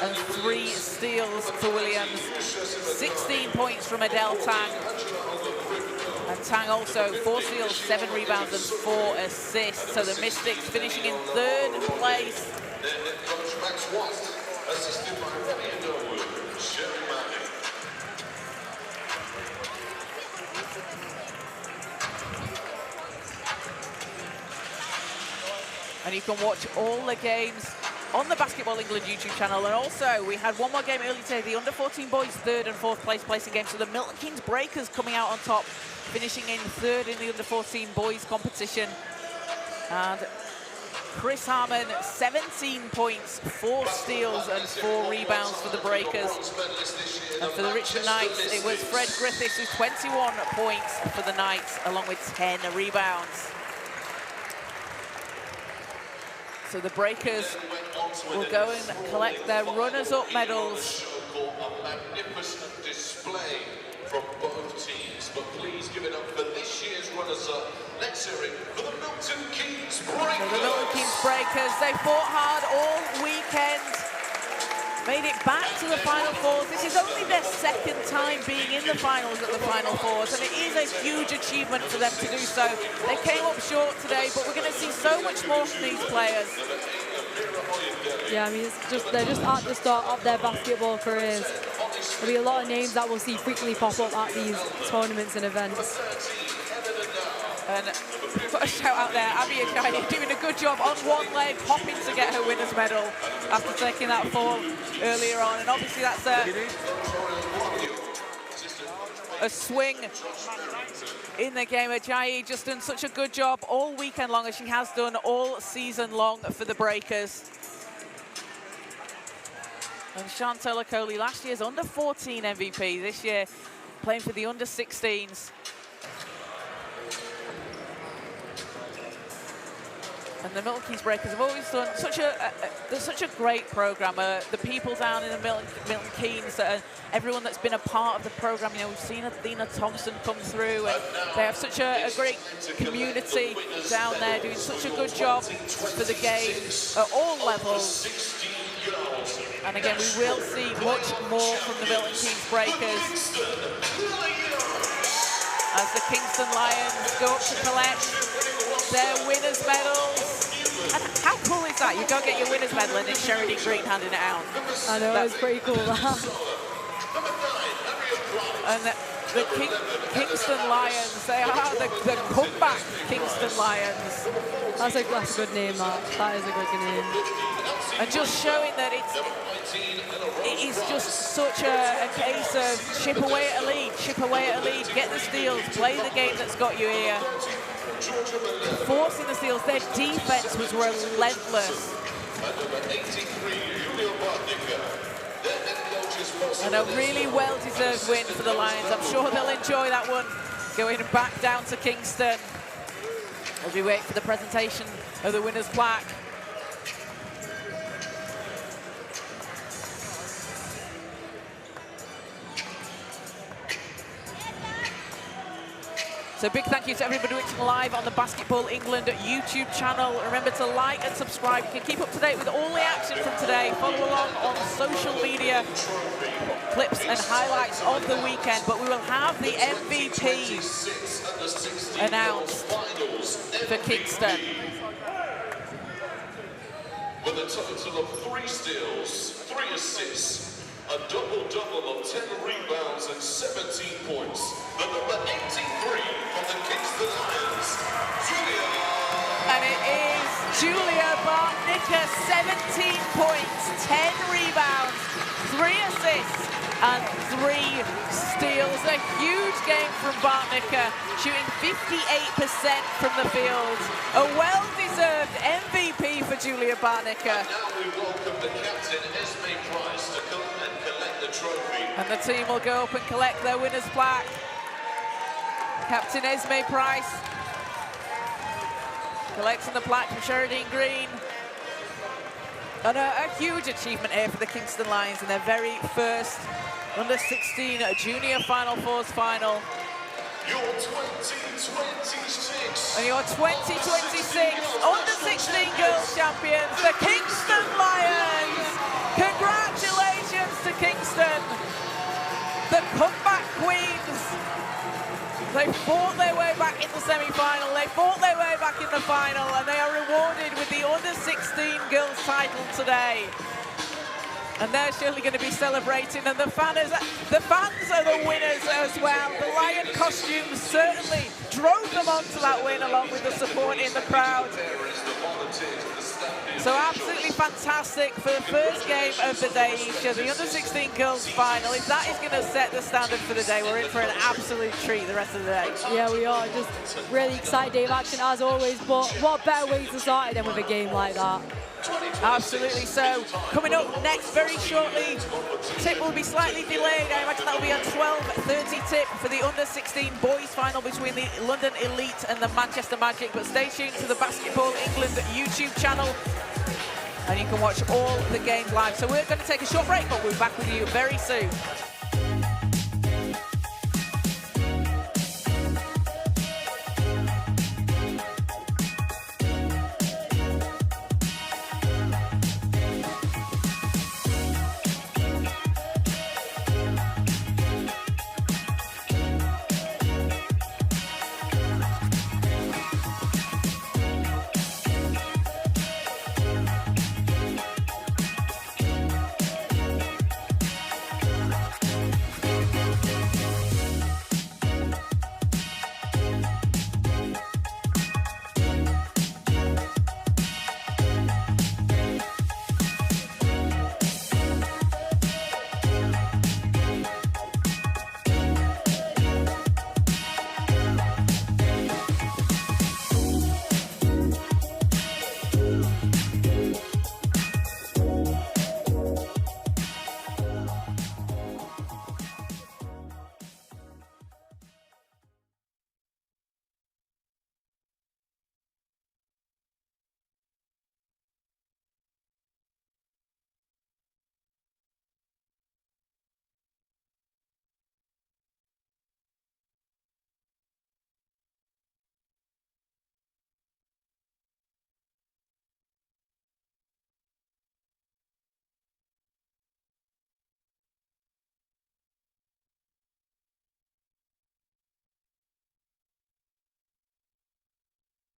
and 3 steals for Williams. 16 points from Adele Tang. And Tang also 4 steals, 7 rebounds and 4 assists. So the Mystics finishing in third place. And you can watch all the games on the Basketball England YouTube channel. And also, we had one more game early today, the under-14 boys third and fourth place placing game. So the Milton Keynes Breakers coming out on top, finishing in third in the under-14 boys competition. And Chris Harmon, 17 points, 4 steals and 4 rebounds for the Breakers. And for the Richmond Knights, it was Fred Griffiths with 21 points for the Knights, along with 10 rebounds. So the Breakers will go and collect their runners-up medals. A magnificent display from both teams, but please give it up for this year's runners-up. Let's hear it for the Milton Keynes Breakers. So the Milton Keynes Breakers, they fought hard all weekend, made it back to the Final Fours. This is only their second time being in the finals at the Final Fours, and it is a huge achievement for them to do so. They came up short today, but we're going to see so much more from these players. Yeah, I mean, they're just at the start of their basketball careers. There'll be a lot of names that we'll see frequently pop up at these tournaments and events. And put a shout out there, Abby Ajayi doing a good job on one leg, hopping to get her winner's medal after taking that fall earlier on. And obviously that's a swing in the game. Ajayi just done such a good job all weekend long, as she has done all season long for the Breakers. And Chantal Okoli, last year's under-14 MVP, this year playing for the under-16s. And the Milton Keynes Breakers have always done such a great program. The people down in the Milton Keynes, everyone that's been a part of the program, you know, we've seen Athena Thompson come through, and they have such a great community down there doing such a good job for the game at all levels. And again, we will see much more from the Milton Keynes Breakers as the Kingston Lions go up to collect their winners' medals. And how cool is that? You go get your winners' medal and it's Sheridan Green handing it out. I know, it's pretty cool. And the Kingston Lions, they are the comeback Kingston Lions. That's a good name, that is a good name. And just showing that it is just such a case of chip away at a lead, get the steals, play the game that's got you here. Forcing the steals, their defense was relentless. And a really well-deserved win for the Lions. I'm sure they'll enjoy that one, going back down to Kingston as we wait for the presentation of the winner's plaque. So big thank you to everybody watching live on the Basketball England YouTube channel. Remember to like and subscribe. You can keep up to date with all the action from today. Follow along on social media, clips and highlights of the weekend. But we will have the MVP announced for Kingston. With a total of 3 steals, 3 assists, a double-double of 10 rebounds and 17 points. The number 83 from the Kingston Lions, Julia. And it is Julia Bartnicka, 17 points, 10 rebounds, 3 assists and 3 steals. A huge game from Bartnicka, shooting 58% from the field. A well-deserved MVP for Julia Bartnicka. And now we welcome the captain, Esme Price, to come and collect the trophy. And the team will go up and collect their winner's plaque. Captain Esme Price collecting the plaque from Sheridan Green. And a huge achievement here for the Kingston Lions in their very first under-16 junior Final Fours final. Your 2026. And your 2026 under-16 girls champions, the Kingston Lions. Congratulations to Kingston, the comeback queens. They fought their way back in the semi-final, they fought their way back in the final, and they are rewarded with the under-16 girls title today. And they're surely going to be celebrating, and the fans are the winners as well. The lion costumes certainly drove them onto that win along with the support in the crowd. So absolutely fantastic for the first game of the day, Isha, the under-16 girls final. If that is going to set the standard for the day, we're in for an absolute treat the rest of the day. Yeah, we are. Just really excited day of action as always, but what better way to start it than with a game like that? Absolutely. So coming up next very shortly, tip will be slightly delayed. I imagine that will be a 12:30 tip for the under-16 boys final between the London Elite and the Manchester Magic. But stay tuned to the Basketball England YouTube channel and you can watch all the games live. So we're going to take a short break, but we'll be back with you very soon.